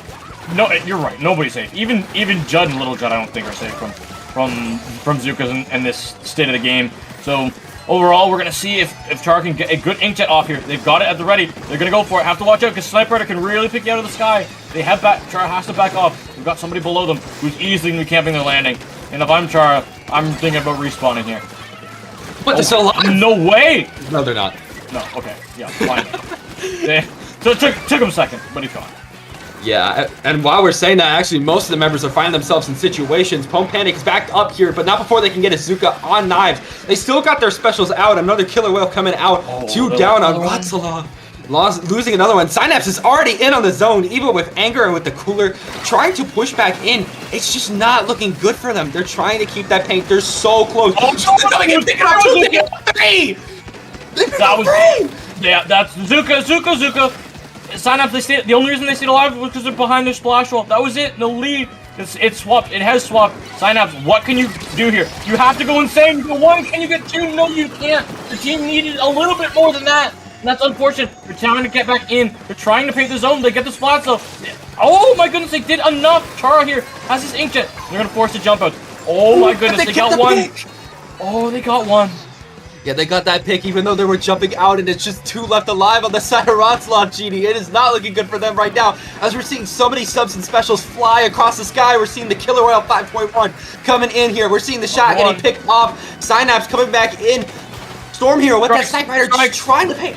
Speaker 4: no. You're right. Nobody's safe. Even Judd and Little Judd, I don't think are safe from Zukas in this state of the game. So overall, we're gonna see if Char can get a good inkjet off here. They've got it at the ready. They're gonna go for it. Have to watch out because Sniper Rider can really pick you out of the sky. They have back. Char has to back off. We've got somebody below them who's easily gonna be camping their landing. And if I'm Char, I'm thinking about respawning here.
Speaker 3: But they're still alive.
Speaker 4: No way!
Speaker 3: No, they're not.
Speaker 4: No. Okay. Yeah. Fine. So it took him a second, but he's gone.
Speaker 3: Yeah, and while we're saying that, actually, most of the members are finding themselves in situations. Pwn Panic is back up here, but not before they can get a Zuka on Knives. They still got their specials out. Another Killer Whale coming out. Two down on Godzilla. Losing another one. Synapse is already in on the zone, even with Anger and with the Cooler. Trying to push back in. It's just not looking good for them. They're trying to keep that paint. They're so close. Oh, coming in, picking up two, picking up three!
Speaker 4: That was yeah, that's Zuka. Synapse, the only reason they stayed alive was because they're behind their splash wall. That was it. No lead. It's swapped. It has swapped. Synapse, what can you do here? You have to go insane. You go one. Can you get two? No, you can't. The team needed a little bit more than that. And that's unfortunate. They're trying to get back in. They're trying to paint the zone. They get the splats though. Oh my goodness, they did enough. Chara here has his inkjet. They're gonna force the jump out. Oh my goodness, they got one. Oh, they got one.
Speaker 3: Yeah, they got that pick even though they were jumping out, and it's just two left alive on the side of Ronslot, Genie. It is not looking good for them right now. As we're seeing so many subs and specials fly across the sky, we're seeing the Killer Whale 5.1 coming in here. We're seeing the shot getting picked off. Synapse coming back in. Storm Hero with that Sniper Rider just trying to paint.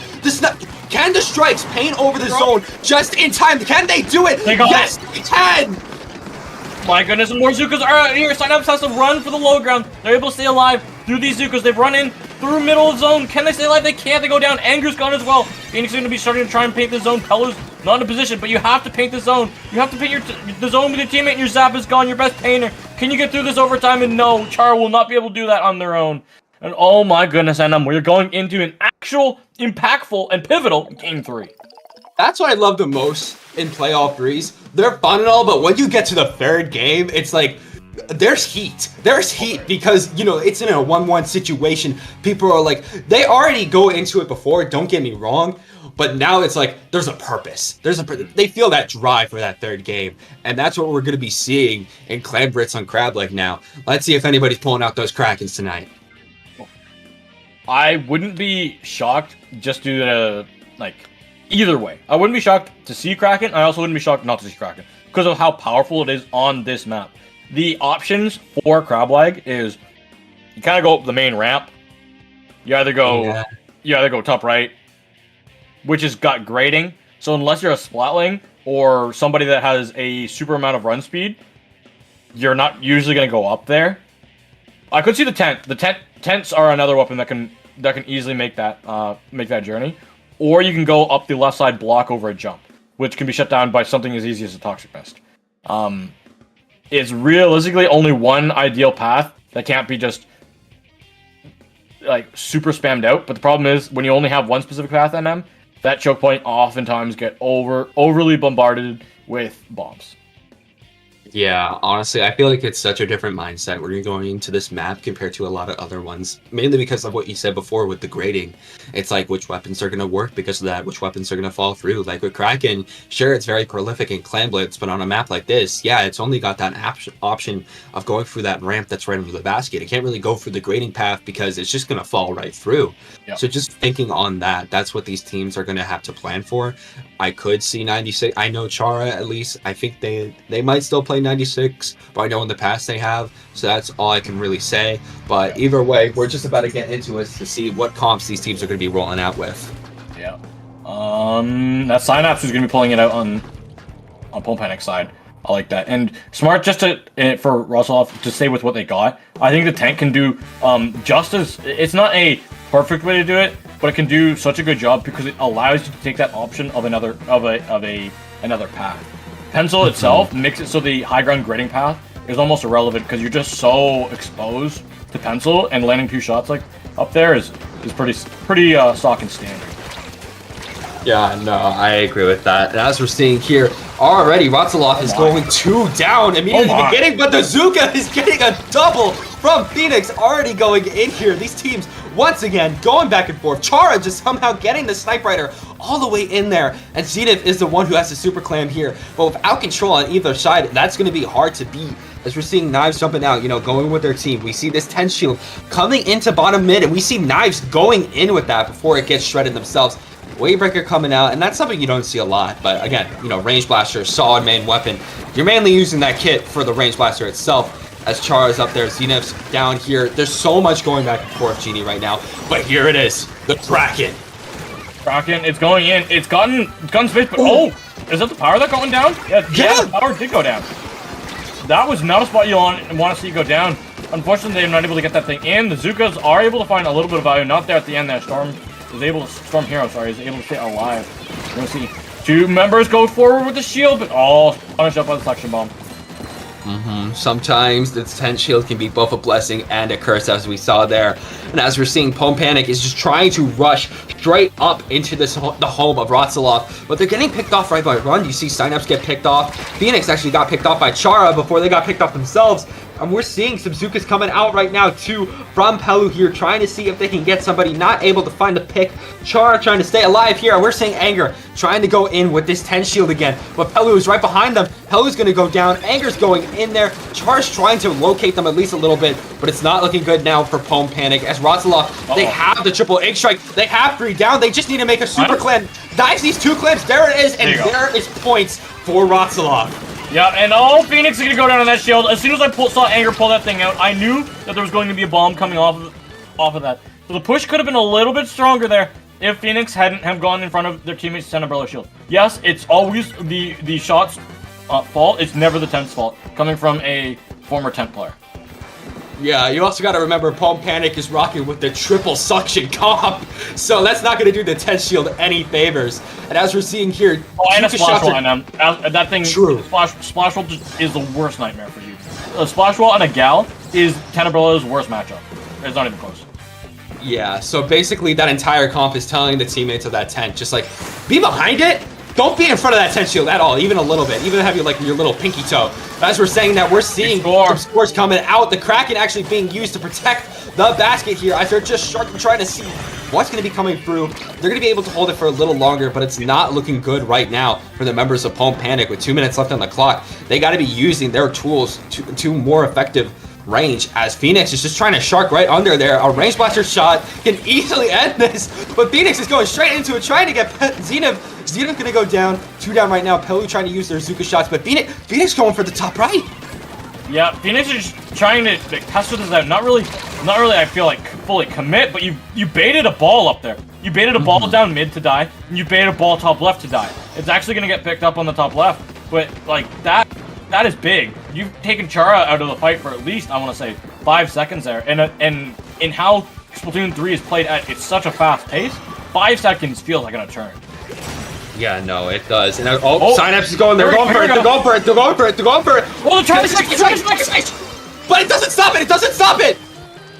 Speaker 3: Can the strikes paint over the zone just in time? Can they do it? Yes, they can!
Speaker 4: My goodness, and more Zukas are out here. Synapse has to run for the low ground. They're able to stay alive through these Zukas. They've run in through middle of zone. Can they stay alive? They can't. They go down. Anger's gone as well. Phoenix is going to be starting to try and paint the zone. Pello's not in a position, but you have to paint the zone. You have to paint the zone with your teammate, and your Zap is gone. Your best painter. Can you get through this overtime? And no, Char will not be able to do that on their own. And oh my goodness, and we're going into an actual, impactful, and pivotal Game 3.
Speaker 3: That's what I love the most in playoff threes. They're fun and all, but when you get to the third game, it's like, there's heat. There's heat because, you know, it's in a 1-1 situation. People are like, they already go into it before, don't get me wrong, but now it's like, there's a purpose. They feel that drive for that third game, and that's what we're going to be seeing in Clan Brits on Crab Leg now. Let's see if anybody's pulling out those Krakens tonight.
Speaker 4: I wouldn't be shocked just due to, like, either way. I wouldn't be shocked to see Kraken. I also wouldn't be shocked not to see Kraken because of how powerful it is on this map. The options for Crab Leg is you kind of go up the main ramp. You either go top right, which has got grading. So unless you're a Splatling or somebody that has a super amount of run speed, you're not usually going to go up there. I could see the tent. Tents are another weapon that can easily make that journey. Or you can go up the left side block over a jump, which can be shut down by something as easy as a Toxic Mist. It's realistically only one ideal path that can't be just like super spammed out. But the problem is when you only have one specific path MM, that choke point oftentimes get overly bombarded with bombs.
Speaker 3: Yeah, honestly, I feel like it's such a different mindset when you're going into this map compared to a lot of other ones. Mainly because of what you said before with the grading. It's like which weapons are going to work because of that, which weapons are going to fall through. Like with Kraken, sure, it's very prolific in Clan Blitz, but on a map like this, yeah, it's only got that option of going through that ramp that's right under the basket. It can't really go through the grading path because it's just going to fall right through. Yep. So just thinking on that, that's what these teams are going to have to plan for. I could see 96. I know Chara, at least. I think they might still play 96, but I know in the past they have. So that's all I can really say. But either way, we're just about to get into it to see what comps these teams are going to be rolling out with.
Speaker 4: Yeah. That Synapse is going to be pulling it out on Pwn Panic's side. I like that. And smart just to for Russell to stay with what they got. I think the tank can do just as it's not a perfect way to do it, but it can do such a good job because it allows you to take that option of another path. Pencil itself makes it so the high ground grading path is almost irrelevant because you're just so exposed to pencil, and landing 2 shots like up there is pretty stock and standard.
Speaker 3: Yeah, no, I agree with that. And as we're seeing here, already Ratsalov is going 2 down immediately at the beginning, but the Zuka is getting a double from Phoenix already going in here. These teams, once again, going back and forth. Chara just somehow getting the Snipe Rider all the way in there, and Zenith is the one who has the Super Clam here. But without control on either side, that's going to be hard to beat. As we're seeing Knives jumping out, going with their team. We see this 10 shield coming into bottom mid, and we see Knives going in with that before it gets shredded themselves. Wavebreaker coming out, and that's something you don't see a lot, but again, Range Blaster, solid main weapon. You're mainly using that kit for the Range Blaster itself, as Chara's up there, Zenith's down here. There's so much going back and forth, Genie, right now, but here it is, the Kraken.
Speaker 4: Kraken, it's going in, it's gotten space, but is that the power that going down? Yeah, the power did go down. That was not a spot you want to see go down. Unfortunately, they're not able to get that thing in. The Zukas are able to find a little bit of value, not there at the end there. Storm Hero, is able to stay alive. We're gonna see 2 members go forward with the shield, but punished up by the suction bomb.
Speaker 3: Sometimes the 10 shield can be both a blessing and a curse, as we saw there. And as we're seeing, Pome Panic is just trying to rush straight up into the home of Ratsalov, but they're getting picked off right by Run. You see Synapse get picked off. Phoenix actually got picked off by Chara before they got picked off themselves. And we're seeing some Zukas coming out right now too from Pelu here, trying to see if they can get somebody, not able to find the pick. Chara trying to stay alive here. We're seeing Anger trying to go in with this 10 shield again, but Pelu is right behind them. Pelu's going to go down. Anger's going in there. Chara's trying to locate them at least a little bit, but it's not looking good now for Pome Panic. As Ratsalov, they have the triple egg strike. They have 3 down. They just need to make a super clan. Dives these 2 clams. There it is, and there is points for Ratsalov.
Speaker 4: Yeah, and Phoenix is going to go down on that shield. As soon as I saw Anger pull that thing out, I knew that there was going to be a bomb coming off of that. So the push could have been a little bit stronger there if Phoenix hadn't have gone in front of their teammates' 10 Umbrella shield. Yes, it's always the shot's fault. It's never the 10's fault, coming from a former 10 player.
Speaker 3: Yeah, you also got to remember Pome Panic is rocking with the triple suction comp, so that's not going to do the 10 shield any favors. And as we're seeing here,
Speaker 4: and a splash wall, that thing,
Speaker 3: true.
Speaker 4: Splash wall is the worst nightmare for you. A splash wall and a gal is 10 Umbrella's worst matchup. It's not even close.
Speaker 3: Yeah, so basically that entire comp is telling the teammates of that 10, just like, be behind it. Don't be in front of that 10 shield at all, even a little bit. Even have your little pinky toe. But as we're saying that, we're seeing some scores coming out. The Kraken actually being used to protect the basket here. As they're just trying to see what's going to be coming through. They're going to be able to hold it for a little longer, but it's not looking good right now for the members of Pome Panic. With 2 minutes left on the clock, they got to be using their tools to more effective range, as Phoenix is just trying to shark right under there. A range blaster shot can easily end this, but Phoenix is going straight into it, trying to get Zenith. Zenith gonna go down, 2 down right now. Pelu trying to use their Zuka shots, but Phoenix going for the top right.
Speaker 4: Yeah, Phoenix is trying to test this out. Not really. I feel like fully commit, but you baited a ball up there. You baited a ball down mid to die, and you baited a ball top left to die. It's actually gonna get picked up on the top left, but like that is big. You've taken Chara out of the fight for at least, I want to say, 5 seconds there, and in how Splatoon 3 is played at, it's such a fast pace. 5 seconds feels like an eternity.
Speaker 3: Yeah, no, it does. And Synapse is going. They're going for it. They're going for it. They're going for it. They're going for it.
Speaker 4: Oh, they're trying to strike.
Speaker 3: But it doesn't stop it. It doesn't stop it.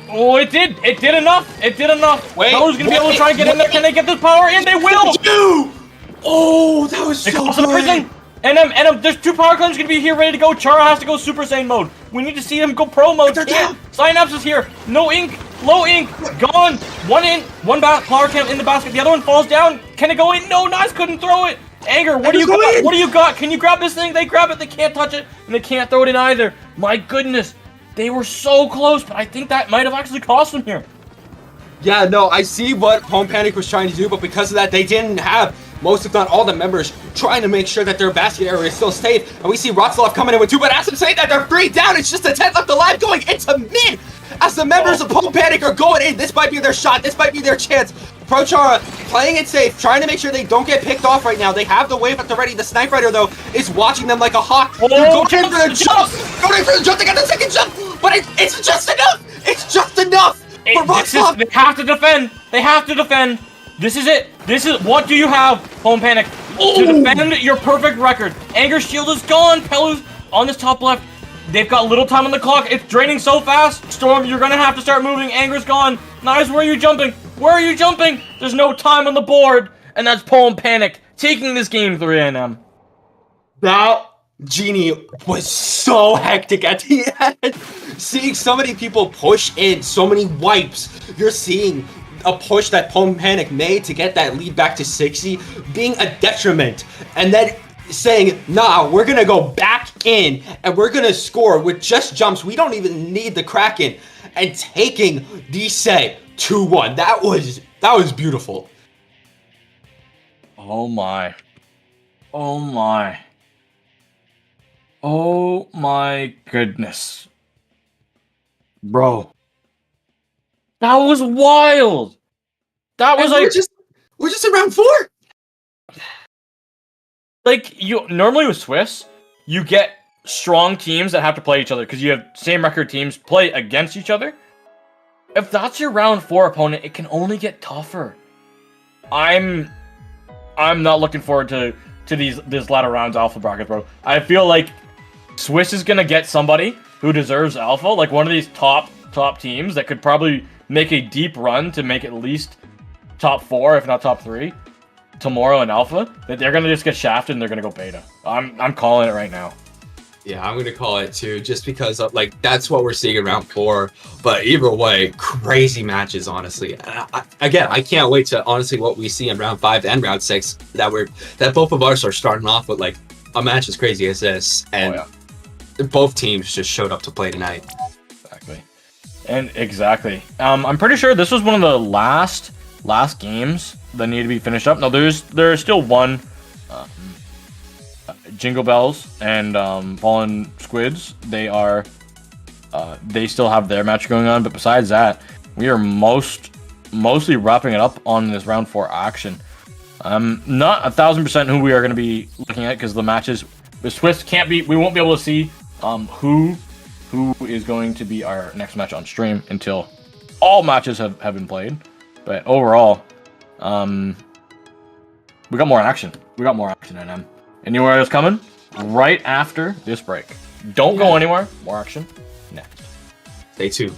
Speaker 4: Oh, it did. It did enough. It did enough.
Speaker 3: Wait.
Speaker 4: Pelu's gonna be able to try and get in there. Can they get this power in? They will.
Speaker 3: Oh, that was so good.
Speaker 4: Everything. And there's 2 power claims gonna be here ready to go. Chara has to go Super Saiyan mode. We need to see him go pro mode. Synapse is here. No ink. Low ink. Gone. One power cam in the basket. The other one falls down. Can it go in? No, Nice couldn't throw it. Anger, what do you got? What do you got? Can you grab this thing? They grab it. They can't touch it. And they can't throw it in either. My goodness. They were so close, but I think that might have actually cost them here.
Speaker 3: Yeah, no, I see what Pome Panic was trying to do, but because of that, they didn't have most, if not all, the members trying to make sure that their basket area is still safe. And we see Ratsalov coming in with 2, but as I'm saying that, they're 3 down. It's just a 10 left alive going into mid. As the members of Pome Panic are going in, this might be their shot. This might be their chance. Pro Chara playing it safe, trying to make sure they don't get picked off right now. They have the wave at the ready. The Snipe Rider, though, is watching them like a hawk. They're going in for the jump! Going in for the jump, they got the second jump! But it's just enough! It's just enough! For Rockstar!
Speaker 4: They have to defend! They have to defend! This is it! This is, what do you have, Home Panic? To defend your perfect record. Anger Shield is gone! Pelu's on this top left. They've got little time on the clock. It's draining so fast. Storm, you're gonna have to start moving. Anger's gone. Knives, where are you jumping? Where are you jumping? There's no time on the board. And that's Poem Panic taking this game 3-NM.
Speaker 3: That Genie was so hectic at the end. Seeing so many people push in, so many wipes. You're seeing a push that Poem Panic made to get that lead back to 60 being a detriment. And then saying, nah, we're gonna go back in and we're gonna score with just jumps. We don't even need the Kraken, and taking the set 2-1. That was beautiful.
Speaker 4: Oh my. Oh my. Oh my goodness. Bro. That was wild. That was
Speaker 3: And
Speaker 4: like
Speaker 3: we're just in round 4.
Speaker 4: Like, you normally with Swiss, you get strong teams that have to play each other because you have same record teams play against each other. If that's your round 4 opponent, it can only get tougher. I'm not looking forward to these latter rounds alpha brackets, bro. I feel like Swiss is gonna get somebody who deserves alpha, like one of these top teams that could probably make a deep run to make at least top 4, if not top 3. Tomorrow in alpha, that they're gonna just get shafted and they're gonna go beta. I'm calling it right now.
Speaker 3: Yeah, I'm gonna call it too, just because of, like, that's what we're seeing in round 4. But either way, crazy matches, honestly. And I can't wait to honestly what we see in round 5 and round 6. That both of us are starting off with like a match as crazy as this, and both teams just showed up to play tonight.
Speaker 4: Exactly, and exactly. I'm pretty sure this was one of the last games that need to be finished up. No, there's still one. Jingle Bells and Fallen Squids. They still have their match going on, but besides that, we are mostly wrapping it up on this round 4 action. Not 1000% who we are going to be looking at because the matches the Swiss can't be. We won't be able to see who is going to be our next match on stream until all matches have been played. But overall, we got more action. We got more action in them. Anywhere else coming? Right after this break. Don't go anywhere. More action next.
Speaker 3: Stay tuned.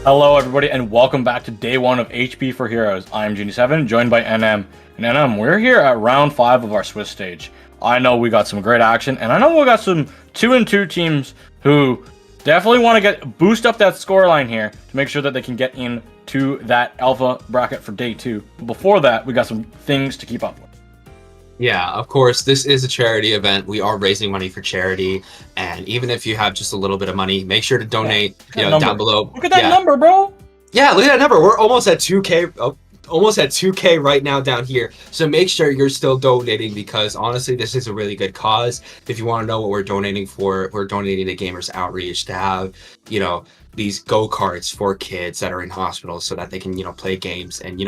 Speaker 4: Hello, everybody, and welcome back to day one of HP for Heroes. I'm Genie7, joined by NM. And NM, we're here at round 5 of our Swiss stage. I know we got some great action, and I know we got some 2-2 teams who definitely want to boost up that scoreline here to make sure that they can get into that alpha bracket for day 2. But before that, we got some things to keep up with.
Speaker 3: Yeah, of course, this is a charity event. We are raising money for charity, and even if you have just a little bit of money, make sure to donate, down below.
Speaker 4: Look at that number, bro!
Speaker 3: Yeah, look at that number. We're almost at 2K, almost at 2K right now down here. So make sure you're still donating because honestly, this is a really good cause. If you want to know what we're donating for, we're donating to Gamers Outreach to have, these go-karts for kids that are in hospitals so that they can, play games and,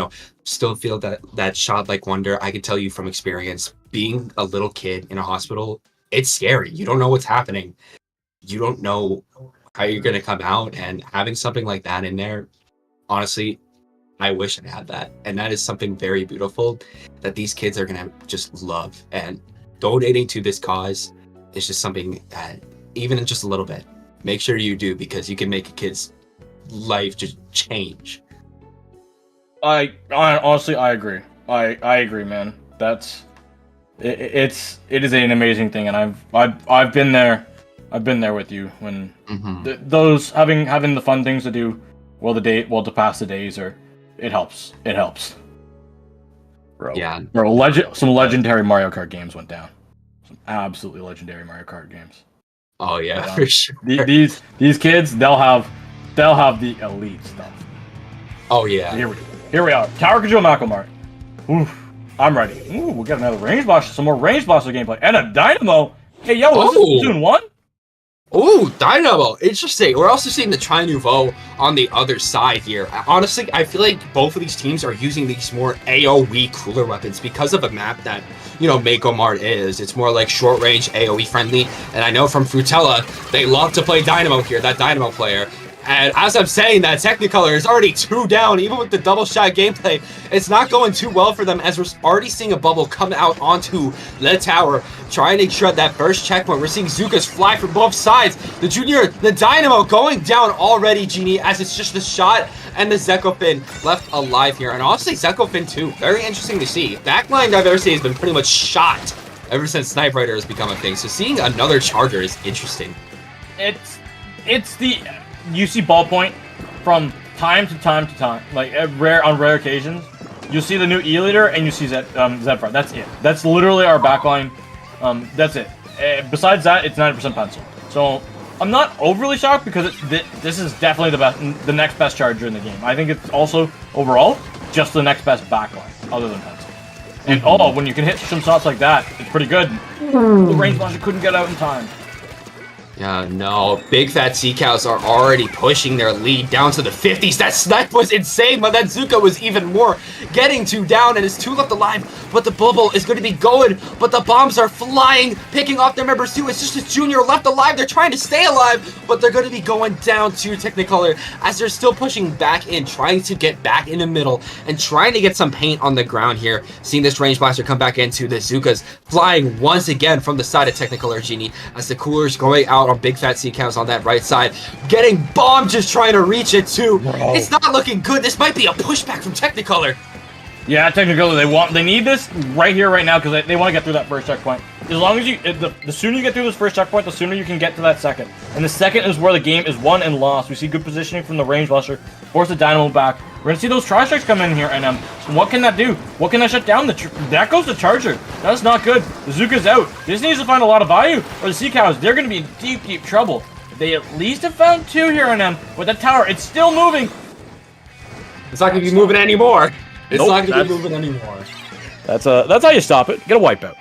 Speaker 3: still feel that childlike wonder. I can tell you from experience, being a little kid in a hospital, it's scary. You don't know what's happening. You don't know how you're going to come out, and having something like that in there, honestly, I wish I had that. And that is something very beautiful that these kids are going to just love. And donating to this cause is just something that, even in just a little bit, make sure you do, because you can make a kid's life just change.
Speaker 4: I honestly, I agree. I agree, man. It is an amazing thing, and I've been there. I've been there with you when those having the fun things to do to pass the days, or it helps. It helps. Bro. Yeah. Bro, some legendary Mario Kart games went down. Some absolutely legendary Mario Kart games.
Speaker 3: Oh yeah, for sure.
Speaker 4: These kids, they'll have the elite stuff.
Speaker 3: Oh yeah.
Speaker 4: Here we are. Tower Control Macomart. Oof. I'm ready. Ooh, we got another range blaster, some more range blaster gameplay, and a dynamo. Hey yo, is this Splatoon 1?
Speaker 3: Ooh, Dynamo. Interesting. We're also seeing the Tri Nouveau on the other side here. Honestly, I feel like both of these teams are using these more AoE cooler weapons because of a map that, Mako Mart is. It's more like short range AoE friendly. And I know from Frutella, they love to play Dynamo here, that Dynamo player. And as I'm saying that, Technicolor is already 2 down, even with the double shot gameplay. It's not going too well for them, as we're already seeing a bubble come out onto the tower, trying to shred that first checkpoint. We're seeing Zukas fly from both sides. The Dynamo going down already, Genie, as it's just the shot and the Zekofin left alive here. And honestly, Zekofin too, very interesting to see. Backline diversity has been pretty much shot ever since Snipe Rider has become a thing. So seeing another Charger is interesting.
Speaker 4: It's the UC ballpoint from time to time, like on rare occasions. You'll see the new E-Leader and you see Zedfar. That's it. That's literally our backline. That's it. Besides that, it's 90% pencil. So I'm not overly shocked because this is definitely the next best Charger in the game. I think it's also overall just the next best backline other than pencil. And when you can hit some shots like that, it's pretty good. The range launcher couldn't get out in time.
Speaker 3: Yeah, no. Big Fat Sea Cows are already pushing their lead down to the 50s. That snipe was insane, but that Zuka was even more. Getting 2 down, and it's 2 left alive. But the bubble is going to be going. But the bombs are flying, picking off their members too. It's just a Junior left alive. They're trying to stay alive, but they're going to be going down to Technicolor as they're still pushing back in, trying to get back in the middle and trying to get some paint on the ground here. Seeing this range blaster come back into the Zukas, flying once again from the side of Technicolor Genie as the Cooler's going out on Big Fat Sea Cows on that right side, getting bombed, just trying to reach it too.
Speaker 4: Bro.
Speaker 3: It's not looking good. This might be a pushback from Technicolor.
Speaker 4: Yeah, Technicolor, they need this right here, right now, because they want to get through that first checkpoint. As long as the sooner you get through this first checkpoint, the sooner you can get to that second. And the second is where the game is won and lost. We see good positioning from the range blaster, force the dynamo back. We're gonna see those tri-strikes come in here, and what can that do? What can that shut down? That goes to Charger. That's not good. The Zuka's out. This needs to find a lot of value, or the Sea Cows, they're gonna be in deep, deep trouble. They at least have found 2 here on them. With that tower, it's still moving.
Speaker 3: It's not gonna be moving anymore. It's
Speaker 4: Nope,
Speaker 3: not gonna be moving anymore.
Speaker 4: That's how you stop it. Get a wipeout.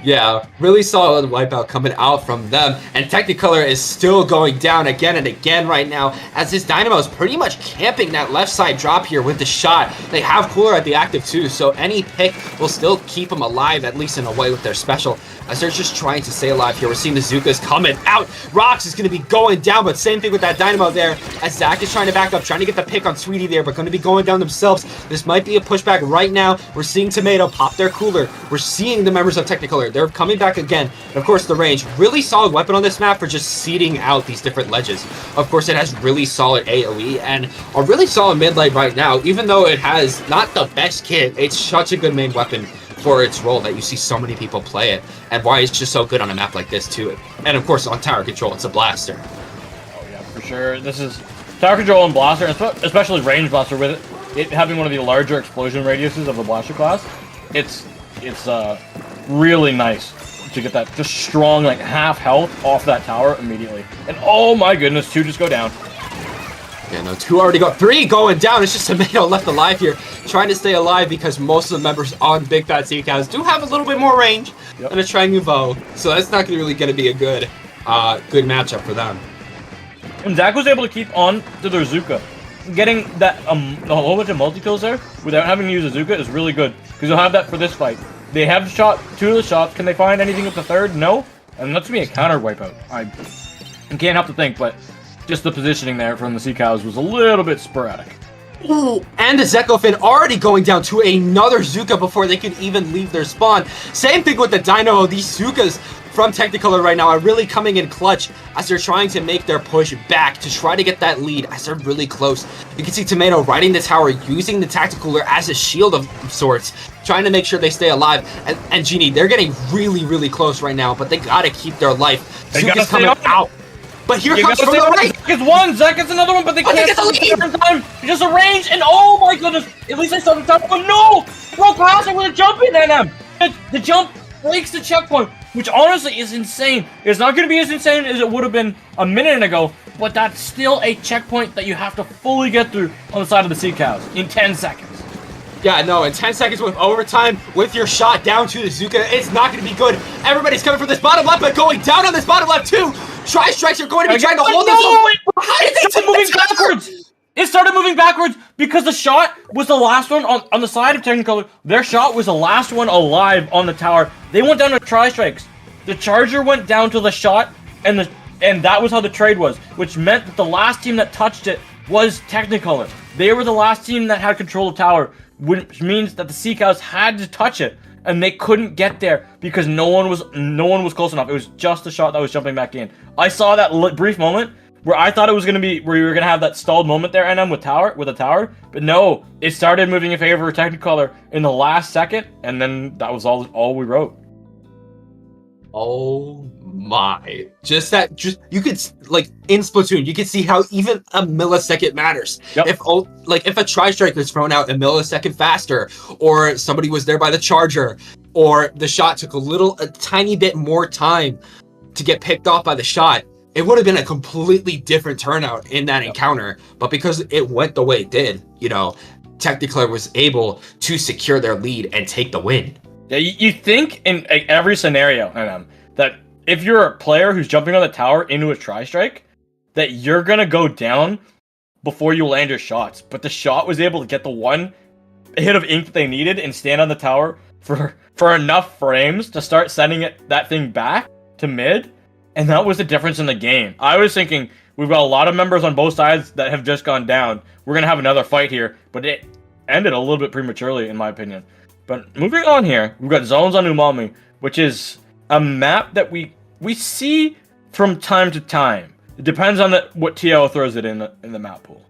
Speaker 3: Yeah, really solid wipeout coming out from them, and Technicolor is still going down again and again right now as this Dynamo is pretty much camping that left side drop here with the shot. They have Cooler at the active too, so any pick will still keep them alive, at least in a way with their special, as they're just trying to stay alive here. We're seeing the Zukas coming out. Rox is going to be going down, but same thing with that Dynamo there, as Zach is trying to back up, trying to get the pick on Sweetie there, but going to be going down themselves. This might be a pushback right now. We're seeing Tomato pop their Cooler. We're seeing the members of Technicolor. They're coming back again. And of course, the range. Really solid weapon on this map for just seeding out these different ledges. Of course, it has really solid AoE and a really solid mid-lane right now. Even though it has not the best kit, it's such a good main weapon for its role that you see so many people play it, and why it's just so good on a map like this too. And of course, on tower control, it's a blaster.
Speaker 4: Oh yeah, for sure. This is tower control and blaster, especially range blaster with it having one of the larger explosion radiuses of the blaster class. It's really nice to get that just strong, like, half health off that tower immediately. And oh my goodness, 2 just go down.
Speaker 3: Yeah, no, 2 already go. 3 going down. It's just Tomato left alive here, trying to stay alive because most of the members on Big Fat Sea Cows do have a little bit more range than a Tri Nouveau. So that's not really going to be a good matchup for them.
Speaker 4: And Zach was able to keep on to their Zuka. Getting that a whole bunch of multi-kills there without having to use a Zuka is really good, because you'll have that for this fight. They have shot 2 of the shots. Can they find anything with the 3rd? No. And that's going to be a counter wipeout. I can't help to think, but just the positioning there from the Sea Cows was a little bit sporadic.
Speaker 3: Ooh, and the Zekofin already going down to another Zuka before they could even leave their spawn. Same thing with the Dynamo. These Zukas from Technicolor right now are really coming in clutch as they're trying to make their push back to try to get that lead as they're really close. You can see Tomato riding the tower, using the Tacticooler as a shield of sorts, trying to make sure they stay alive. And Genie, they're getting really, really close right now, but they gotta keep their life. Zuka's coming out. But here comes from the right.
Speaker 4: Zach is one, Zach is another one, but they can't get the lead. Time. Just a range, and oh my goodness! At least I saw the top. Oh no! Broke past it with a jump in NM. The jump breaks the checkpoint, which honestly is insane. It's not going to be as insane as it would have been a minute ago, but that's still a checkpoint that you have to fully get through on the side of the Sea Cows in 10 seconds.
Speaker 3: Yeah, no, in 10 seconds with overtime, with your shot down to the Zuka, it's not going to be good. Everybody's coming from this bottom left, but going down on this bottom left too. Tri-strikes are going to be trying to hold this. How did they
Speaker 4: started moving backwards? It started moving backwards because the shot was the last one on the side of Technicolor. Their shot was the last one alive on the tower. They went down to tri-strikes. The Charger went down to the shot, and that was how the trade was, which meant that the last team that touched it was Technicolor. They were the last team that had control of tower, which means that the Sea Cows had to touch it, and they couldn't get there because no one was close enough. It was just the shot that was jumping back in. I saw that brief moment where I thought it was gonna be where you were gonna have that stalled moment there, NM with a tower, but no, it started moving in favor of Technicolor in the last second, and then that was all we wrote.
Speaker 3: Oh my! Just you could, like, in Splatoon, you could see how even a millisecond matters.
Speaker 4: Yep.
Speaker 3: If a tri-strike was thrown out a millisecond faster, or somebody was there by the Charger, or the shot took a tiny bit more time to get picked off by the shot, it would have been a completely different turnout in that encounter. But because it went the way it did, Technicolor was able to secure their lead and take the win.
Speaker 4: Yeah, you think in every scenario, that if you're a player who's jumping on the tower into a tri-strike, that you're going to go down before you land your shots. But the shot was able to get the one hit of ink that they needed and stand on the tower for enough frames to start sending that thing back to mid. And that was the difference in the game. I was thinking, we've got a lot of members on both sides that have just gone down. We're going to have another fight here. But it ended a little bit prematurely, in my opinion. But moving on here, we've got Zones on Umami, which is a map that we see from time to time. It depends on what TL throws it in the map pool.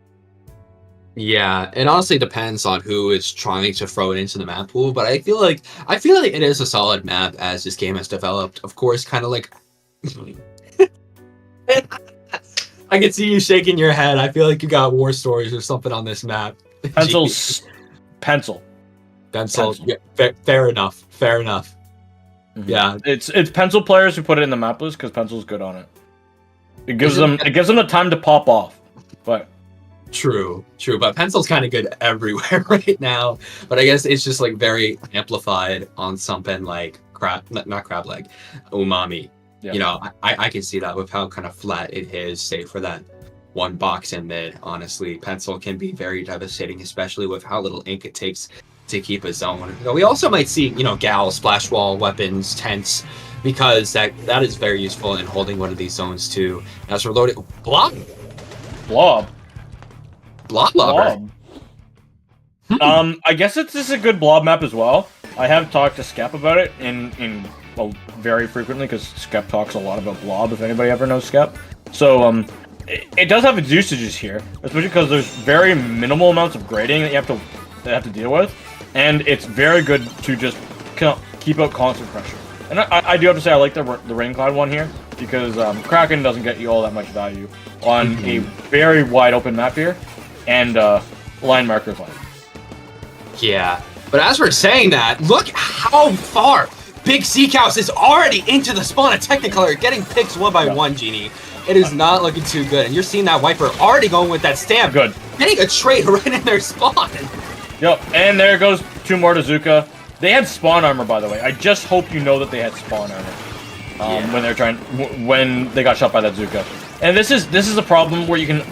Speaker 3: Yeah, it honestly depends on who is trying to throw it into the map pool, but I feel like it is a solid map as this game has developed. Of course, kind of like I can see you shaking your head. I feel like you got war stories or something on this map.
Speaker 4: Pencil.
Speaker 3: Yeah, fair enough. Mm-hmm. Yeah,
Speaker 4: it's pencil players who put it in the map list because pencil's good on it. It gives them the time to pop off, but.
Speaker 3: True. But pencil's kind of good everywhere right now. But I guess it's just like very amplified on something like not crab leg, umami. Yeah. You know, I can see that with how kind of flat it is, say for that one box in mid. Honestly, pencil can be very devastating, especially with how little ink it takes to keep a zone. We also might see, gal, splash wall, weapons, tents, because that is very useful in holding one of these zones too. As we're loaded, blob.
Speaker 4: I guess this is a good blob map as well. I have talked to Skep about it very frequently because Skep talks a lot about blob. If anybody ever knows Skep, so it does have its usages here, especially because there's very minimal amounts of grading that you have to deal with, and it's very good to just keep out constant pressure. And I do have to say I like the Raincloud one here because Kraken doesn't get you all that much value on a very wide open map here. And line markers on.
Speaker 3: Yeah, but as we're saying that, look how far Big Seacows is already into the spawn of Technicolor, getting picks one by one, Genie. It is not looking too good, and you're seeing that Wiper already going with that stamp.
Speaker 4: Good.
Speaker 3: Getting a trade right in their spawn.
Speaker 4: Yep, and there goes 2 more to Zuka. They had spawn armor, by the way. I just hope you know that they had spawn armor when they got shot by that Zuka. And this is a problem where you can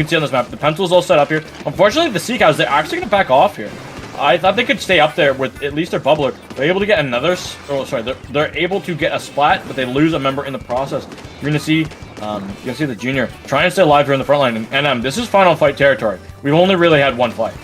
Speaker 4: see on this map, the pencil is all set up here. Unfortunately, the Sea Cows, they're actually going to back off here. I thought they could stay up there with at least their bubbler. They're able to get they're able to get a splat, but they lose a member in the process. You're going to see the junior try and stay alive here in the front line. And this is final fight territory. We've only really had one fight.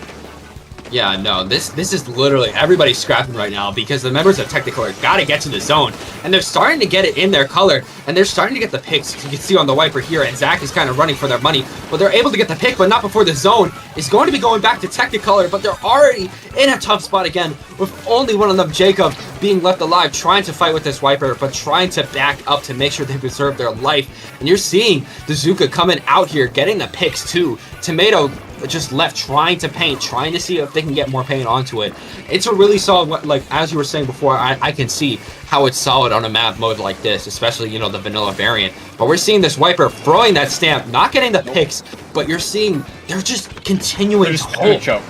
Speaker 3: Yeah, no, this is literally everybody's scrapping right now because the members of Technicolor got to get to the zone, and they're starting to get it in their color, and they're starting to get the picks. You can see on the Wiper here, and Zach is kind of running for their money, but they're able to get the pick, but not before the zone is going to be going back to Technicolor, but they're already in a tough spot again with only one of them, Jacob, being left alive, trying to fight with this Wiper, but trying to back up to make sure they preserve their life. And you're seeing the Zuka coming out here, getting the picks too. Tomato just left trying to paint, trying to see if they can get more paint onto it. It's a really solid, like as you were saying before, I can see how it's solid on a map mode like this, especially, the vanilla variant. But we're seeing this Wiper throwing that stamp, not getting the picks, but you're seeing they're just continuing to hold.
Speaker 4: Choke.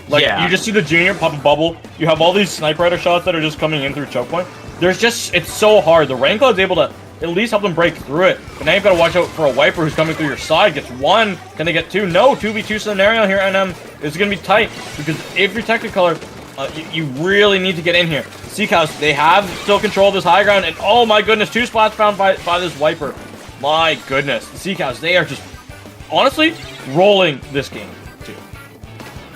Speaker 4: You just see the junior pop a bubble. You have all these sniper rider shots that are just coming in through choke point. It's so hard. The Raincloud's able to at least help them break through it. But now you've got to watch out for a Wiper who's coming through your side. Gets 1. Can they get 2? No, 2v2 scenario here, and it's going to be tight. Because if you're Technicolor, you really need to get in here. Sea Cows, they have still control of this high ground, and oh my goodness, 2 splats found by this Wiper. My goodness. The Sea Cows, they are just, honestly, rolling this game, too.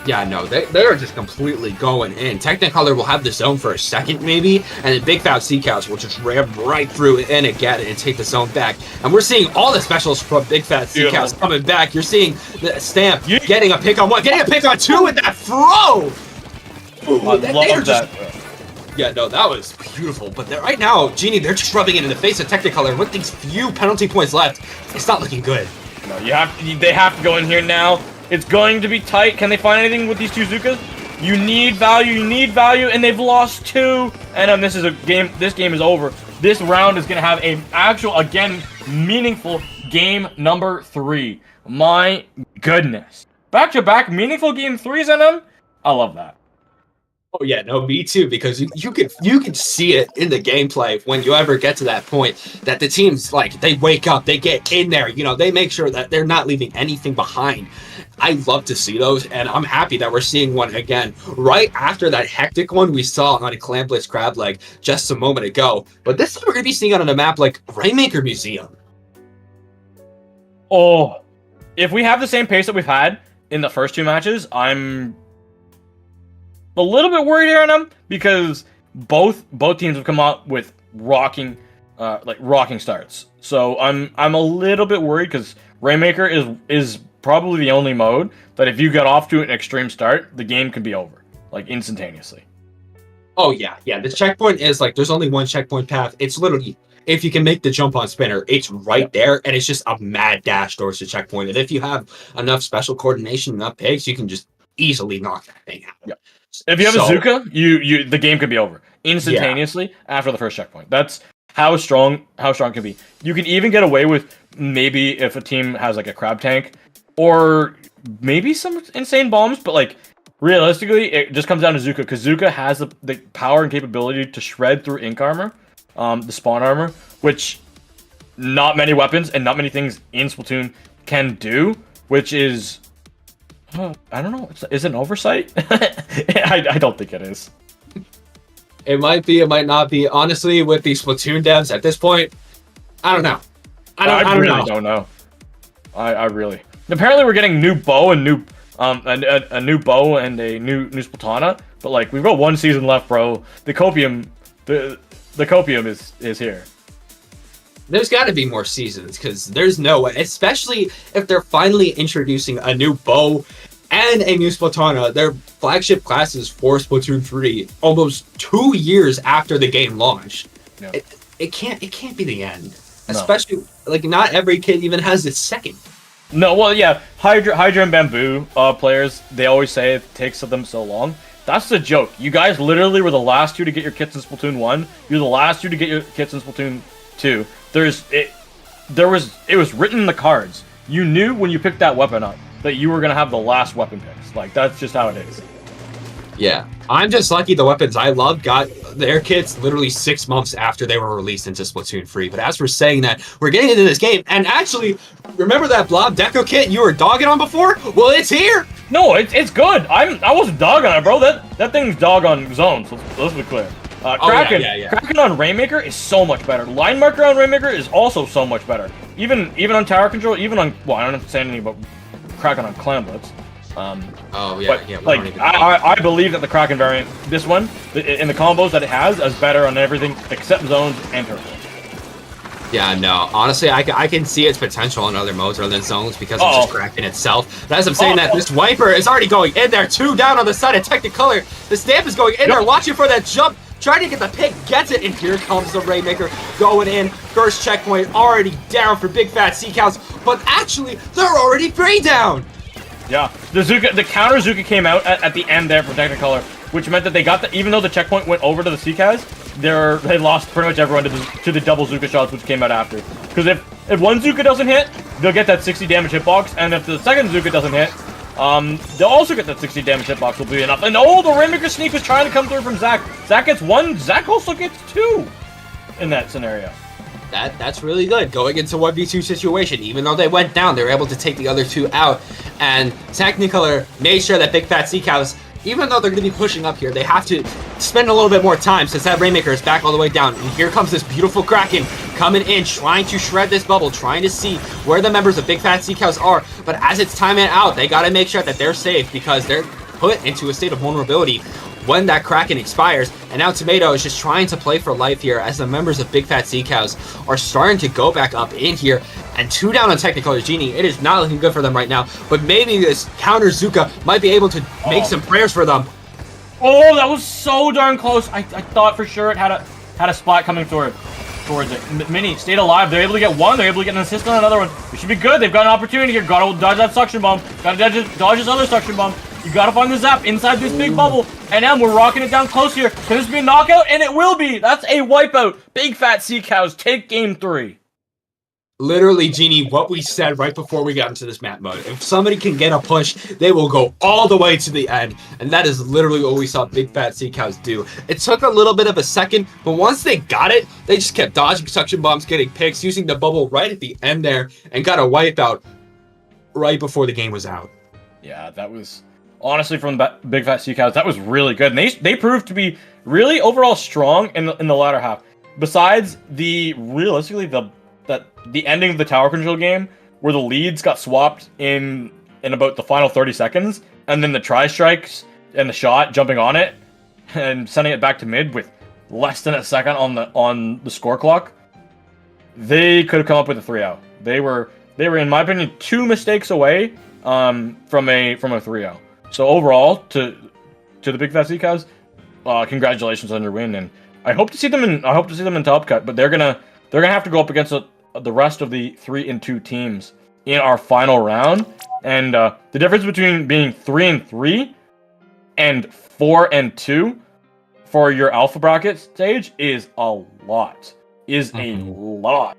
Speaker 3: Yeah, no, they are just completely going in. Technicolor will have the zone for a second, maybe, and then Big Fat Sea Cows will just ram right through it and get it and take the zone back. And we're seeing all the specials from Big Fat Sea Cows coming back. You're seeing the stamp getting a pick on 1, getting a pick on 2 with that throw! Ooh,
Speaker 4: I love that.
Speaker 3: Yeah, no, that was beautiful. But right now, Genie, they're just rubbing it in the face of Technicolor. With these few penalty points left, it's not looking good.
Speaker 4: No, they have to go in here now. It's going to be tight. Can they find anything with these 2 Zukas? You need value, and they've lost 2. And this is a game. This game is over. This round is going to have an actual, again, meaningful game number 3. My goodness. Back-to-back meaningful game 3s, NM? I love that.
Speaker 3: Oh yeah, no, me too. Because you can see it in the gameplay when you ever get to that point that the teams like they wake up, they get in there, they make sure that they're not leaving anything behind. I love to see those, and I'm happy that we're seeing one again right after that hectic one we saw on a Clamblitz Crab Leg just a moment ago. But this time we're gonna be seeing it on a map like Rainmaker Museum.
Speaker 4: Oh, if we have the same pace that we've had in the first 2 matches, I'm a little bit worried here on them because both teams have come out with rocking starts. So I'm a little bit worried because Rainmaker is probably the only mode that if you get off to an extreme start, the game can be over like instantaneously.
Speaker 3: Oh yeah. The checkpoint is like there's only one checkpoint path. It's literally if you can make the jump on spinner, it's right there, and it's just a mad dash towards the checkpoint. And if you have enough special coordination, enough pigs, you can just easily knock that thing out.
Speaker 4: Yep. If you have a Zuka, the game could be over instantaneously after the first checkpoint. That's how strong it can be. You can even get away with maybe if a team has like a crab tank or maybe some insane bombs, but like realistically, it just comes down to Zuka because Zuka has the power and capability to shred through ink armor, the spawn armor, which not many weapons and not many things in Splatoon can do, which is I don't know. Is it an oversight? I don't think it is.
Speaker 3: It might be. It might not be. Honestly, with these Splatoon devs at this point, I don't know. I don't know.
Speaker 4: I really. Apparently, we're getting new bow and new a new bow and a new Splatana. But like, we've got 1 season left, bro. The copium is here.
Speaker 3: There's got to be more seasons because there's no way, especially if they're finally introducing a new bow and a new Splatana, their flagship classes for Splatoon 3, almost 2 years after the game launched. Yeah. It can't be the end. No. Especially like not every kid even has its second.
Speaker 4: No, well, yeah, Hydra and Bamboo players, they always say it takes them so long. That's the joke. You guys literally were the last 2 to get your kits in Splatoon 1. You're the last 2 to get your kits in Splatoon 2. It was written in the cards. You knew when you picked that weapon up that you were gonna have the last weapon picks. Like that's just how it is.
Speaker 3: Yeah, I'm just lucky the weapons I love got their kits literally 6 months after they were released into Splatoon 3. But as we're saying that, we're getting into this game, and actually, remember that Blob Deco kit you were dogging on before? Well, it's here.
Speaker 4: No, it's good. I wasn't dogging on it, bro. That thing's dog on zones. Let's be clear. Kraken, Kraken on Rainmaker is so much better. Line Marker on Rainmaker is also so much better. Even on Tower Control, even on I don't have to say anything about Kraken on Clamblitz. I believe that the Kraken variant, this one, in the combos that it has, is better on everything except zones and turtles.
Speaker 3: Yeah, no. Honestly, I can see its potential in other modes other than zones because it's just Kraken itself. But as I'm saying that, this Wiper is already going in there. 2 down on the side of Technicolor. The Stamp is going in there, watching for that jump. Trying to get the pick, gets it, and here comes the Rainmaker going in. First checkpoint already down for Big Fat Sea Cows, but actually, they're already 3 down.
Speaker 4: Yeah, the counter Zuka came out at the end there for Technicolor, which meant that they got even though the checkpoint went over to the Sea Cows, they lost pretty much everyone to the double Zuka shots, which came out after. Because if one Zuka doesn't hit, they'll get that 60 damage hitbox, and if the second Zuka doesn't hit, they'll also get that 60 damage hitbox will be enough. And the Rainmaker sneak was trying to come through from Zach. Zach gets 1, Zach also gets 2 in that scenario.
Speaker 3: That's really good. Going into 1v2 situation, even though they went down, they were able to take the other 2 out. And Technicolor made sure that Big Fat Sea Cows, even though they're going to be pushing up here, they have to spend a little bit more time since that Rainmaker is back all the way down. And here comes this beautiful Kraken coming in, trying to shred this bubble, trying to see where the members of Big Fat Sea Cows are. But as it's timing out, they got to make sure that they're safe because they're put into a state of vulnerability when that Kraken expires. And now Tomato is just trying to play for life here as the members of Big Fat Sea Cows are starting to go back up in here. And 2 down on Technicolor Genie. It is not looking good for them right now. But maybe this counter Zuka might be able to make some prayers for them.
Speaker 4: Oh, that was so darn close. I thought for sure it had a spot coming towards it. Mini stayed alive. They're able to get 1. They're able to get an assist on another one. It should be good. They've got an opportunity here. Got to dodge that suction bomb. Got to dodge this other suction bomb. You got to find the zap inside this big bubble. And now we're rocking it down close here. Can this be a knockout? And it will be. That's a wipeout. Big Fat Sea Cows take game 3.
Speaker 3: Literally, Genie, what we said right before we got into this map mode. If somebody can get a push, they will go all the way to the end. And that is literally what we saw Big Fat Sea Cows do. It took a little bit of a second, but once they got it, they just kept dodging suction bombs, getting picks, using the bubble right at the end there, and got a wipeout right before the game was out.
Speaker 4: Yeah, that was honestly from the Big Fat Sea Cows. That was really good. And they proved to be really overall strong in the latter half. Besides the ending of the tower control game, where the leads got swapped in about the final 30 seconds, and then the tri-strikes and the shot jumping on it and sending it back to mid with less than a second on the score clock, they could have come up with a 3-0. They were in my opinion 2 mistakes away from a 3-0. So overall, to the Big Fat Sea Cows, congratulations on your win, and I hope to see them in top cut, but they're gonna have to go up against the rest of the 3-2 teams in our final round. And the difference between being 3-3 and 4-2 for your alpha bracket stage is a lot. A lot.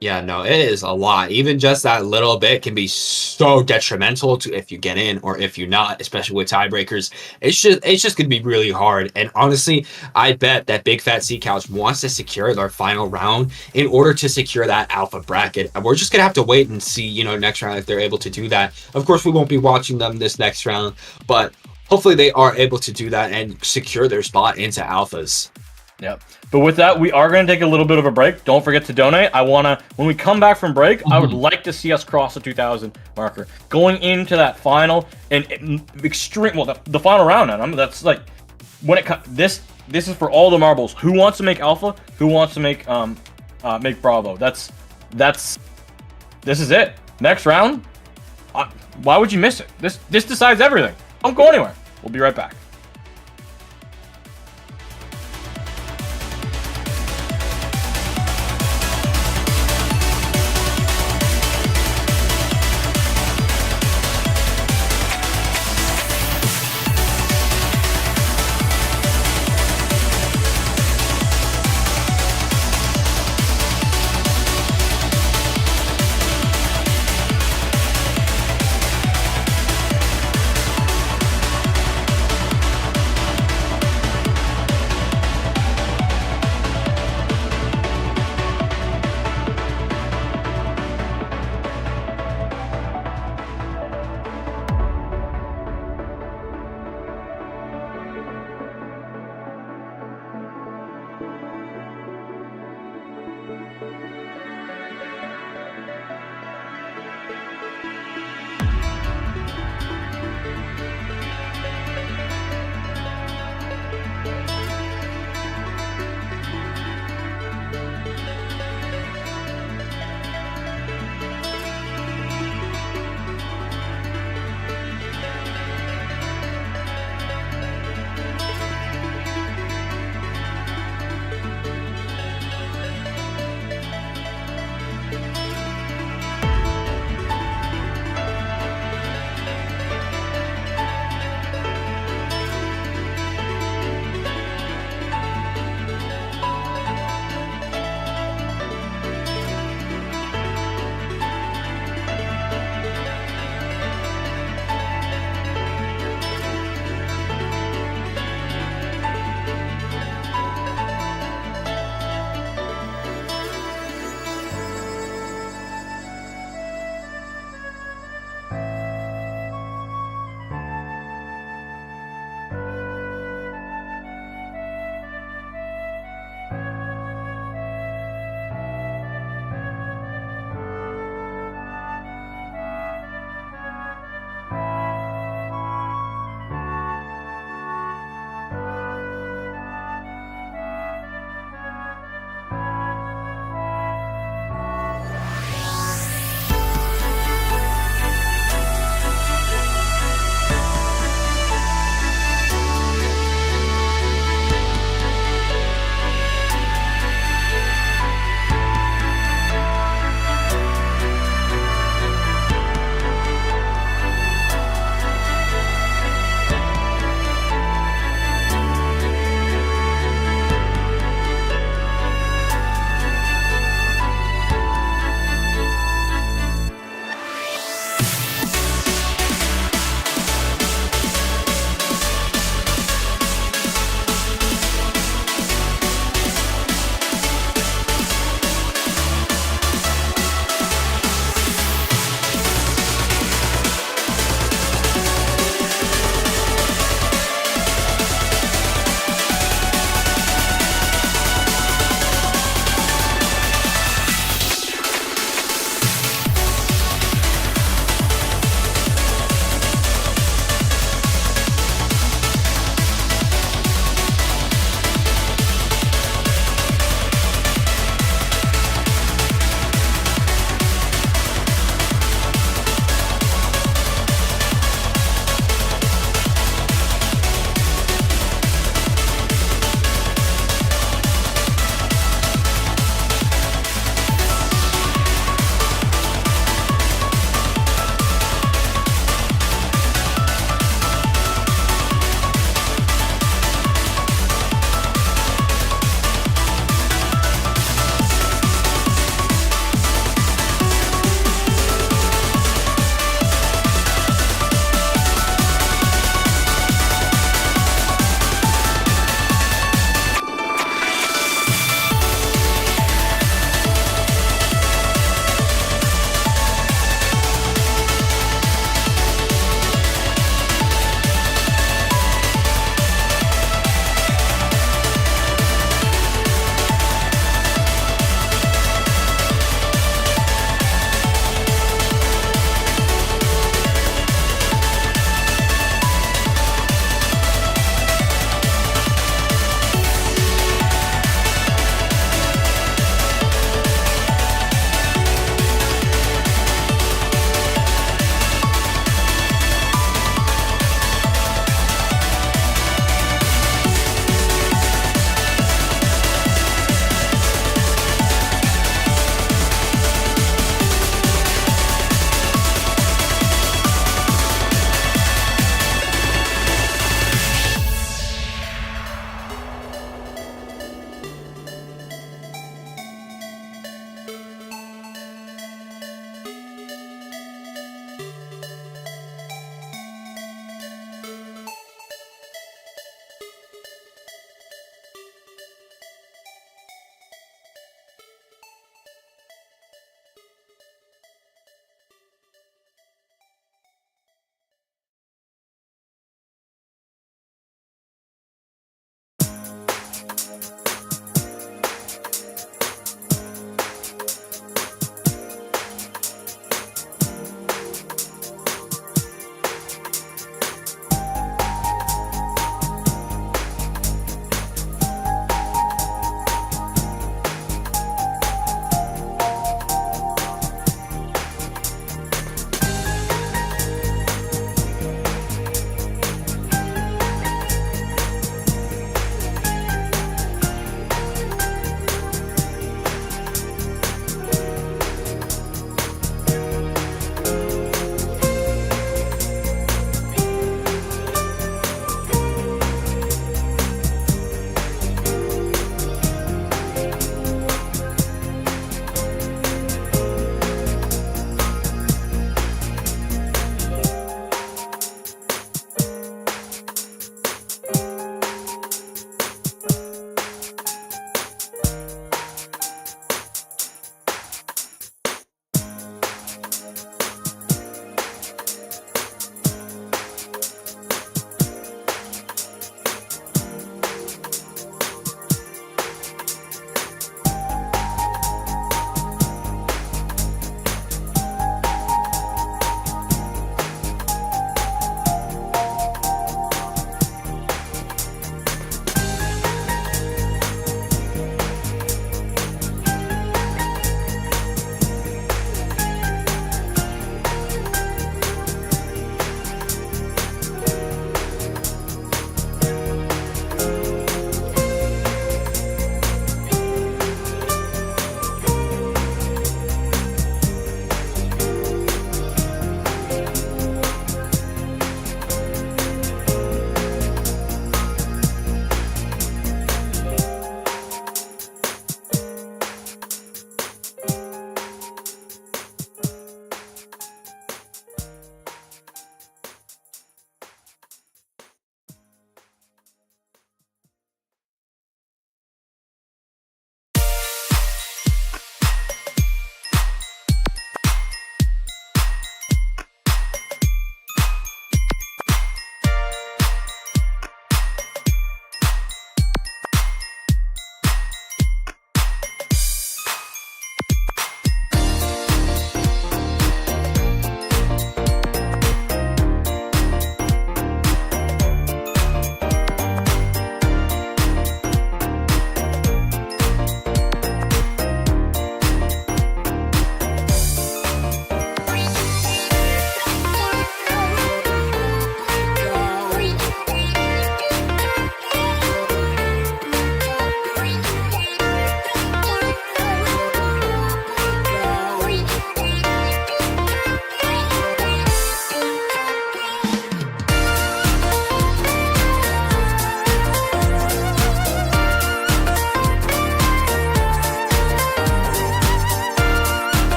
Speaker 3: Yeah, no, it is a lot. Even just that little bit can be so detrimental to if you get in or if you're not, especially with tiebreakers. It's just gonna be really hard. And honestly, I bet that Big Fat Sea Cows wants to secure their final round in order to secure that alpha bracket. And we're just gonna have to wait and see, next round if they're able to do that. Of course, we won't be watching them this next round, but hopefully they are able to do that and secure their spot into alphas.
Speaker 4: Yep. But with that, we are going to take a little bit of a break. Don't forget to donate. When we come back from break, I would like to see us cross the 2,000 marker. Going into that final and the final round. And that's like, when it comes, this is for all the marbles. Who wants to make alpha? Who wants to make bravo? This is it. Next round. Why would you miss it? This decides everything. Don't go anywhere. We'll be right back.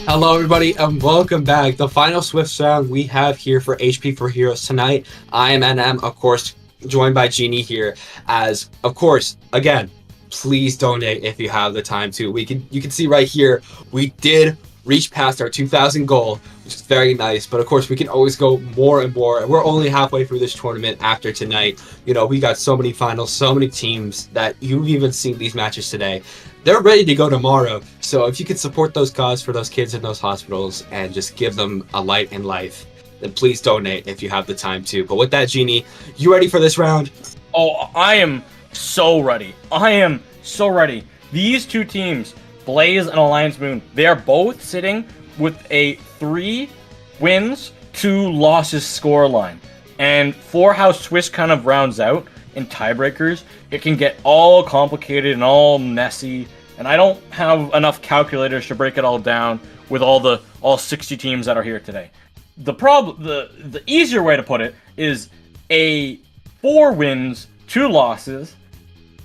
Speaker 3: Hello, everybody, and welcome back. The final Swift round we have here for HP for Heroes tonight. I am NM, of course, joined by Genie here. As, of course, again, please donate if you have the time to. You can see right here, we did reach past our 2,000 goal, which is very nice. But of course, we can always go more and more. We're only halfway through this tournament after tonight. You know, we got so many finals, so many teams that you've even seen these matches today. They're ready to go tomorrow. So if you could support those causes for those kids in those hospitals and just give them a light in life, then please donate if you have the time to. But with that, Genie, you ready for this round?
Speaker 4: Oh, I am so ready. I am so ready. These two teams, Blaze and Alliance Moon, they are both sitting with a 3 wins, 2 losses scoreline. And for how Swiss kind of rounds out in tiebreakers, it can get all complicated and all messy. And I don't have enough calculators to break it all down with all 60 teams that are here today. The easier way to put it is a 4 wins, 2 losses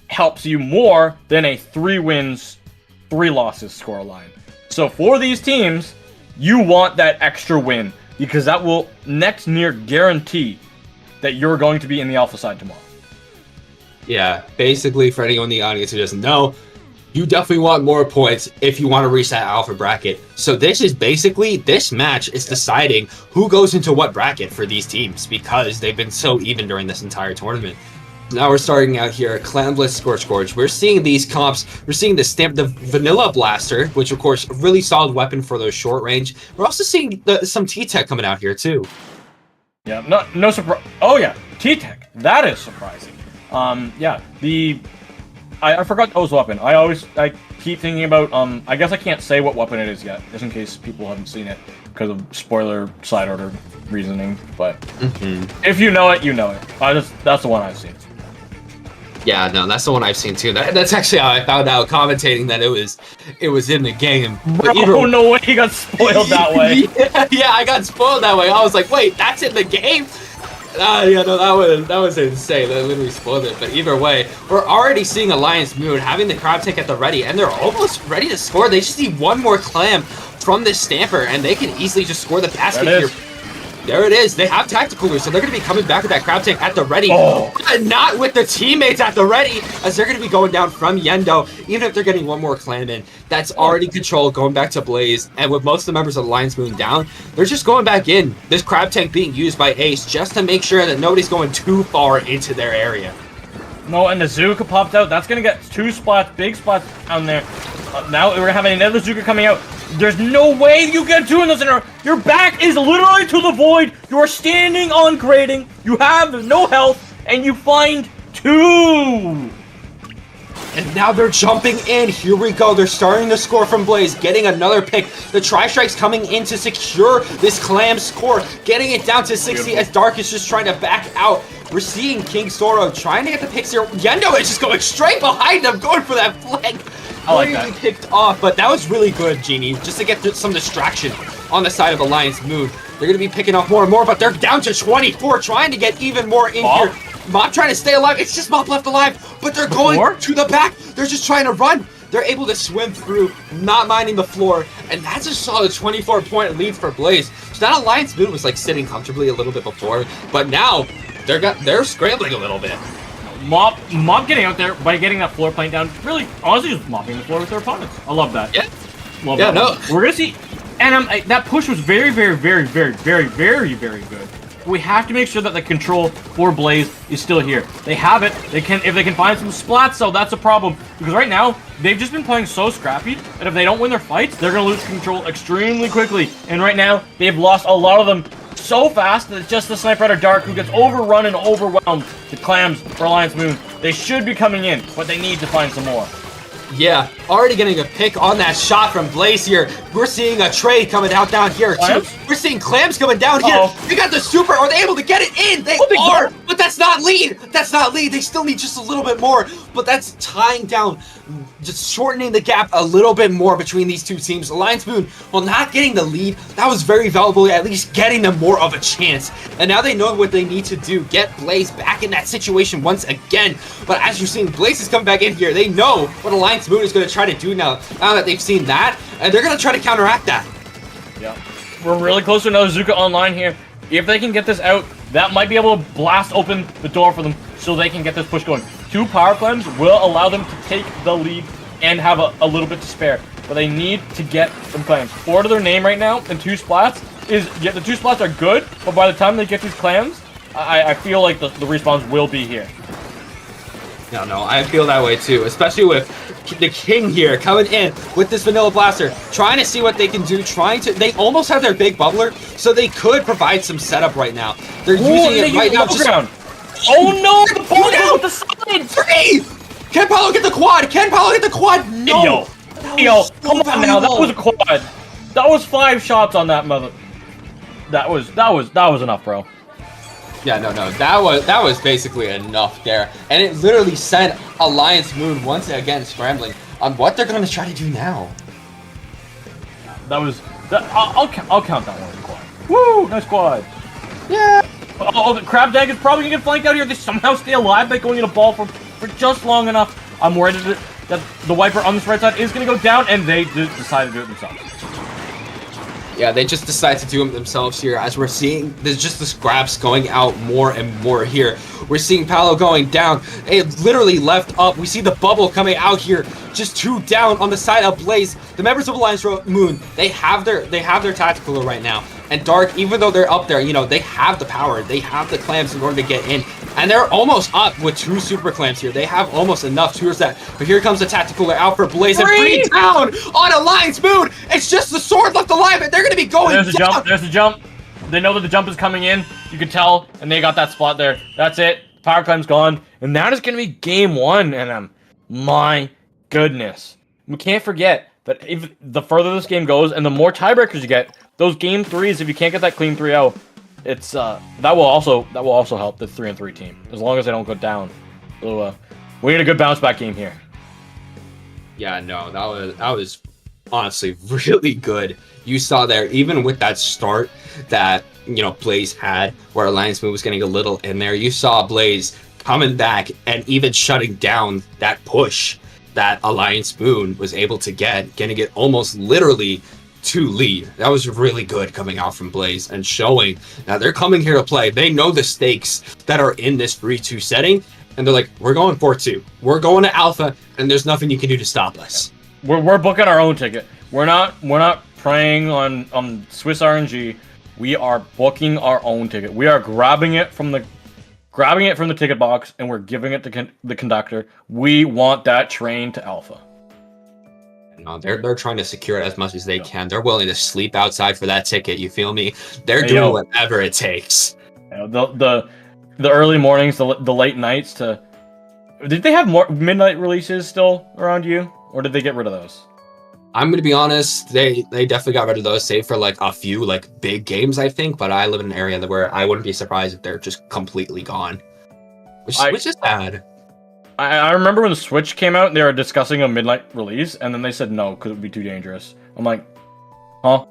Speaker 4: helps you more than a 3 wins, 3 losses scoreline. So for these teams, you want that extra win because that will next near guarantee that you're going to be in the alpha side tomorrow.
Speaker 3: Yeah, basically for anyone in the audience who doesn't know, you definitely want more points if you want to reach that alpha bracket. So this match is deciding who goes into what bracket for these teams because they've been so even during this entire tournament. Now we're starting out here, Clanblitz, Scorch. We're seeing these comps. We're seeing the Vanilla Blaster, which of course a really solid weapon for those short range. We're also seeing some T-Tech coming out here too.
Speaker 4: Yeah, no surprise. Oh yeah, T-Tech. That is surprising. Yeah, I forgot those weapon. I keep thinking about I guess I can't say what weapon it is yet, just in case people haven't seen it because of spoiler side order reasoning. But if you know it, you know it. That's the one I've seen.
Speaker 3: Yeah, no, that's the one I've seen too. That's actually how I found out commentating that it was in the game.
Speaker 4: Oh no way, he got spoiled that way.
Speaker 3: yeah, I got spoiled that way. I was like, wait, that's in the game? Yeah, no, that was insane. That literally spoiled it. But either way, we're already seeing Alliance Moon having the crab tank at the ready, and they're almost ready to score. They just need one more clam from this Stamper, and they can easily just score the basket here. There it is. They have tactical, so they're going to be coming back with that crab tank at the ready.
Speaker 4: Oh.
Speaker 3: But not with the teammates at the ready, as they're going to be going down from Yendo, even if they're getting one more clam in. That's already controlled, going back to Blaze. And with most of the members of Alliance Moon down, they're just going back in. This crab tank being used by Ace just to make sure that nobody's going too far into their area.
Speaker 4: No, and the Zuka popped out. That's going to get 2 spots, big spots down there. Now we're having another Zuka coming out. There's no way you get 2 in this. Your back is literally to the void. You are standing on grading. You have no health, and you find 2.
Speaker 3: And now they're jumping in. Here we go. They're starting to score from Blaze, getting another pick. The Tri-Strike's coming in to secure this clam score, getting it down to 60 as Dark is just trying to back out. We're seeing King Soro trying to get the picks here. Yendo is just going straight behind them, going for that flank.
Speaker 4: I like that.
Speaker 3: Picked off, but that was really good, Genie, just to get some distraction on the side of Alliance Moon. They're going to be picking off more and more, but they're down to 24, trying to get even more in here. Mob trying to stay alive. It's just Mob left alive, but they're going to the back. They're just trying to run. They're able to swim through, not minding the floor, and that's a solid 24-point lead for Blaze. So that Alliance Moon was like sitting comfortably a little bit before, but now they're scrambling a little bit.
Speaker 4: Mob getting out there by getting that floor plane down, really, honestly, just mopping the floor with their opponents. I love that.
Speaker 3: Yeah.
Speaker 4: Love that. No. We're going to see, and that push was very, very, very, very, very, very, very good. We have to make sure that the control for Blaze is still here. They have it. They can, if they can find some splats, so that's a problem. Because right now, they've just been playing so scrappy that if they don't win their fights, they're going to lose control extremely quickly. And right now, they've lost a lot of them so fast that it's just the Sniper Rider Dark who gets overrun and overwhelmed. The clams for Alliance Moon. They should be coming in, but they need to find some more.
Speaker 3: Yeah, already getting a pick on that shot from Blaze here. We're seeing a trade coming out down here too. We're seeing clams coming down here. They got the super. Are they able to get it in? They are, but that's not lead. That's not lead. They still need just a little bit more, but that's tying down, just shortening the gap a little bit more between these two teams. Alliance Moon, while not getting the lead, that was very valuable, at least getting them more of a chance. And now they know what they need to do, get Blaze back in that situation once again. But as you're seeing, Blaze is coming back in here. They know what Alliance Moon is going to try to do now that they've seen that, and they're going to try to counteract that.
Speaker 4: We're really close to another Zuka online here. If they can get this out, that might be able to blast open the door for them so they can get this push going. 2 power clams will allow them to take the lead and have a little bit to spare. But they need to get some clams. 4 to their name right now and 2 splats yeah, the 2 splats are good, but by the time they get these clams, I feel like the respawns will be here.
Speaker 3: No, I feel that way too, especially with the King here coming in with this Vanilla Blaster, trying to see what they can do, they almost have their big bubbler, so they could provide some setup right now. They're using it right now.
Speaker 4: Oh no, the ball goes with the side!
Speaker 3: 3! Can Paolo get the quad? Can Paolo get the quad? No!
Speaker 4: Yo, come on now, that was a quad. That was 5 shots on that mother. That was enough, bro.
Speaker 3: Yeah, no, that was basically enough there, and it literally sent Alliance Moon once again scrambling on what they're going to try to do now.
Speaker 4: I'll count that one as a quad. Woo, nice quad.
Speaker 3: Yeah.
Speaker 4: Oh, the Crab Dag is probably gonna get flanked out here. They somehow stay alive by going in a ball for just long enough. I'm worried that the Wiper on this right side is gonna go down, and they decide to do it themselves.
Speaker 3: Yeah, they just decide to do them themselves here. As we're seeing, there's just the scraps going out more and more here. We're seeing Paolo going down. It literally left up. We see the bubble coming out here. Just 2 down on the side of Blaze. The members of Alliance Moon, they have their tactical right now. And Dark, even though they're up there, you know, they have the power. They have the clams in order to get in. And they're almost up with 2 super clams here. They have almost enough towards that. But here comes the tactical out for Blaze. And 3 down on Alliance Moon. It's just the sword left alive, and they're going to be going
Speaker 4: There's a
Speaker 3: down.
Speaker 4: jump. There's a jump. They know that the jump is coming in. You can tell, and they got that spot there. That's it. Power clam's gone. And that is going to be game 1, and my goodness. We can't forget that if the further this game goes and the more tiebreakers you get, those game 3s, if you can't get that clean 3-0, it's that will also help the 3-3 team as long as they don't go down. So we need a good bounce back game here.
Speaker 3: Yeah, no, that was honestly really good. You saw there, even with that start that, you know, Blaze had, where Alliance Moon was getting a little in there, you saw Blaze coming back and even shutting down that push that Alliance Moon was able to getting it almost literally to lead. That was really good coming out from Blaze and showing that they're coming here to play. They know the stakes that are in this 3-2 setting, and they're like, we're going 4-2. We're going to Alpha, and there's nothing you can do to stop us.
Speaker 4: We're booking our own ticket. We're not preying on Swiss RNG. We are booking our own ticket. We are grabbing it from the ticket box, and we're giving it to the conductor. We want that train to Alpha.
Speaker 3: No, they're trying to secure it as much as they can. They're willing to sleep outside for that ticket. You feel me? They're doing whatever it takes.
Speaker 4: You know, the early mornings, the late nights. Did they have more midnight releases still around you, or did they get rid of those?
Speaker 3: I'm gonna be honest. They definitely got rid of those, save for like a few like big games, I think. But I live in an area where I wouldn't be surprised if they're just completely gone, which is sad.
Speaker 4: I remember when the Switch came out, they were discussing a midnight release, and then they said no, because it would be too dangerous. I'm like, huh?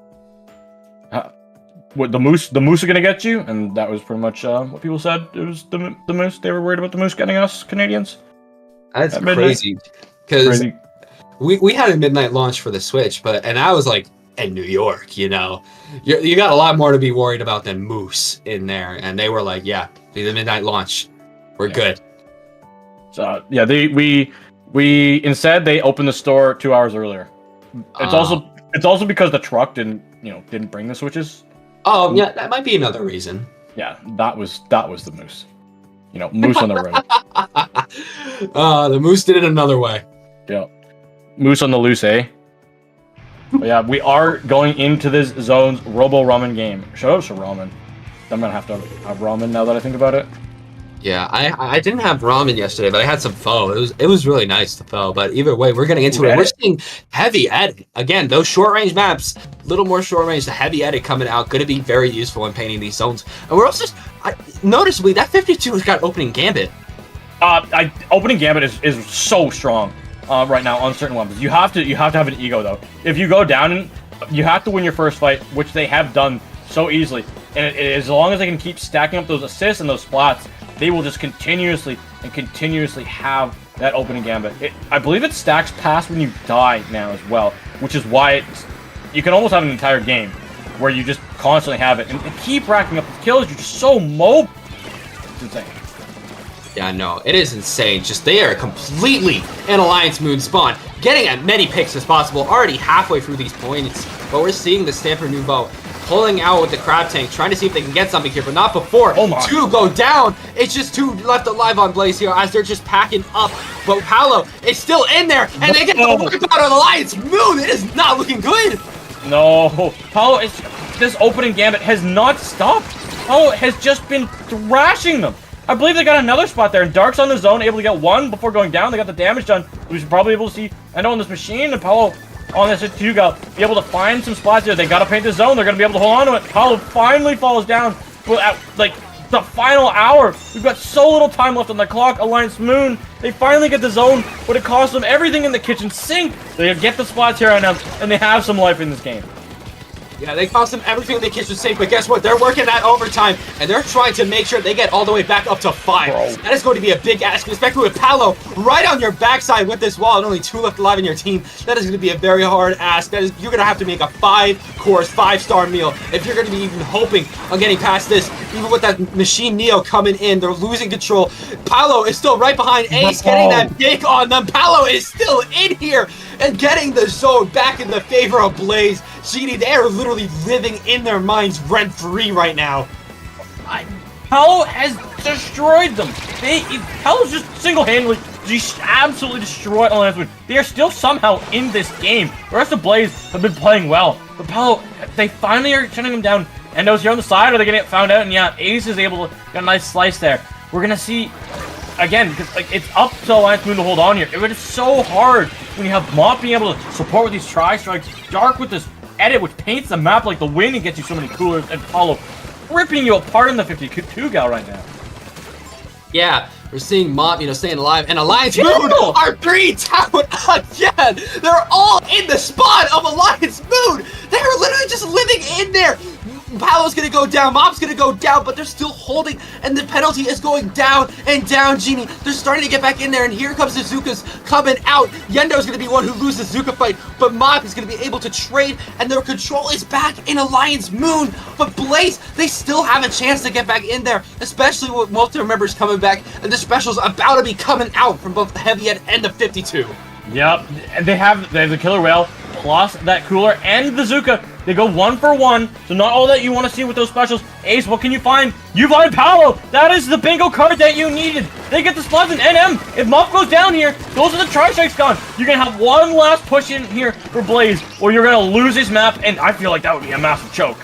Speaker 4: What, the moose are gonna get you? And that was pretty much what people said. It was the moose. They were worried about the moose getting us Canadians.
Speaker 3: That's crazy, because we had a midnight launch for the Switch, and I was like in New York, you know, you got a lot more to be worried about than moose in there, and they were like, yeah, the midnight launch, we're good.
Speaker 4: So yeah, we instead they opened the store 2 hours earlier. It's also because the truck didn't bring the Switches.
Speaker 3: Oh yeah, that might be another reason.
Speaker 4: Yeah, that was the moose. You know, moose on the road.
Speaker 3: The moose did it another way.
Speaker 4: Yeah, moose on the loose, eh? But yeah, we are going into this zone's Robo Ramen game. Shout out to ramen. I'm gonna have to have ramen now that I think about it.
Speaker 3: Yeah, I didn't have ramen yesterday, but I had some pho. It was really nice, the pho. But either way, we're getting into it. We're seeing heavy edit. Again, those short range maps, a little more short range, the heavy edit coming out, going to be very useful in painting these zones. And we're also, noticeably, that 52 has got opening gambit.
Speaker 4: Opening gambit is so strong right now on certain weapons. You have to have an ego though. If you go down, and you have to win your first fight, which they have done so easily. And as long as they can keep stacking up those assists and those splats, they will just continuously have that opening gambit. I believe it stacks past when you die now as well, which is why you can almost have an entire game where you just constantly have it and keep racking up the kills. You're just so mobile. It's insane.
Speaker 3: Yeah, no, it is insane. Just they are completely in Alliance Moon spawn, getting as many picks as possible, already halfway through these points. But we're seeing the Stamper Nouveau pulling out with the Crab Tank, trying to see if they can get something here, but not before.
Speaker 4: Oh my.
Speaker 3: 2 go down. It's just 2 left alive on Blaze here as they're just packing up. But Paolo is still in there, and they get the wipe out on Alliance Moon. It is not looking good.
Speaker 4: No, Paolo is. This opening gambit has not stopped. Paolo has just been thrashing them. I believe they got another spot there, and Dark's on the zone, able to get 1 before going down. They got the damage done. We should probably be able to see, I know on this machine, and Paolo on this 2 go, be able to find some spots here. They got to paint the zone. They're going to be able to hold on to it. Paolo finally falls down at, like, the final hour. We've got so little time left on the clock. Alliance Moon, they finally get the zone, but it costs them everything in the kitchen sink. They get the spots here on them, and they have some life in this game.
Speaker 3: Yeah, they cost them everything in the kitchen sink, but guess what? They're working that overtime, and they're trying to make sure they get all the way back up to 5.
Speaker 4: Bro.
Speaker 3: That is going to be a big ask, especially with Paolo right on your backside with this wall and only 2 left alive in your team. That is going to be a very hard ask. That is, you're going to have to make a 5-course, 5-star meal if you're going to be even hoping on getting past this. Even with that Machine Neo coming in, they're losing control. Paolo is still right behind Ace, getting that pick on them. Paolo is still in here and getting the zone back in the favor of Blaze. Genie, they are literally living in their minds rent-free right now.
Speaker 4: Paolo has destroyed them. Paolo's just single-handedly absolutely destroyed Alliance Moon. They are still somehow in this game. The rest of Blaze have been playing well. But Paolo, they finally are shutting them down. Endo's here on the side. Are they going to get found out? And yeah, Ace is able to get a nice slice there. We're going to see, again, because like, it's up to Alliance Moon to hold on here. It is so hard when you have Mop being able to support with these tri-strikes, Dark with this edit which paints the map like the wind and gets you so many coolers, and Paolo ripping you apart in the 52 gal right now.
Speaker 3: Yeah, we're seeing Mop, staying alive, and Alliance Moon are 3 down again. They're all in the spawn of Alliance Moon. They're literally just living in there. Paolo's gonna go down, Mop's gonna go down, but they're still holding, and the penalty is going down and down, Genie. They're starting to get back in there, and here comes the Zukas coming out. Yendo's gonna be one who loses the Zuka fight, but Mop is gonna be able to trade, and their control is back in Alliance Moon. But Blaze, they still have a chance to get back in there, especially with most of their members coming back, and the specials about to be coming out from both the Heavy and the 52.
Speaker 4: Yep, and they have the Killer Whale, plus that Cooler, and the Zuka. They go 1 for 1, so not all that you want to see with those specials. Ace, what can you find? You find Paolo! That is the bingo card that you needed! They get the spots in NM! If Mop goes down here, those are the tri-strikes gone! You're gonna have one last push in here for Blaze, or you're gonna lose this map, and I feel like that would be a massive choke.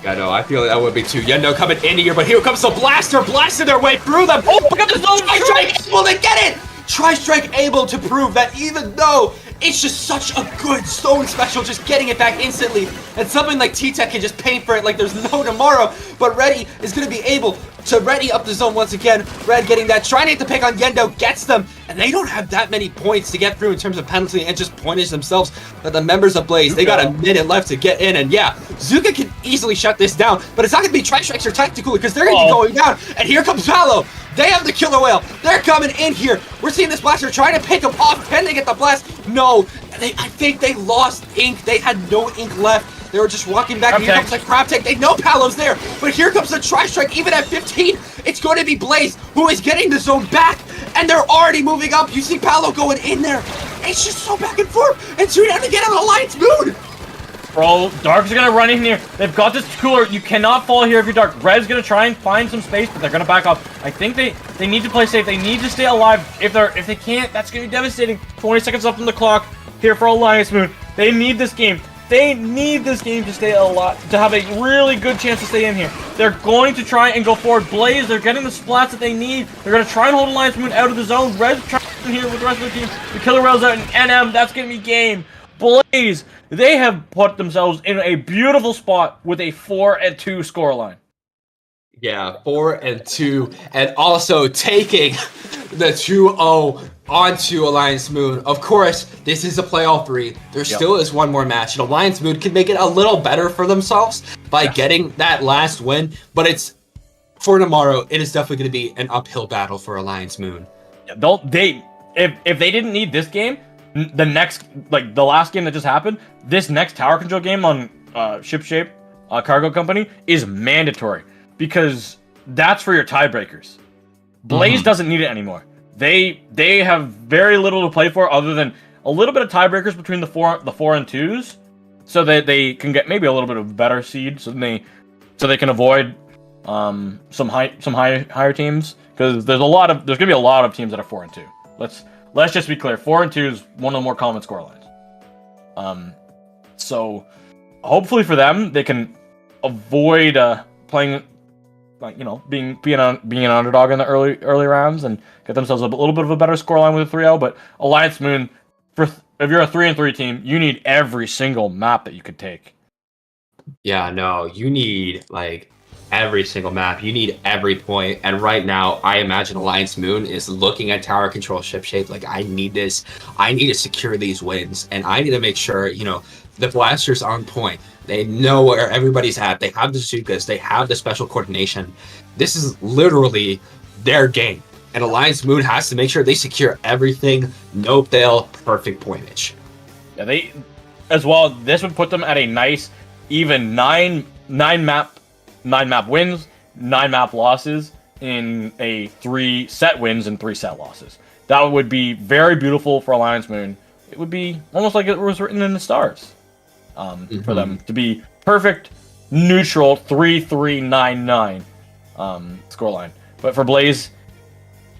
Speaker 3: I know, I feel like that would be too. Yendo coming in here, but here comes the Blaster, blasting their way through them!
Speaker 4: Oh, look at the zone!
Speaker 3: Tri-strike able to get it! Tri-strike able to prove that even though it's just such a good stone special, just getting it back instantly, and something like T-Tech can just paint for it like there's no tomorrow, but Reddy is going to be able to ready up the zone once again. Red getting that, trying to hit the pick on Yendo, gets them, and they don't have that many points to get through in terms of penalty and just punish themselves. But the members of Blaze, they got a minute left to get in, and yeah, Zuka can easily shut this down, but it's not going to be Tri-Strikes or Tactical because they're going to be going down, and here comes Paolo. They have the Killer Whale. They're coming in here. We're seeing this Blaster trying to pick them off. Can they get the blast? No. I think they lost ink. They had no ink left. They were just walking back. And here comes the Crab Tank. They know Paolo's there. But here comes the Tri-Strike. Even at 15, it's going to be Blaze who is getting the zone back. And they're already moving up. You see Paolo going in there. It's just so back and forth. And 2 down to get on Alliance Moon.
Speaker 4: Bro, Dark's gonna run in here. They've got this Cooler. You cannot fall here if you're Dark. Red's gonna try and find some space, but they're gonna back up. I think they need to play safe. They need to stay alive. If they can't, that's gonna be devastating. 20 seconds left on the clock here for Alliance Moon. They need this game. They need this game to stay alive, to have a really good chance to stay in here. They're going to try and go forward. Blaze, they're getting the splats that they need. They're gonna try and hold Alliance Moon out of the zone. Red's trying in here with the rest of the team. The Killer Whale's out in NM. That's gonna be game. Blaze, they have put themselves in a beautiful spot with a 4-2 scoreline.
Speaker 3: Yeah, 4-2, and also taking the 2-0 onto Alliance Moon. Of course, this is a playoff 3. There still is one more match, and Alliance Moon can make it a little better for themselves by getting that last win, but it's for tomorrow. It is definitely going to be an uphill battle for Alliance Moon.
Speaker 4: Yeah, if they didn't need this game, the last game that just happened, this next tower control game on ship shape cargo company is mandatory because that's for your tiebreakers. Blaze doesn't need it anymore. They have very little to play for other than a little bit of tiebreakers between the 4 and 2s, so that they can get maybe a little bit of better seed, so they can avoid some higher teams, because there's gonna be a lot of teams that are 4 and 2. Let's just be clear, 4 and 2 is one of the more common scorelines. So hopefully for them, they can avoid playing, like, being an underdog in the early rounds and get themselves a little bit of a better scoreline with a 3-0. But Alliance Moon, if you're a 3 and 3 team, you need every single map that you could take.
Speaker 3: Yeah, no, you need like every single map. You need every point. And right now, I imagine Alliance Moon is looking at tower control ship shape like, I need this. I need to secure these wins, and I need to make sure, the blasters on point. They know where everybody's at. They have the Zukas. They have the special coordination. This is literally their game. And Alliance Moon has to make sure they secure everything. No fail, perfect pointage.
Speaker 4: Yeah, this would put them at a nice, even nine map wins, 9 map losses in a 3 set wins and 3 set losses. That would be very beautiful for Alliance Moon. It would be almost like it was written in the stars. For them to be perfect, neutral 3-3-9-9 scoreline. But for Blaze,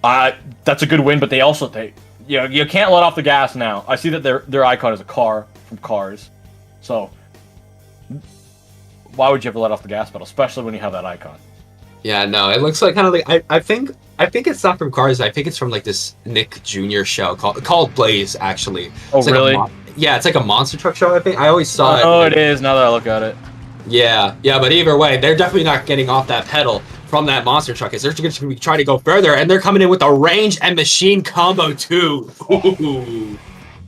Speaker 4: that's a good win. But you can't let off the gas now. I see that their icon is a car from Cars, so why would you have to let off the gas pedal, especially when you have that icon?
Speaker 3: Yeah, no, it looks like kind of like I think it's not from Cars. I think it's from like this Nick Jr. show called Blaze, actually.
Speaker 4: Oh,
Speaker 3: it's like
Speaker 4: really?
Speaker 3: Yeah, it's like a monster truck show, I think. I always saw it.
Speaker 4: Oh, it is, now that I look at it.
Speaker 3: Yeah, but either way, they're definitely not getting off that pedal from that monster truck. They're just going to be trying to go further, and they're coming in with a range and machine combo, too. Ooh.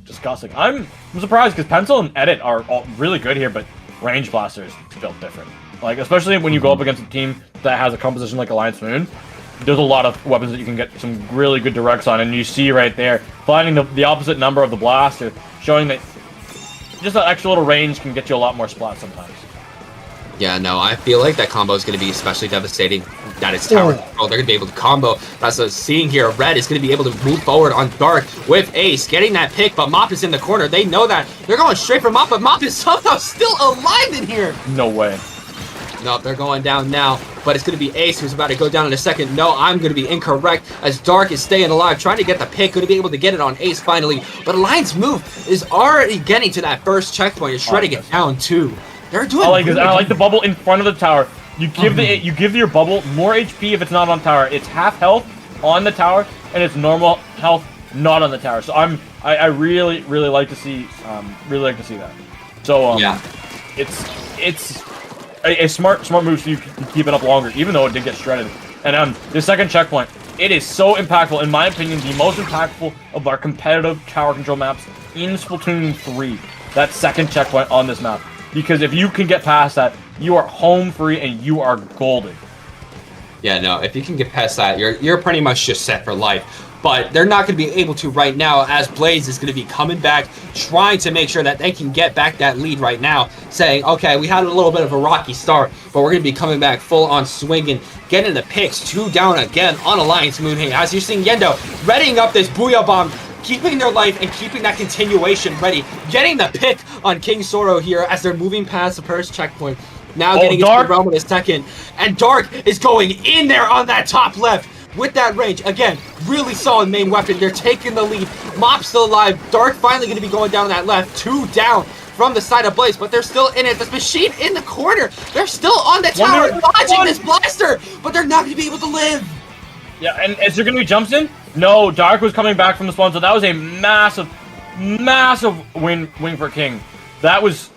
Speaker 4: Disgusting. I'm surprised, because Pencil and Edit are all really good here, but range blaster is built different. Like, especially when you go up against a team that has a composition like Alliance Moon, there's a lot of weapons that you can get some really good directs on, and you see right there, finding the opposite number of the blaster, showing that just that extra little range can get you a lot more splats sometimes.
Speaker 3: Yeah, no, I feel like that combo is going to be especially devastating. That it's tower control. They're going to be able to combo. That's what I'm seeing here. Red is going to be able to move forward on Dark with Ace, getting that pick, but Mop is in the corner. They know that. They're going straight for Mop, but Mop is somehow still alive in here.
Speaker 4: No way.
Speaker 3: No, they're going down now, but it's going to be Ace who's about to go down in a second. No, I'm going to be incorrect, as Dark is staying alive, trying to get the pick, going to be able to get it on Ace finally, but Alliance Move is already getting to that first checkpoint and shredding it down too. They're doing
Speaker 4: I like the bubble in front of the tower. You give your bubble more HP if it's not on tower. It's half health on the tower, and it's normal health not on the tower. So I really like to see that. So
Speaker 3: yeah,
Speaker 4: it's a smart move so you can keep it up longer, even though it did get shredded. And the second checkpoint, it is so impactful, in my opinion, the most impactful of our competitive tower control maps in Splatoon 3. That second checkpoint on this map, because if you can get past that, you are home free and you are golden.
Speaker 3: Yeah, no, if you can get past that, you're pretty much just set for life. But they're not going to be able to right now, as Blaze is going to be coming back, trying to make sure that they can get back that lead right now, saying, okay, we had a little bit of a rocky start, but we're going to be coming back full on swinging, getting the picks, 2 down again on Alliance Moon. Hey, as you're seeing Yendo readying up this Booyah Bomb, keeping their life and keeping that continuation ready, getting the pick on King Soro here as they're moving past the first checkpoint. Now getting into the realm in a second, and Dark is going in there on that top left. With that range, again, really solid main weapon. They're taking the lead. Mop's still alive. Dark finally going to be going down that left. 2 down from the side of Blaze, but they're still in it. This machine in the corner. They're still on the tower, dodging this blaster, but they're not going to be able to live.
Speaker 4: Yeah, and is there going to be jumps in? No, Dark was coming back from the spawn, so that was a massive win for King. That was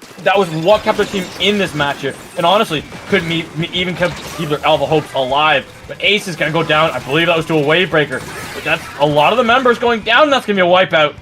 Speaker 4: what kept their team in this match here, and honestly, could even keep their Alpha hopes alive. But Ace is gonna go down. I believe that was to a wave breaker. But that's a lot of the members going down. That's gonna be a wipeout.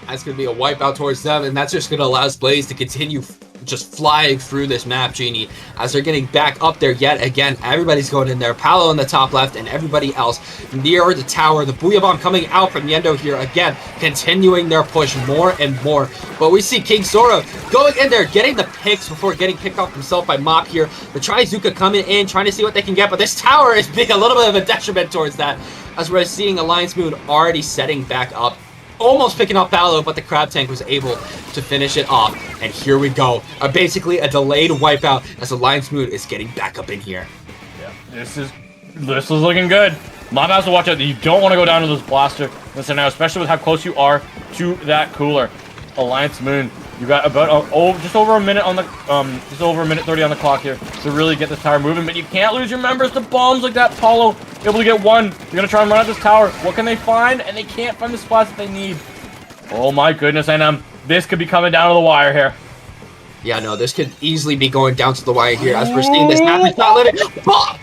Speaker 3: That's gonna be a wipeout towards them, and that's just gonna allow Blaze to continue just flying through this map, Genie, as they're getting back up there yet again. Everybody's going in there. Paolo in the top left and everybody else near the tower. The Booyah Bomb coming out from Yendo here again, continuing their push more and more. But we see King Sora going in there, getting the picks before getting picked off himself by Mop here. The Trizuka coming in, trying to see what they can get, but this tower is being a little bit of a detriment towards that, as we're seeing Alliance Moon already setting back up, almost picking up Paolo, but the Crab Tank was able to finish it off. And here we go, basically a delayed wipeout as Alliance Moon is getting back up in here.
Speaker 4: Yeah, this is looking good. Mob has to watch out. You don't want to go down to this blaster. Listen now, especially with how close you are to that cooler. Alliance Moon, you got about just over a minute on the just over a minute 30 on the clock here to really get this tower moving, but you can't lose your members to bombs like that. Paulo able to get one. You're gonna try and run at this tower. What can they find? And they can't find the spots that they need. Oh my goodness, and this could be coming down to the wire here.
Speaker 3: Yeah, no, this could easily be going down to the wire here as we're seeing this map is not living. But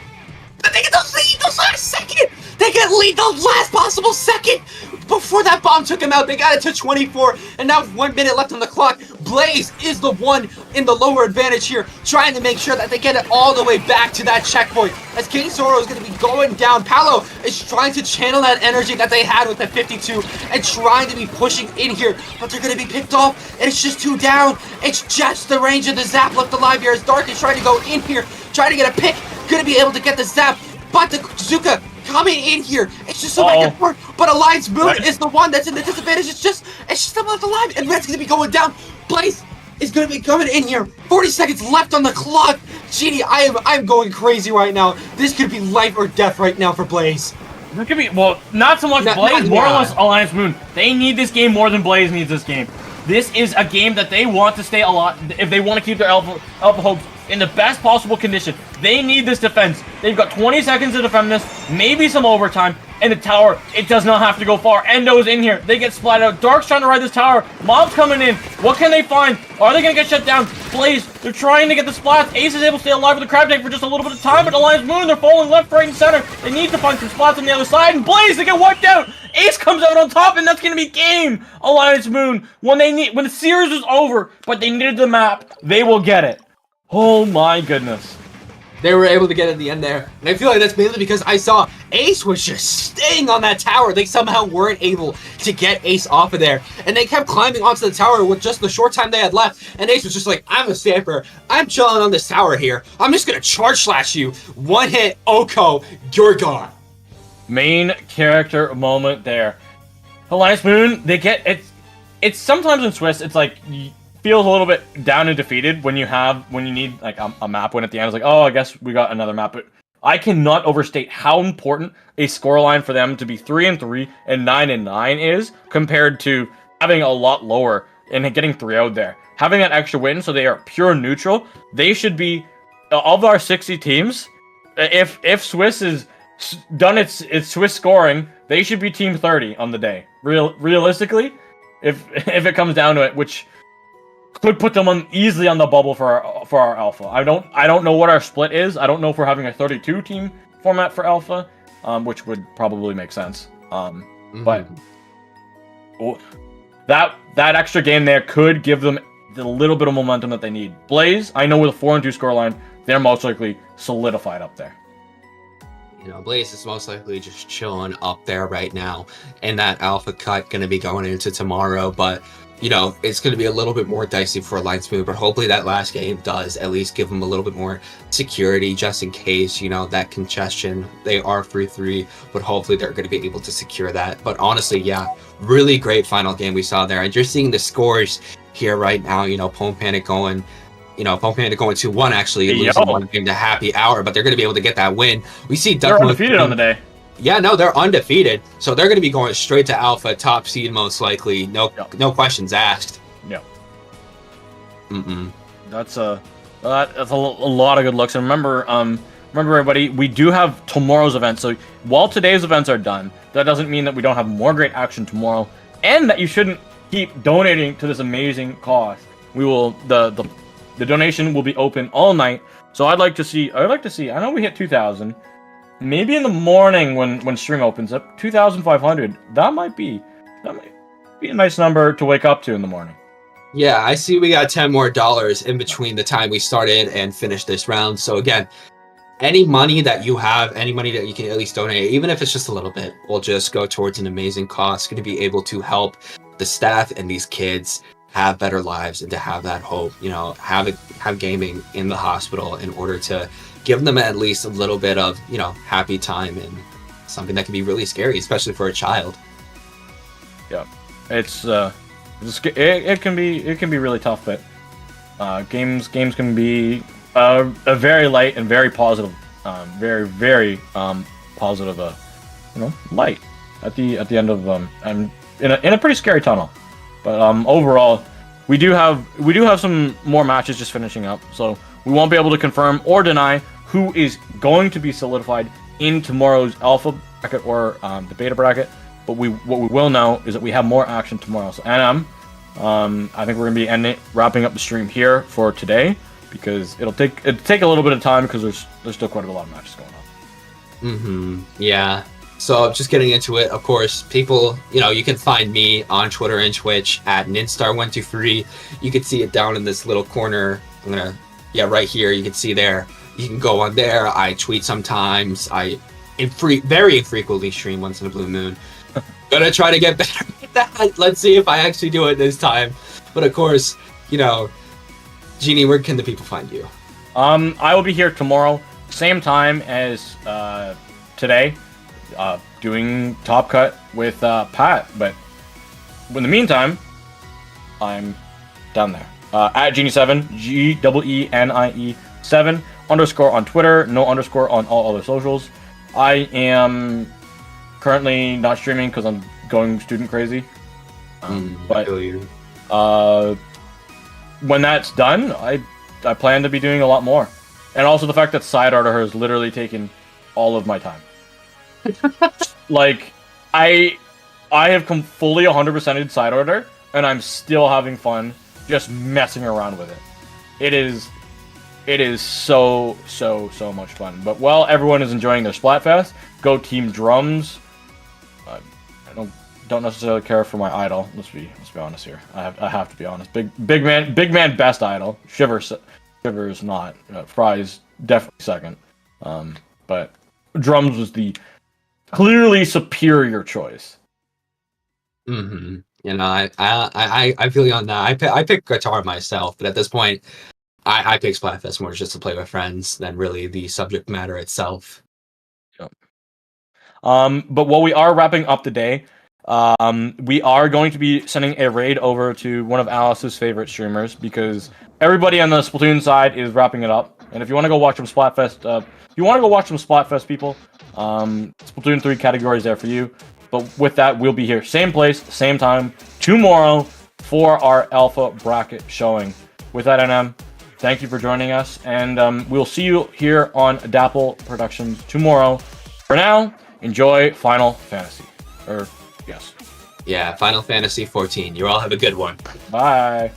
Speaker 3: they get the lead the last second. They get lead the last possible second. Before that bomb took him out, they got it to 24, and now 1 minute left on the clock. Blaze is the one in the lower advantage here, trying to make sure that they get it all the way back to that checkpoint. As King Zoro is going to be going down, Paolo is trying to channel that energy that they had with the 52 and trying to be pushing in here, but they're going to be picked off, and it's just 2 down. It's just the range of the zap left alive here as Dark is trying to go in here, trying to get a pick, going to be able to get the zap, but the Zuka coming in here. It's just so back and forth. But Alliance Moon is the one that's in the disadvantage. It's just about alive. And Red's gonna be going down. Blaze is gonna be coming in here. 40 seconds left on the clock. Genie, I'm going crazy right now. This could be life or death right now for Blaze.
Speaker 4: It could be, well, not so much Blaze, more or less Alliance Moon. They need this game more than Blaze needs this game. This is a game that they want to stay alive if they want to keep their alpha hopes in the best possible condition. They need this defense. They've got 20 seconds to defend this, maybe some overtime, and the tower, it does not have to go far. Endo's in here. They get splatted out. Dark's trying to ride this tower. Mob's coming in. What can they find? Are they going to get shut down? Blaze, they're trying to get the splats. Ace is able to stay alive with the Crab Tank for just a little bit of time, but Alliance Moon, they're falling left, right, and center. They need to find some spots on the other side, and Blaze, they get wiped out. Ace comes out on top, and that's going to be game. Alliance Moon, when the series was over, but they needed the map, they will get it. Oh my goodness.
Speaker 3: They were able to get at the end there. And I feel like that's mainly because I saw Ace was just staying on that tower. They somehow weren't able to get Ace off of there. And they kept climbing onto the tower with just the short time they had left. And Ace was just like, I'm a stamper. I'm chilling on this tower here. I'm just going to charge slash you. One hit, Oko, you're gone.
Speaker 4: Main character moment there. Alliance Moon, they get it. It's sometimes in Swiss, it's like feels a little bit down and defeated when you need like a map win at the end. It's like, oh, I guess we got another map. But I cannot overstate how important a scoreline for them to be 3-3 and 9-9 is compared to having a lot lower and getting 3 out there. Having that extra win, so they are pure neutral. They should be of our 60 teams. If Swiss is done its Swiss scoring, they should be team 30 on the day. Realistically, if it comes down to it, which could put them easily on the bubble for our alpha. I don't know what our split is. I don't know if we're having a 32 team format for alpha, which would probably make sense. But that extra game there could give them the little bit of momentum that they need. Blaze, I know with a 4-2 scoreline, they're most likely solidified up there.
Speaker 3: You know, Blaze is most likely just chilling up there right now, and that alpha cut going to be going into tomorrow, but you know, it's going to be a little bit more dicey for Alliance Moon, but hopefully that last game does at least give them a little bit more security just in case, you know, that congestion. They are 3-3, but hopefully they're going to be able to secure that. But honestly, yeah, really great final game we saw there. And you're seeing the scores here right now, you know, Pone Panic going 2-1 actually, losing one game to Happy Hour, but they're going to be able to get that win. We see
Speaker 4: they're undefeated on the day.
Speaker 3: Yeah, no, they're undefeated, so they're going to be going straight to Alpha, top seed most likely. No questions asked.
Speaker 4: No. That's a lot of good looks. And remember everybody, we do have tomorrow's event. So while today's events are done, that doesn't mean that we don't have more great action tomorrow, and that you shouldn't keep donating to this amazing cause. We will the donation will be open all night. So I'd like to see. I know we hit 2,000. Maybe in the morning when stream opens up, 2,500. That might be a nice number to wake up to in the morning.
Speaker 3: Yeah, I see we got $10 more in between the time we started and finished this round. So again, any money that you have, any money that you can at least donate, even if it's just a little bit, will just go towards an amazing cause, going to be able to help the staff and these kids have better lives and to have that hope, you know, have gaming in the hospital in order to give them at least a little bit of, you know, happy time and something that can be really scary, especially for a child.
Speaker 4: Yeah, it can be really tough, but games can be a very light and very positive, very positive, light at the end of and in a pretty scary tunnel. But overall, we do have some more matches just finishing up, so we won't be able to confirm or deny who is going to be solidified in tomorrow's alpha bracket or the beta bracket. But what we will know is that we have more action tomorrow. So NM, I think we're gonna be wrapping up the stream here for today because it'll take a little bit of time because there's still quite a lot of matches going on.
Speaker 3: Yeah. So just getting into it, of course, people, you know, you can find me on Twitter and Twitch at Ninstar123. You can see it down in this little corner. Right here. You can see there. You can go on there. I tweet sometimes. I very infrequently stream once in a blue moon. Gonna try to get better at that. Let's see if I actually do it this time. But of course, you know, Genie, where can the people find you?
Speaker 4: I will be here tomorrow, same time as today, doing Top Cut with Pat. But in the meantime, I'm down there at Genie7, GEENIE7 _ on Twitter, no _ on all other socials. I am currently not streaming because I'm going student crazy. But when that's done, I plan to be doing a lot more. And also the fact that Side Order has literally taken all of my time. Like, I have fully 100%ed Side Order, and I'm still having fun just messing around with it. It is so much fun. But while everyone is enjoying their Splatfest, go Team Drums. I don't necessarily care for my idol. Let's be honest here. I have to be honest. Big man best idol. Shivers not. Fry's definitely second. But Drums was the clearly superior choice.
Speaker 3: You know, I feel you on that. I pick guitar myself, but at this point, I pick Splatfest more just to play with friends than really the subject matter itself.
Speaker 4: Yep. But while we are wrapping up the day, we are going to be sending a raid over to one of Alice's favorite streamers because everybody on the Splatoon side is wrapping it up. And if you want to go watch some Splatfest, people, Splatoon 3 categories there for you. But with that, we'll be here, same place, same time, tomorrow for our alpha bracket showing. With that, NM, thank you for joining us, and we'll see you here on Dapple Productions tomorrow. For now, enjoy Final Fantasy. Yes.
Speaker 3: Yeah, Final Fantasy 14. You all have a good one.
Speaker 4: Bye.